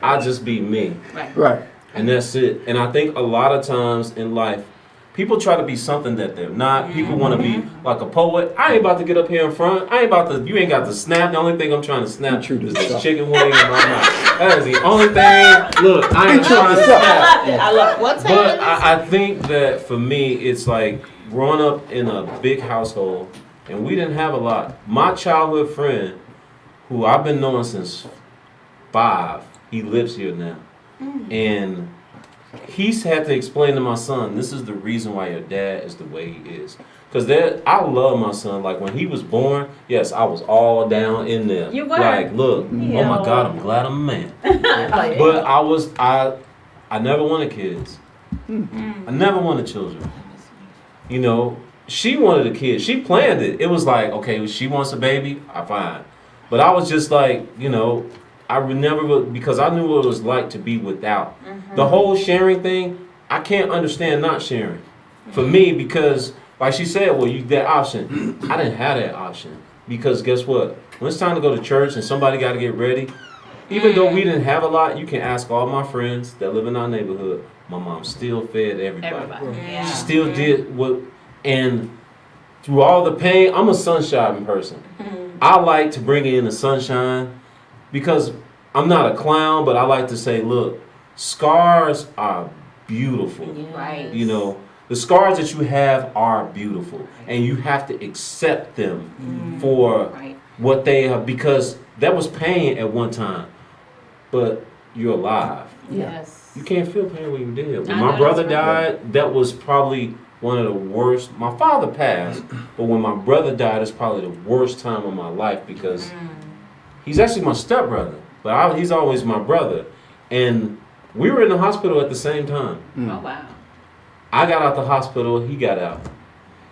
C: I just be me.
B: Right.
C: And that's it. And I think a lot of times in life, people try to be something that they're not. People want to be like a poet. I ain't about to get up here in front. You ain't got to snap. The only thing I'm trying to snap
B: True to
C: is this
B: yourself.
C: chicken wing in my mouth. That is the only thing. Look, I ain't trying to
B: yourself.
C: snap.
A: I love it.
F: What's
C: But
F: happening?
C: I think that for me, it's like growing up in a big household, and we didn't have a lot. My childhood friend, who I've been knowing since 5, he lives here now. And he's had to explain to my son, this is the reason why your dad is the way he is. Because I love my son. Like when he was born, yes, I was all down in there.
A: You were.
C: Like, look, oh my God, I'm glad I'm a man. But I never wanted kids. I never wanted children. You know, she wanted a kid. She planned it. It was like, okay, she wants a baby, fine. But I was just like, I would never, because I knew what it was like to be without. The whole sharing thing, I can't understand not sharing. For me, because like she said, well, that option. I didn't have that option. Because guess what? When it's time to go to church and somebody got to get ready, even though we didn't have a lot, you can ask all my friends that live in our neighborhood. My mom still fed everybody.
A: Yeah.
C: She still did what, and through all the pain, I'm a sunshine person. I like to bring in the sunshine because I'm not a clown, but I like to say, look, scars are beautiful.
A: Right.
C: The scars that you have are beautiful, and you have to accept them for
A: Right.
C: what they have, because that was pain at one time, but you're alive.
F: Yes.
C: You can't feel pain when you're dead. When
A: I know
C: my brother
A: that's right.
C: died, that was probably one of the worst. My father passed, but when my brother died, it's probably the worst time of my life because he's actually my stepbrother, but he's always my brother. And we were in the hospital at the same time.
A: Oh, wow.
C: I got out the hospital, he got out.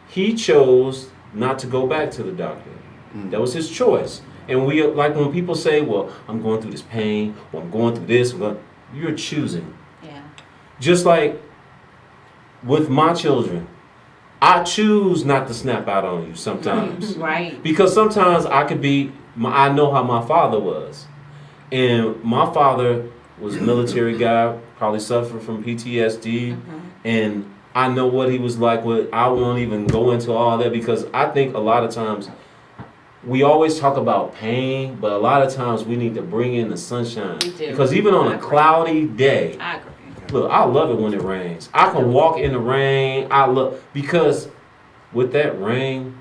C: He chose not to go back to the doctor. That was his choice. And we, like when people say, well, I'm going through this pain, or I'm going through this, you're choosing.
A: Yeah.
C: Just like with my children, I choose not to snap out on you sometimes.
A: Right.
C: Because sometimes I know how my father was. And my father was a military guy, probably suffered from PTSD. And I know what he was like. I won't even go into all that because I think a lot of times we always talk about pain, but a lot of times we need to bring in the sunshine.
A: We do.
C: Because even on
A: I
C: a
A: agree.
C: cloudy day,
A: I agree.
C: look, I love it when it rains. I can walk in the rain. Because with that rain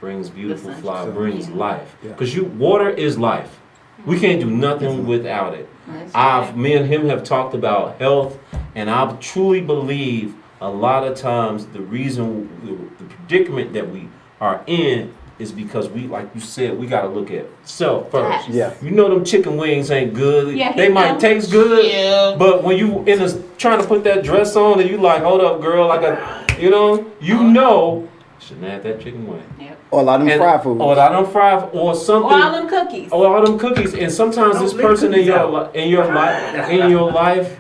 C: brings beautiful flowers, brings life. Because water is life. We can't do nothing without it. Me and him have talked about health, and I truly believe a lot of times the reason, the predicament that we are in is because we, like you said, we got to look at self first.
B: Yeah.
C: You know them chicken wings ain't good.
A: Yeah,
C: they might taste good, but when you trying to put that dress on and you like, hold up, girl, I got, you know, shouldn't have that chicken wing.
A: Yep.
B: Or a lot of them fried food.
C: Or a lot of them fried, or something.
A: Or all them cookies.
C: Or all them cookies. And sometimes this person in your life,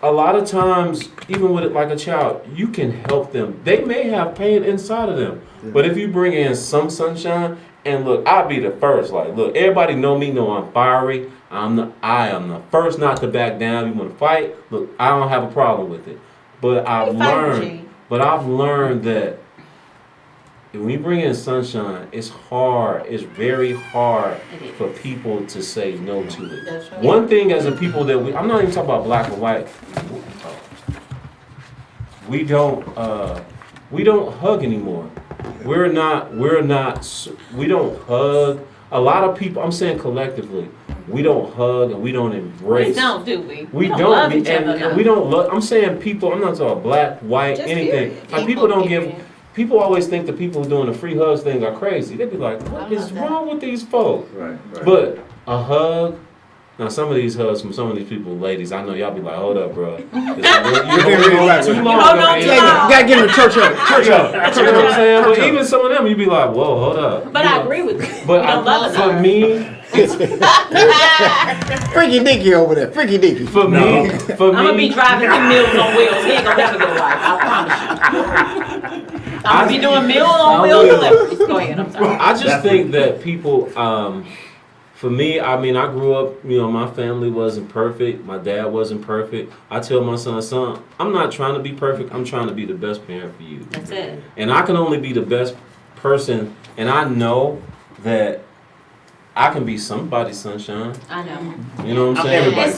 C: a lot of times, even with it like a child, you can help them. They may have pain inside of them, but if you bring in some sunshine, and look, I'll be the first. Like, look, everybody know I'm fiery. I am the first not to back down. You want to fight? Look, I don't have a problem with it. But I've learned that when you bring in sunshine, it's hard. It's very hard for people to say no to it.
A: That's right.
C: One thing as a people that I'm not even talking about black and white. We don't hug anymore. We don't hug. A lot of people, I'm saying collectively, we don't hug and we don't embrace.
A: We don't, do we?
C: We don't
A: love each other.
C: and we don't love. I'm saying people. I'm not talking black, white,
A: Just
C: anything.
A: period.
C: Like people don't give. People always think the people doing the free hugs thing are crazy. They be like, what is wrong with these folks?
E: Right.
C: But a hug. Now some of these hugs from some of these people, ladies, I know y'all be like, hold up, bro. You're holding on too long.
B: Gotta give him a church hug.
C: You know what I'm saying? But even some of them, you be like, whoa, hold up.
A: But I agree with you.
C: But
A: We don't love
C: for
A: enough.
C: me,
B: Freaky Dicky over there. Freaky Dicky.
C: for me,
A: I'm gonna be driving them Meals on Wheels. He ain't gonna never get a wife. I promise you. I'm gonna be doing Meals on Wheels deliveries. Go ahead. I'm sorry.
C: I just think that people, for me, I mean, I grew up, my family wasn't perfect. My dad wasn't perfect. I tell my son, I'm not trying to be perfect. I'm trying to be the best parent for you.
A: That's it.
C: And I can only be the best person. And I know that I can be somebody's sunshine.
A: I know.
C: You know what I'm saying?
E: Everybody's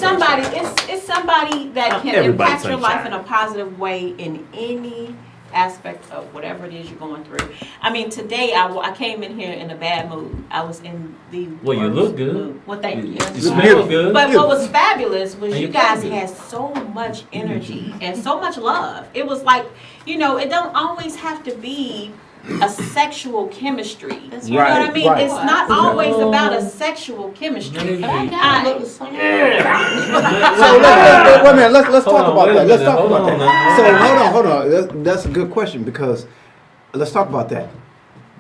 A: It's somebody that can
E: Everybody's
A: impact your life
E: sunshine.
A: in a positive way in any aspect of whatever it is you're going through. I mean, today I came in here in a bad mood. I was in the
C: Well, you
A: worst
C: look good.
A: mood. Well, thank you.
C: You smell good.
A: But what was fabulous was
C: And
A: you
C: you
A: guys
C: feel good.
A: had so much energy and so much love. It was like, it don't always have to be a sexual chemistry. You know what I mean?
B: right.
A: It's not always about a sexual chemistry.
B: So wait a minute. Let's talk about that. Let's talk about that. So hold on. That's a good question because let's talk about that.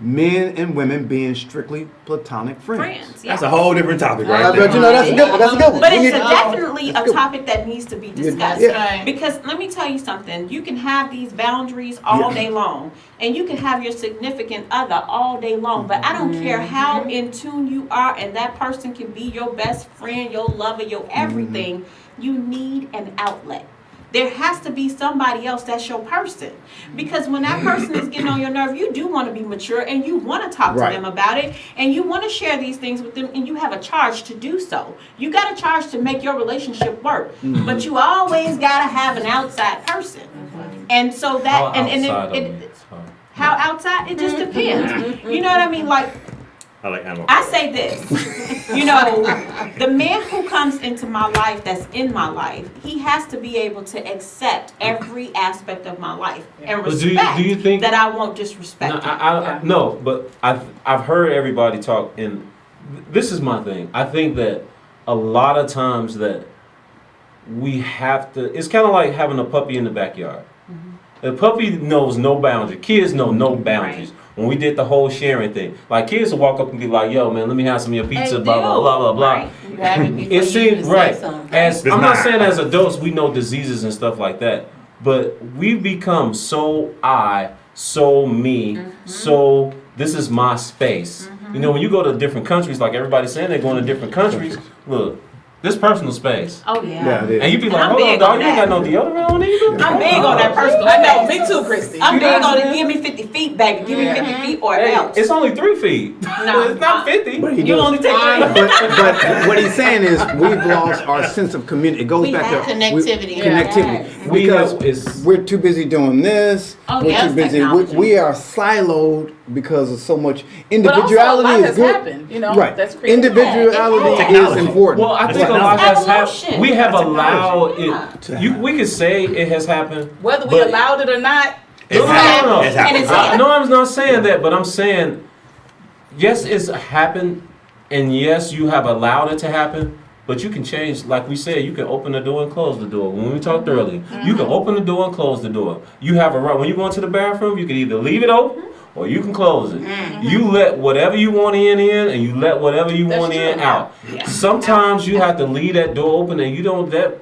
B: Men and women being strictly platonic friends.
E: That's a whole different topic, right?
B: But
E: there.
B: that's a good one. That's a good one.
A: But
B: We
A: it's
B: need to-
A: definitely a topic that needs to be discussed.
B: Yeah.
A: Because let me tell you something. You can have these boundaries all day long. And you can have your significant other all day long. But I don't care how in tune you are, and that person can be your best friend, your lover, your everything. You need an outlet. There has to be somebody else that's your person. Because when that person is getting on your nerve, you do want to be mature and you want to talk to
B: Right.
A: them about it. And you want to share these things with them, and you have a charge to do so. You got a charge to make your relationship work. But you always got to have an outside person. And so that, how outside? It just depends. You know what I mean? Like,
E: I like animal.
A: I say this, the man who comes into my life, that's in my life, he has to be able to accept every aspect of my life and
C: But
A: respect
C: do you think
A: that I won't disrespect him.
C: No, but I've heard everybody talk, and this is my thing. I think that a lot of times that we have to. It's kind of like having a puppy in the backyard. The puppy knows no boundary. Kids know no boundaries. When we did the whole sharing thing, like kids will walk up and be like, "Yo, man, let me have some of your pizza."
A: They
C: Blah
A: do.
C: blah blah blah blah.
A: Right.
F: You have it before
C: It
F: you
C: seems
F: even
C: right.
F: say something.
C: As
E: It's
C: I'm not
E: not.
C: saying as adults we know diseases and stuff like that, but we become so so me, so this is my space. You know, when you go to different countries, like everybody's saying they're going to different countries. Look, This personal space.
A: Oh yeah.
B: Yeah, it is.
C: And you be
A: And
C: like,
A: I'm
C: hold on,
A: big
C: dog,
A: on
C: you ain't got
A: that.
C: no deodorant on either.
A: I'm big on that personal
G: I know,
A: space.
G: me too, Christy.
A: I'm
C: You
A: big
C: know
A: on
C: what I'm
A: it. Give me 50 feet, baby. Give me 50 feet or
C: Hey,
A: else.
C: it's only 3 feet.
A: No.
C: It's not 50.
B: But he
A: You
B: does.
A: only take 3.
B: But what he's saying is we've lost our sense of community. It goes
A: We
B: back
A: have.
B: to
F: Connectivity.
B: connectivity.
A: Yes.
C: We
B: Because
C: have- it's-
B: we're too busy doing this.
A: Oh,
B: we're
A: yes,
B: too busy.
A: technology.
B: We are siloed because of so much
G: But also, a
B: individuality
G: lot
B: is
G: has
B: good.
G: happened, you know,
B: Right.
G: that's created.
B: Individuality is
H: Technology.
B: important.
C: Well, I
H: That's
C: think a
H: what
C: lot has
A: Evolution.
C: happened. We have
H: Technology.
C: allowed
A: Yeah.
C: it. We could say it has happened.
G: Whether we
C: but-
G: allowed it or not,
C: No, no, no, no.
H: It's
A: And it's
H: happened.
C: No, I'm not saying that, but I'm saying, yes, it's happened, and yes, you have allowed it to happen, but you can change, like we said, you can open the door and close the door. When we talked earlier, you can open the door and close the door. You have a right, when you go into the bathroom, you can either leave it open, or you can close it. You let whatever you want in, and you let whatever you
G: That's
C: want in
G: true.
C: out. Sometimes you have to leave that door open, and you don't, that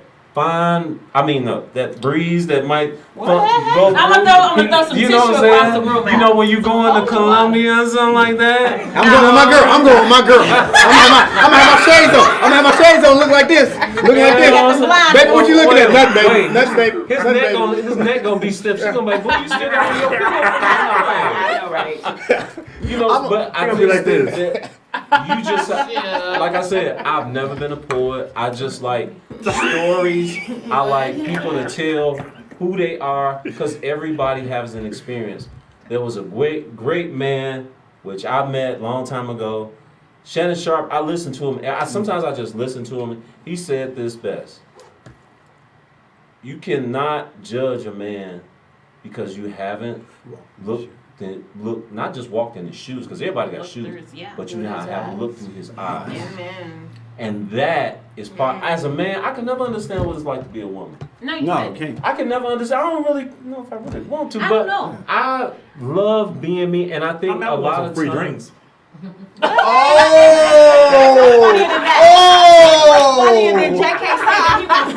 C: breeze that might go
A: I'ma throw some
C: you know what
A: tissue
C: I'm
A: across
C: saying?
A: the room
C: You know
A: out.
C: when you go into Colombia or something like that?
B: I'm going with my girl. I'm going with my girl. I'm gonna have my shades on. I'm gonna have my shades on. Look like this. Looking like
C: You know
B: this.
C: what I'm saying?
B: Baby, what you looking at? Nothing, baby.
C: Wait.
B: Nothing, baby.
C: His
B: Nothing,
C: neck
B: baby.
C: gonna be stiff. She's gonna be like, boy, you still got your
A: I know, right?
C: You know, but I
H: gonna be
C: just
H: like
C: think
H: this.
C: that you just, like I said, I've never been a poet. I just like stories. I like people to tell who they are because everybody has an experience. There was a great man, which I met a long time ago. Shannon Sharp, I listened to him. Sometimes I just listen to him. He said this best. You cannot judge a man because you haven't look, not just walked in his shoes, because everybody got
A: Look through
C: shoes,
A: his- yeah,
C: but you
A: through his
C: haven't
A: eyes.
C: looked through his eyes.
A: Amen.
C: And that is part, as a man, I can never understand what it's like to be a woman.
A: No, you
B: No,
A: didn't.
B: can't.
C: I can never understand. I don't really know if I really want to,
A: I
C: but
A: don't know.
C: I love being me, and I think
H: I'm
C: a
H: not
C: lot
H: want
C: of
H: some free
C: times,
H: drinks.
A: Funny, and then JK said that he was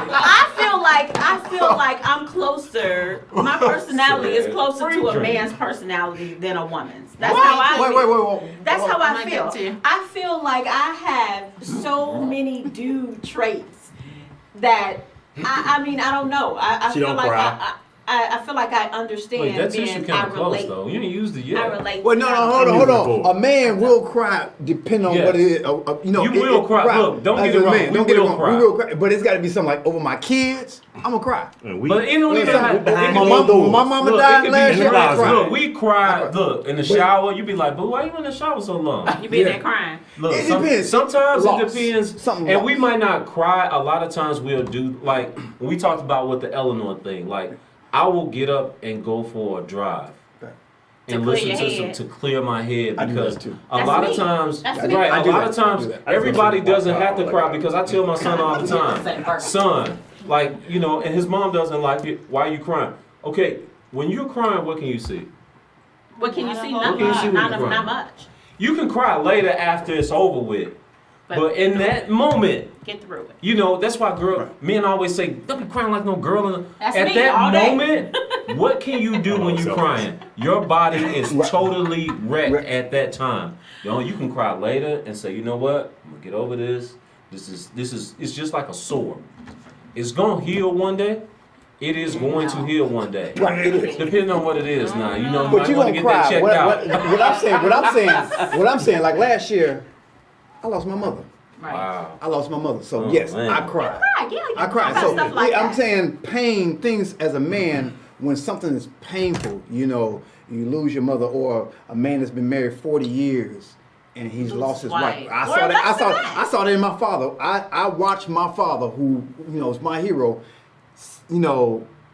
A: I feel like I'm closer. My personality is closer to a man's personality than a woman's. That's how I feel.
B: Wait.
A: That's how I
F: might
A: feel.
F: get to.
A: I feel like I have so many dude traits that I mean I don't know. I
H: She
A: feel
H: don't
A: like
H: cry.
A: I feel like I understand
C: wait, that tissue
A: and I
C: kind of close
A: relate.
C: though. You ain't used it
A: I
C: yet.
A: relate.
B: Well, no, hold on. A man will cry depending on
C: Yes.
B: what it is. You know,
C: You will cry. Look, don't
B: as
C: get it
B: a
C: wrong.
B: man,
C: We
B: don't get it
C: will
B: wrong.
C: cry.
B: We will cry, but it's got to be something like over my kids. I'm gonna cry.
H: And we,
C: But it don't even
B: Listen,
C: have.
H: behind
B: my
H: closed
B: mama,
H: doors.
B: when my mama
C: Look, it
B: died
C: could
B: last
C: be
B: year, I
H: closet.
B: cried.
C: Look, we cried. Look, in the shower, you be like, but why you in the shower so long?
A: You be there crying.
C: Look,
B: It depends.
C: sometimes
B: Loss.
C: it depends.
B: Something
C: and we
B: lost.
C: might not cry. A lot of times we'll do, like, when we talked about with the Eleanor thing, like, I will get up and go for a drive.
B: Okay.
C: And
A: clear
C: listen
A: your
C: to some
A: head.
C: to clear my head
B: I do
C: because
B: that too.
C: a
A: That's
C: lot
A: me.
C: of times,
A: That's
C: right?
A: me.
B: I
C: A
B: do
C: lot
B: that.
C: of times,
B: I do that.
C: everybody doesn't have to
H: Like
C: cry
H: that.
C: because I tell my son all the time, son, like and his mom doesn't like it. Why are you crying? Okay, when you're crying, what can you see?
A: What can you see?
F: What
A: Not
C: can you see
A: much.
C: when you're
A: Not
C: crying?
A: much.
C: You can cry later after it's over with, but in that moment.
A: Get through it.
C: You know, that's why men always say, don't be crying like no girl.
A: That's
C: At
A: me
C: that
A: all day.
C: moment, what can you do when you're crying? Your body is totally wrecked at that time. You can cry later and say, you know what? I'm gonna get over this. It's just like a sore. It's gonna heal one day. It is going to heal one day.
B: Right, it is.
C: Depending on what it is now. You know, you
B: But
C: might
B: you
C: want to
B: gonna
C: get
B: cry.
C: that checked out.
B: What I'm saying, like last year, I lost my mother.
A: Right.
C: Wow.
B: I lost my mother. So
C: Oh,
B: yes,
C: man.
B: I cried.
A: Right, yeah,
B: I cried.
A: got
B: So
A: stuff like
B: I'm
A: that.
B: saying pain, things as a man, when something is painful, you lose your mother, or a man that's been married 40 years and he's lost his wife.
A: wife.
B: I
A: Or
B: saw that.
A: less than that.
B: I saw that in my father. I watched my father, who is my hero.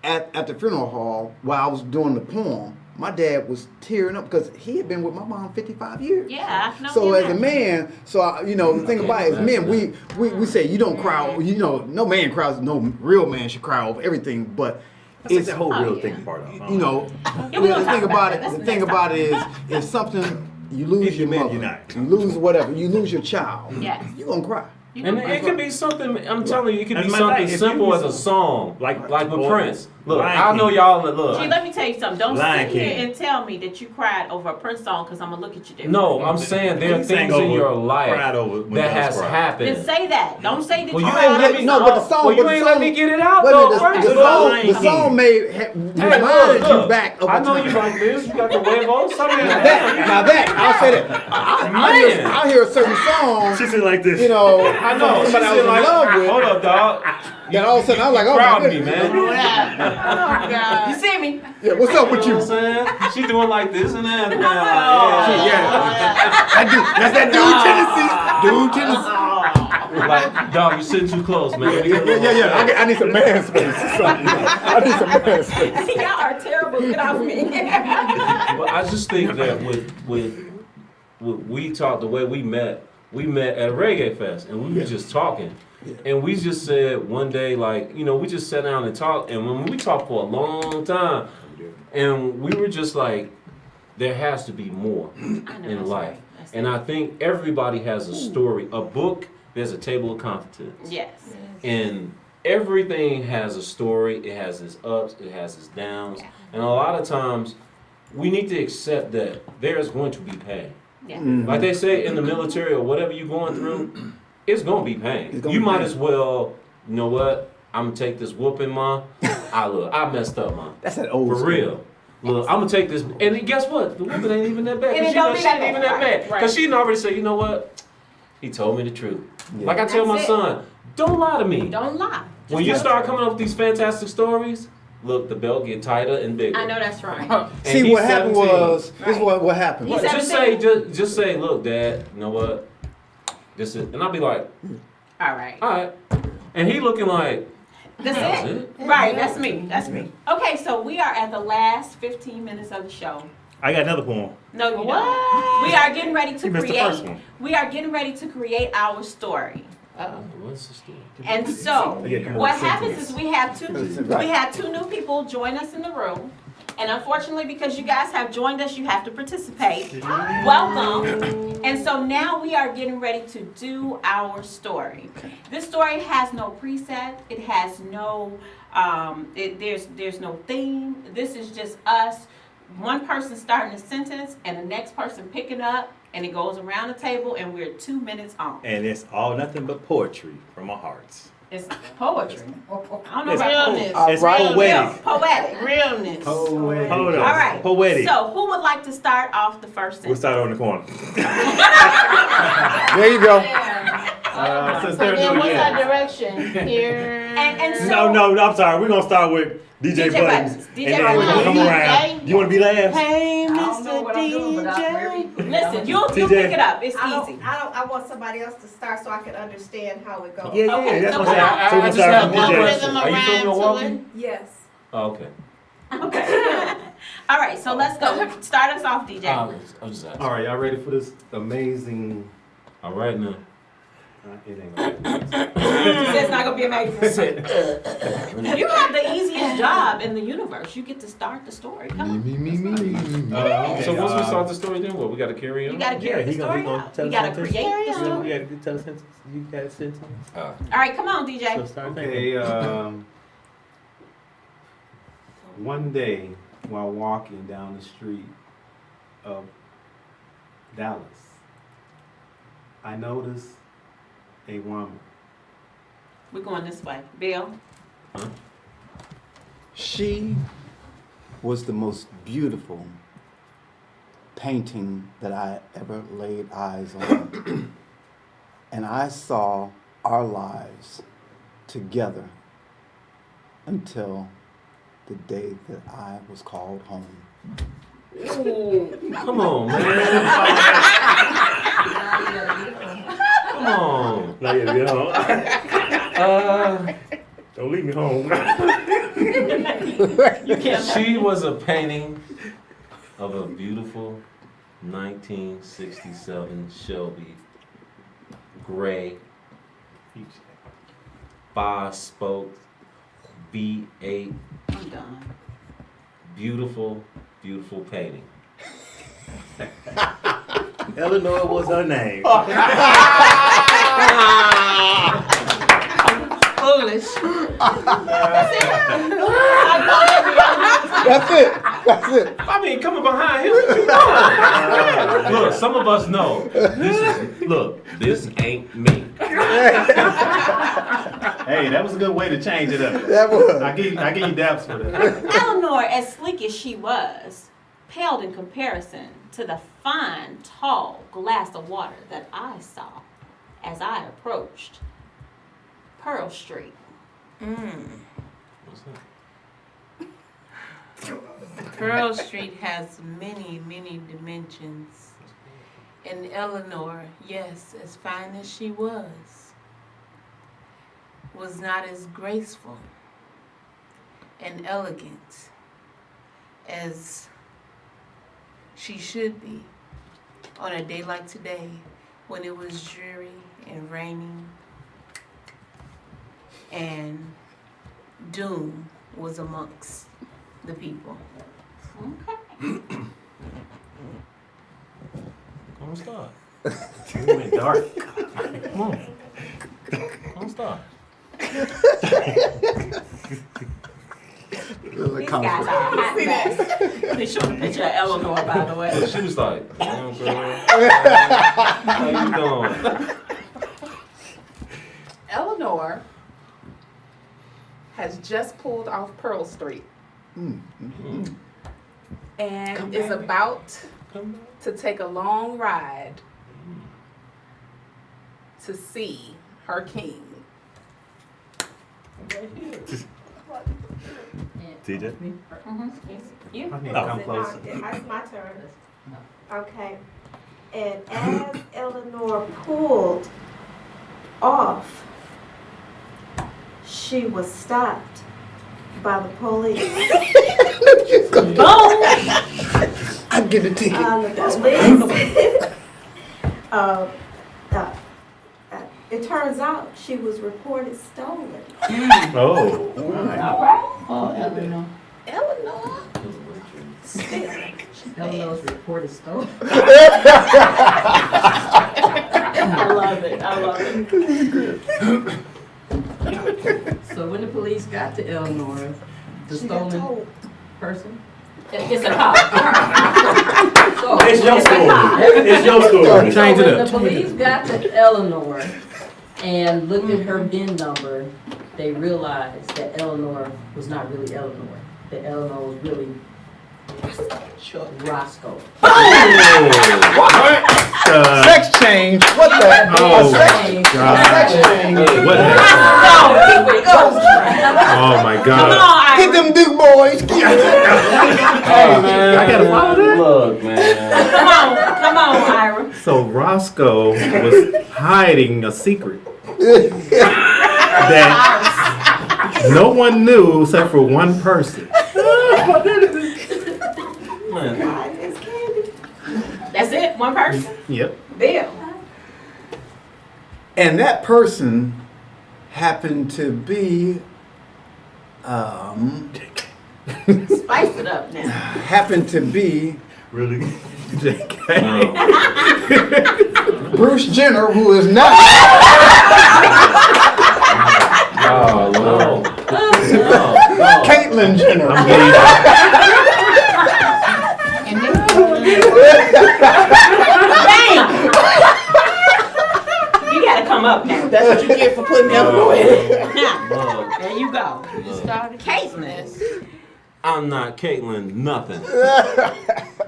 B: At the funeral hall while I was doing the poem, my dad was tearing up because he had been with my mom 55 years.
A: Yeah, I can
B: So
A: only
B: as a
A: imagine.
B: man, the thing about it is men, we say you don't cry. No man cries. No real man should cry over everything. But
H: That's like
B: it's
H: the whole real
A: yeah.
H: thing part of it.
A: Yeah, we gonna
B: the thing
A: talk
B: about
A: about
B: it.
A: that.
B: The
A: That's
B: thing
A: next
B: about it is if something you lose
H: If
B: your
H: you're men,
B: mother,
H: you're not.
B: you lose whatever, you lose your child.
A: Yes.
B: You gonna cry.
A: You
C: And
A: know,
C: it could be something, I'm telling you, it could
H: As
C: be
H: a matter of
C: something
H: fact, if
C: simple
H: you-
C: as a song, like with
H: or-
C: Prince. Look,
E: Lion
C: I know
E: King.
C: y'all look.
A: Gee, let me tell you something. Don't
E: Lion
A: sit here
E: King.
A: and tell me that you cried over a Prince song because I'm gonna look at you different.
C: No, I'm saying there are
E: He sang
C: things in
E: over-
C: your
E: cried
C: life
E: over when
C: that
E: Dallas
C: has
E: cried.
C: happened.
A: Then say that. Don't say that
C: Well,
A: you
C: you
A: cried
C: ain't let
A: over
C: me.
B: No, but the song-
C: Well, you
B: but the
C: ain't let
B: song-
C: me get it out
B: Wait a
C: though.
B: minute,
C: First
B: the
C: of
B: song,
C: all,
B: the song reminded you back of a
C: I know
B: time.
C: you like this. You got the huevos. Something
B: Now that, I'll say that. I hear a certain song,
E: She said like this.
B: you know,
C: I know.
B: somebody I was in love with.
C: Hold up, dog.
B: Then all of a sudden, I was like, oh my
C: Proud of me,
B: goodness.
C: man.
A: Oh God. You see me?
B: Yeah, what's up with
C: You know
B: you?
C: what I'm saying? She doing like this and that.
B: That's that dude Tennessee.
C: Like, dog, you sitting too close, man.
B: Yeah. I need some man space. I need some man space.
A: Y'all are terrible. Get off me.
C: But I just think that with we talked the way we met at a reggae fest and we were just talking. And we just said one day, like, you know, we just sat down and talked. And when we talked for a long time, and we were just like, there has to be more in life. And I think everybody has a story. A book, there's a table of contents.
A: Yes.
C: And everything has a story. It has its ups, it has its downs. And a lot of times, we need to accept that there is going to be pain.
A: Yeah.
C: Like they say in the military or whatever you're going through, it's gonna be pain.
B: gonna
C: You
B: be
C: might
B: pain.
C: as well, you know what? I'm gonna take this whooping, ma. I messed up, ma.
B: That's that old
C: For
B: school.
C: real. Look, I'm gonna take this, and guess what? The whooping ain't even that bad.
A: And it
C: Cause
A: don't be
C: she
A: that
C: ain't even
A: bad.
C: that bad.
A: Right.
C: Cause she done already said, you know what? He told me the truth.
B: Yeah.
C: Like I tell my
A: That's it.
C: son, don't lie to me.
A: Don't lie.
C: When you start coming up with these fantastic stories, look, the belt get tighter and bigger.
A: I know that's right.
C: And
B: See,
C: he's
B: what happened
C: 17.
B: was, this is what happened.
A: He's
C: Just say, just say, look, Dad. You know what? This is, and I'll be like,
A: All right.
C: all right. And he looking like,
A: That's
C: that's
A: it.
C: it.
A: Right. That's me. That's me. Okay, so we are at the last 15 minutes of the show.
E: I got another poem.
A: No, you don't. We are getting ready to
E: You missed the first
A: create.
E: one.
A: We are getting ready to create our story.
C: What's the story?
A: And so,
E: Yeah, come on,
A: what
E: sing to
A: happens
E: us.
A: is we have
B: Right.
A: two new people join us in the room. And unfortunately, because you guys have joined us, you have to participate. Welcome. And so now we are getting ready to do our story. This story has no preset. It has no, there's no theme. This is just us. One person starting a sentence and the next person picking up, and it goes around the table, and we're 2 minutes on.
E: And it's all nothing but poetry from our hearts.
A: It's poetry. I don't know
E: It's
A: about
F: realness.
A: poetry.
E: It's
B: right.
E: poetic.
A: Poetic.
F: Realness.
E: Hold on.
A: All right.
E: Poetic.
A: So, who would like to start off the first
E: We'll
A: sentence?
E: start on the corner.
B: There you go.
H: Since
F: So
H: they're
F: then
H: new
F: what's our
H: again.
F: direction? Here.
A: And so,
E: No, I'm sorry. We're gonna start with DJ
A: DJ
E: Buttons.
A: Buttons.
E: And
A: DJ
E: then we're gonna come
F: Buttons.
E: around. Do you wanna be last?
F: Hey,
I: I don't know
F: Mr.
I: what I'm doing, but I'm very.
F: DJ.
A: listen, you'll
E: TJ.
A: pick it up. It's
I: I
A: easy.
I: want somebody else to start so I can understand how it goes.
E: Yeah,
A: Okay,
E: that's
A: so
E: what I'm
A: come
E: saying. So we're
C: I
E: gonna
C: just
E: start
C: have
E: from
C: one
E: DJ.
C: question. Are you from
F: Rhythm around
C: Milwaukee?
F: to it.
I: Yes.
C: Oh, okay.
A: Okay. All right, so let's go. Start us off, DJ.
C: I'm just asking.
H: All right, y'all ready for this amazing?
C: All right now.
H: It ain't gonna be amazing.
A: It's not gonna be amazing. You have the easiest job in the universe. You get to start the story. Come on.
H: Okay,
C: So once we start the story, then what? We got to carry on.
A: You gotta carry the
E: he
A: story
E: gonna
A: out.
E: tell
A: You
E: us
A: gotta
E: something.
A: create the story.
E: You gotta tell a sentence. You got a sentence.
A: All right, come on,
E: So
A: DJ.
E: start thinking.
H: Okay, one day while walking down the street of Dallas, I noticed a woman.
A: We're going this way. Bill.
B: She was the most beautiful painting that I ever laid eyes on. And I saw our lives together until the day that I was called home.
C: Come on, man. Come on.
E: Not yet, get home. Don't leave me home.
A: You can't.
C: She was a painting of a beautiful 1967 Shelby gray 5-spoke V8
A: I'm done.
C: beautiful painting.
E: Eleanor was her name.
C: Look,
F: foolish.
B: That's it. That's it.
C: I mean, coming behind him. Look, some of us know. This ain't me.
D: Hey, that was a good way to change it up.
B: That was.
D: I give you daps for that.
A: Eleanor, as sleek as she was, paled in comparison to the fine, tall glass of water that I saw as I approached Pearl Street.
F: Pearl Street has many, many dimensions. And Eleanor, yes, as fine as she was not as graceful and elegant as she should be on a day like today when it was dreary and raining and doom was amongst the people.
A: Okay.
C: Come start.
D: You went dark.
C: Come on. Come start.
A: These guys are a hot mess. They showed a picture of Eleanor, by the way.
C: She was like, damn girl. How you doing?
G: Eleanor has just pulled off Pearl Street and is about to take a long ride to see her king.
E: TJ?
A: You?
D: I need to come
I: It's
D: closer.
I: my turn. Okay. And as Eleanor pulled off, she was stopped by the police.
B: I get a ticket.
I: It turns out she was reported stolen.
D: Oh.
A: Oh, Eleanor.
G: Eleanor.
A: Eleanor's reported stolen. I love it. I love it.
J: So when the police got to Eleanor, the
I: She got
J: stolen
I: told.
J: person?
A: It's a cop.
J: So,
H: It's your story. It's your story.
J: so
C: Change it
J: when
C: up.
J: the police got to Eleanor and looked at her VIN number, they realized that Eleanor was not really Eleanor. That Eleanor was really Roscoe.
B: Sex change. What the?
D: Oh,
B: Sex change.
D: What Oh my
A: Come
D: God.
A: on,
B: Get
A: Ira.
B: them Duke boys.
C: Hey, man.
D: I gotta follow that?
C: Look, man.
A: Come on, Ira.
D: So Roscoe was hiding a secret that no one knew except for one person.
A: That's it? One person?
D: Yep.
A: Bill.
B: And that person happened to be,
A: Spice it up now.
B: happened to be
E: Really?
B: Bruce Jenner, who is not.
C: Oh, Lord.
B: Caitlyn Jenner.
A: Damn! You gotta come up now.
F: That's what you get for putting Eleanor in.
A: Now, there you go.
F: You started
A: Caitlyn.
C: I'm not Caitlyn nothing.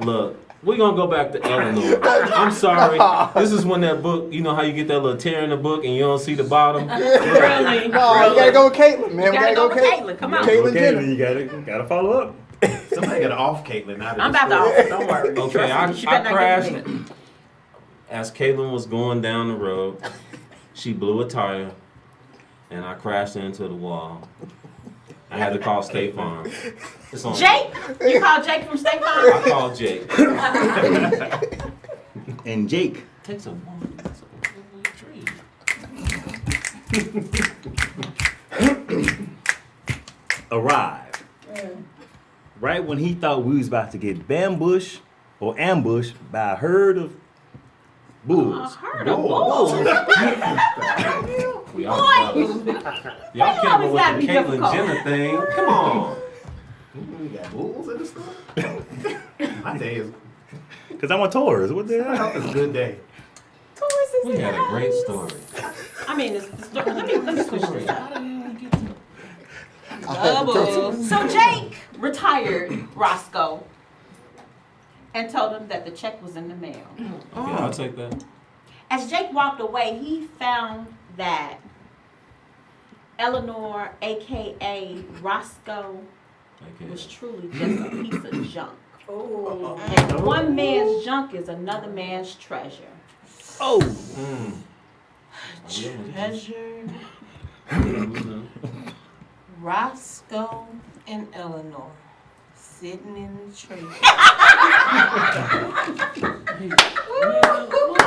C: Look, we're gonna go back to Eleanor. I'm sorry. This is when that book, you know how you get that little tear in the book and you don't see the bottom?
A: Really?
B: No, you gotta go with Caitlyn, man.
A: You
B: We
A: gotta go with Caitlyn. Come on.
B: Caitlyn
E: Okay,
B: Jenner.
E: then you gotta follow up.
D: Somebody got off Caitlyn out of
A: I'm
D: this
A: about to
D: story.
A: offer, don't worry.
C: Okay, I
A: She better not
C: crashed.
A: get me.
C: As Caitlyn was going down the road, she blew a tire, and I crashed into the wall. I had to call State Farm. It's on.
A: Jake? You called Jake from State
C: I
A: Farm?
C: called Jake.
E: And Jake.
C: Takes a woman to a tree.
E: Arrived. Right when he thought we was about to get bambushed or ambushed by a herd of bulls.
A: Heard of bulls.
C: Y'all can't
A: always
C: go
A: gotta
C: with
A: be
C: the Caitlyn
A: difficult.
C: Jenner thing. Come on.
D: We got bulls in the store. My day is
E: Because I'm on tours. What the hell?
D: a good day.
C: We had a great story.
A: I mean, it's the story. Let me switch this up.
B: Double.
A: So Jake retired Roscoe and told him that the check was in the mail.
C: Yeah, I'll take that.
A: As Jake walked away, he found that Eleanor, aka Roscoe,
C: Okay.
A: was truly just a piece of junk.
I: Oh.
A: And one man's junk is another man's treasure.
E: Oh.
F: Treasure, Roscoe and Eleanor sitting in the tree.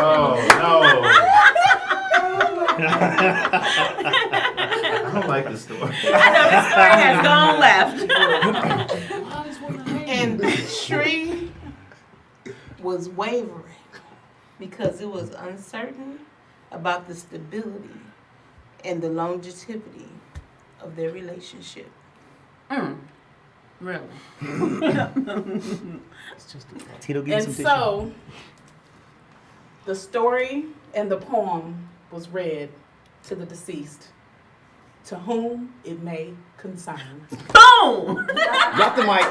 D: Oh no! I don't like this story.
A: I know this story has gone left.
F: And the tree was wavering because it was uncertain about the stability and the longevity of their relationship.
A: Really?
E: Tito, give me
G: And
E: some tissue.
G: so, the story and the poem was read to the deceased, to whom it may concern.
A: Boom!
B: Drop the mic.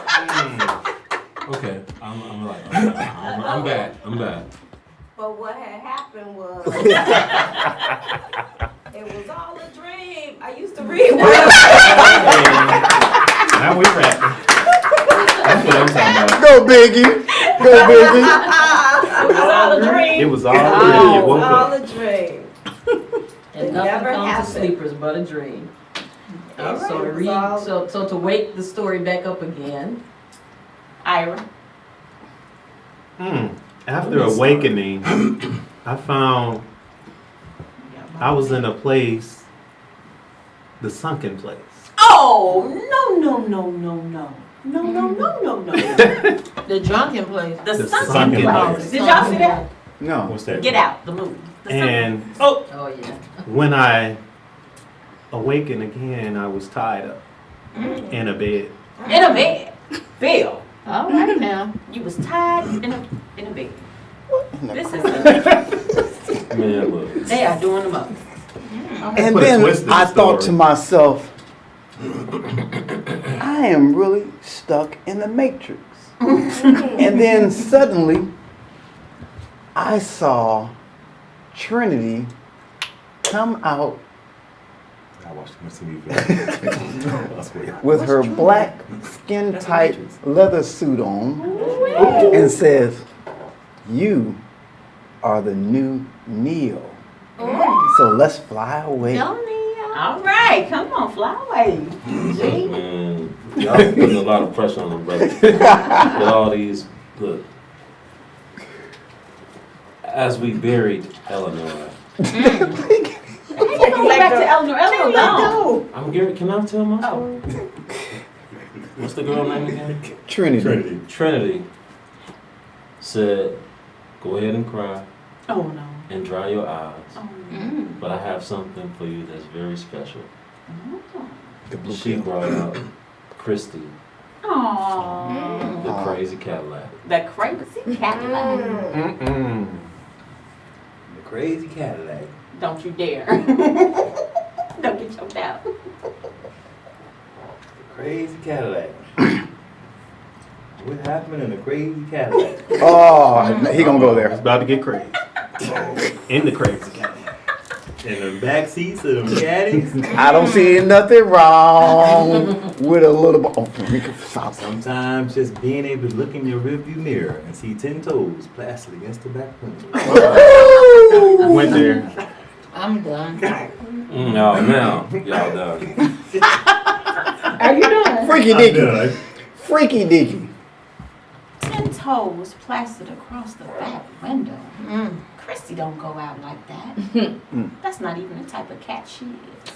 C: Okay, I'm back. I'm back.
I: But what had happened was, it was all a dream. I used to read
D: Now we rapping.
C: That's what I'm talking about.
B: Go, Biggie. Go, Biggie.
A: It was all a dream.
D: It was all good. You woke
I: all
D: up.
I: a dream.
J: And
I: It
J: nothing
I: never
J: comes
I: happened.
J: to sleepers but a dream.
I: All right,
J: So to
I: it was all-
J: so to wake the story back up again.
A: Ira.
D: After awakening, I found I was in a place, the sunken place.
A: Oh, no.
F: The drunken place.
A: The
D: The
A: sunken
D: sunken
A: place.
D: place.
A: Did y'all see that?
B: No.
E: What's that?
A: Get out, the movie. The sunken-
D: And
J: Oh yeah.
D: when I awakened again, I was tied up in a bed.
A: In a bed. Bill,
F: All right now.
A: you was tied in a bed. This is
C: Man, look.
A: they are doing the most.
B: And
D: Put a
B: then
D: twist in the
B: I thought to
D: story.
B: myself, I am really stuck in the matrix. And then suddenly, I saw Trinity come out
E: I watched too much TV. I swear.
B: with her black skin tight leather suit on and says, "You are the new Neo. So let's fly away."
A: All right, come on, fly away. G.
C: Man, y'all putting a lot of pressure on them, brother. With all these, look. As we buried Eleanor,
A: Go back to Eleanor. Eleanor, no.
C: I'm Gary. Can I tell my story? What's the girl name again?
B: Trinity.
C: Trinity said, "Go ahead and cry
A: Oh no.
C: and dry your eyes,
A: Oh,
C: but I have something for you that's very special."
B: The blue
C: She
B: pill.
C: brought out Christy,
A: Aww.
C: the crazy Cadillac.
A: The crazy Cadillac.
E: The crazy Cadillac.
A: Don't you dare. Don't get choked out.
E: Crazy Cadillac. What happened in the crazy Cadillac?
B: Oh, he gonna go
D: It's
B: there.
D: about to get crazy. In the crazy Cadillac.
E: In the back seats of them caddies.
B: I don't see nothing wrong with a little bit. Oh, we can stop.
E: Sometimes just being able to look in your rearview mirror and see 10 toes plastered against the back window.
D: Went there.
F: I'm done.
C: Y'all now, y'all done.
A: Are you done?
B: Freaky dicky. Freaky dicky.
A: 10 toes plastered across the back window. Christy don't go out like that. That's not even the type of cat she is.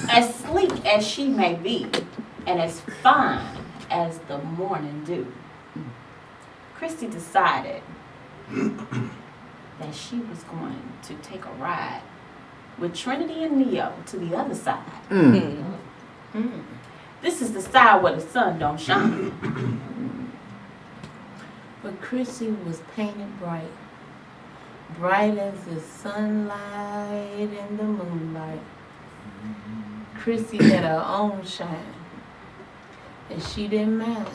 A: As sleek as she may be, and as fine as the morning dew, Christy decided that she was going to take a ride with Trinity and Neo to the other side. This is the side where the sun don't shine.
F: But Chrissy was painted bright. Bright as the sunlight and the moonlight. Chrissy had her own shine. And she didn't mind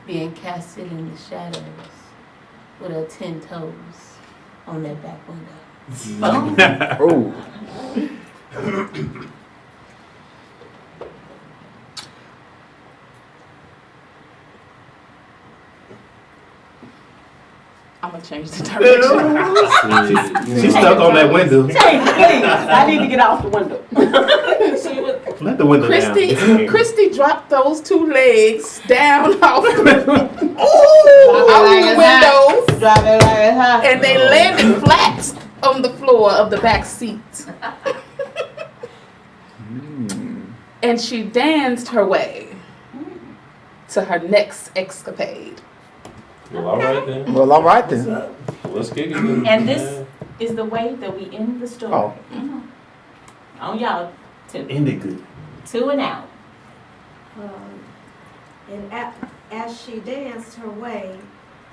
F: being casted in the shadows with her 10 toes on that back window.
B: Oh.
G: I'm gonna change the direction.
H: She's stuck on that window.
A: Change it, please. I need to get off the window.
H: Let the window down.
G: Christy dropped those 2 legs down off the windows,
A: Drive it like high.
G: and they landed flat on the floor of the back seat. And she danced her way to her next escapade.
C: Well, all right then.
B: Well, all right then.
C: Let's kick it then.
A: And this is the way that we end the story.
B: Oh.
A: On y'all,
H: End it good.
A: 2 and out.
I: And as she danced her way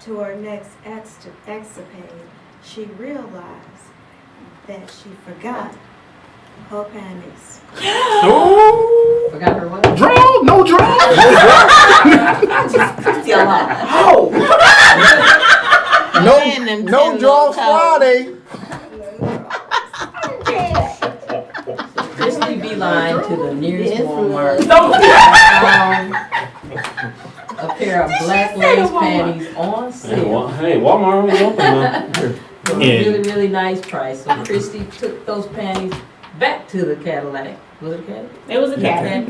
I: to her next escapade, she realized that she forgot her panties.
J: Forgot her what?
H: Draw? No draw?
J: Still hot.
B: No draws Friday.
J: Christy beeline to the nearest Walmart. A pair of black lace panties on sale.
C: Hey, Walmart was open now.
J: For a really, really nice price. So Christy took those panties back to the Cadillac. Was it a Cadillac?
A: It was a cat.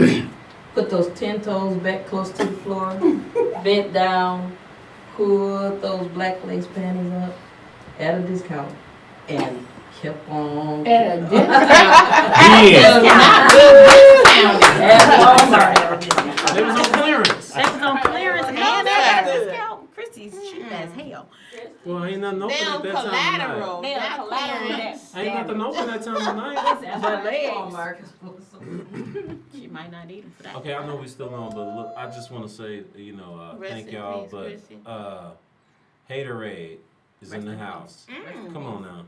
J: Put those 10 toes back close to the floor, bent down, pulled those black lace panties up at a discount, and kept on.
F: At a
C: They was on clearance.
A: That was on clearance and at a discount. Chrissy's cheap as hell.
C: Well, ain't nothing open
F: They
C: at
F: on
C: that time of night.
F: collateral.
A: They on
F: not
A: collateral
F: clearance.
C: Ain't nothing open that time of night.
A: But legs.
J: Walmart is supposed to-
A: She might not need them for that.
C: Okay, I know we still on, but look, I just want to say,
F: Rest
C: thank
F: in
C: y'all,
F: peace,
C: but
F: Chrissy.
C: Haterade is in the house. Come on now.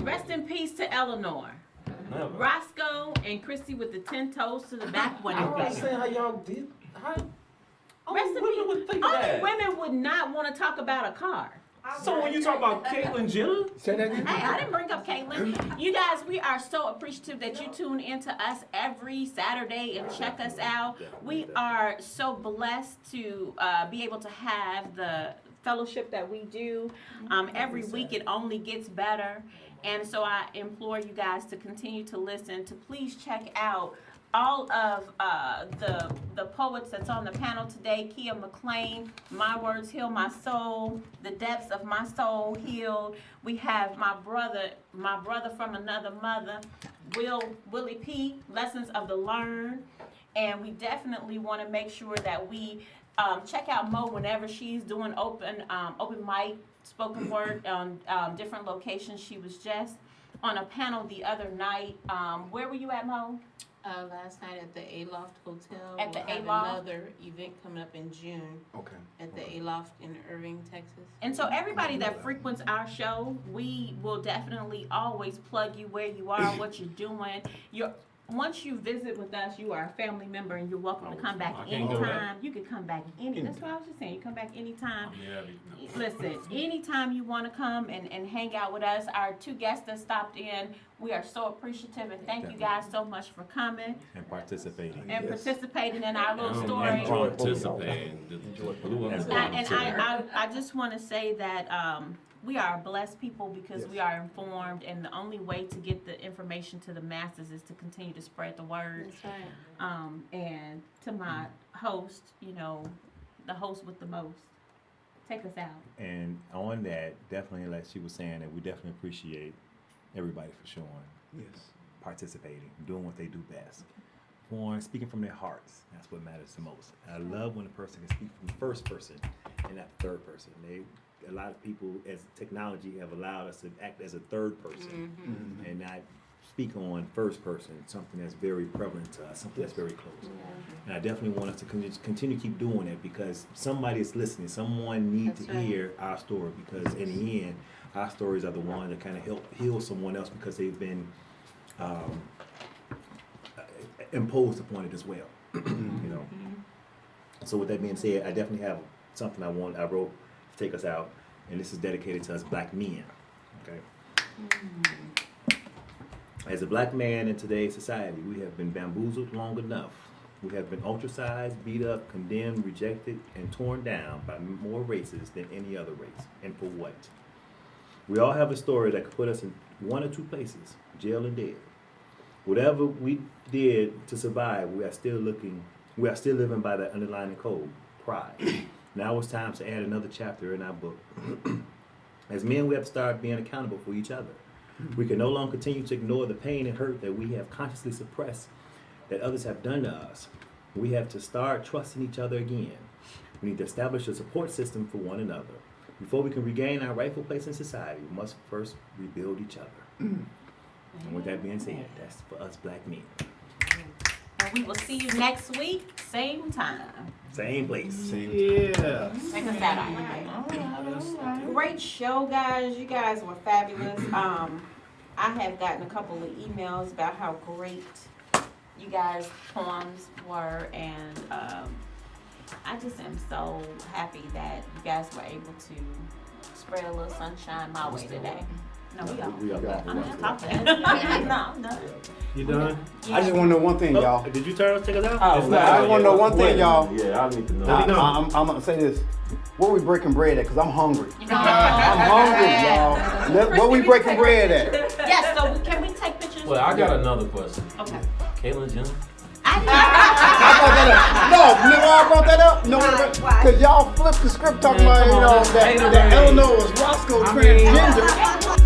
A: Rest in peace to Eleanor.
C: Never.
A: Roscoe and Chrissy with the 10 toes to the back
C: I'm
A: window.
C: not saying how y'all did. How
A: Rest in
C: women
A: peace.
C: would think
A: Only
C: that.
A: women would not want to talk about a car.
C: So when you talk about Caitlyn Jenner,
A: Hey, I didn't bring up Caitlyn. You guys, we are so appreciative that you tune into us every Saturday and check us out. We are so blessed to be able to have the fellowship that we do. Every week it only gets better. And so I implore you guys to continue to listen, to please check out all of the poets that's on the panel today. Kia McLean, My Words Heal My Soul, The Depths of My Soul Healed. We have my brother from another mother, Willie P, Lessons of the Learned. And we definitely want to make sure that we check out Mo whenever she's doing open mic, spoken word on different locations. She was just on a panel the other night. Where were you at, Mo?
F: Last night at the Aloft Hotel.
A: At the
F: We'll have
A: Aloft?
F: another event coming up in June
B: Okay.
F: at the Aloft in Irving, Texas.
A: And so everybody that frequents our show, we will definitely always plug you where you are, what you're doing. Once you visit with us, you are a family member and you're welcome to come back
C: I can't go back.
A: anytime. You can come back that's what I was just saying. You come back anytime.
C: no.
A: Listen, anytime you want to come and hang out with us, our 2 guests that stopped in, we are so appreciative and thank you guys so much for coming
E: And participating.
A: and participating in our little story.
C: And participating. Blew up.
A: I just want to say that we are blessed people because we are informed, and the only way to get the information to the masses is to continue to spread the word.
F: That's right.
A: And to my host, the host with the most, take us out.
E: And on that, definitely, like she was saying, that we definitely appreciate everybody for showing,
B: Yes.
E: participating, doing what they do best. upon speaking from their hearts. That's what matters the most. I love when a person can speak from the first person and not third person. A lot of people, as technology, have allowed us to act as a third person and not speak on first person, something that's very prevalent to us, something that's very close. And I definitely want us to continue to keep doing that because somebody is listening. Someone needs to hear our story because in the end, our stories are the ones that kind of help heal someone else because they've been imposed upon it as well. You know. So with that being said, I definitely have something I wrote to take us out, and this is dedicated to us black men. Okay. As a black man in today's society, we have been bamboozled long enough. We have been ostracized, beat up, condemned, rejected, and torn down by more races than any other race. And for what? We all have a story that could put us in one or two places, jail and dead. Whatever we did to survive, we are still living by that underlying code, pride. Now it's time to add another chapter in our book. As men, we have to start being accountable for each other. We can no longer continue to ignore the pain and hurt that we have consciously suppressed that others have done to us. We have to start trusting each other again. We need to establish a support system for one another. Before we can regain our rightful place in society, we must first rebuild each other. And with that being said, that's for us black men.
A: And we will see you next week, same time.
E: Same place.
B: Yeah.
A: Check us out. Great show, guys. You guys were fabulous. I have gotten a couple of emails about how great you guys' poems were, and I just am so happy that you guys were able to spread a little sunshine my way today. No, we all. I'm just talking. No, I'm done.
D: You done?
B: I just want to know one thing, y'all.
E: Did you turn us take us out?
B: I just want to know one thing, y'all.
C: Yeah, I need to know.
B: I'm going to say this. Where we breaking bread at? Because I'm hungry. I'm hungry, y'all. Where we breaking bread at?
A: Yes, so can we take pictures?
C: Well, I got another question.
A: Okay.
C: Caitlyn Jenner.
B: I brought that up. No, because y'all flipped the script talking about, that Eleanor was Roscoe transgender.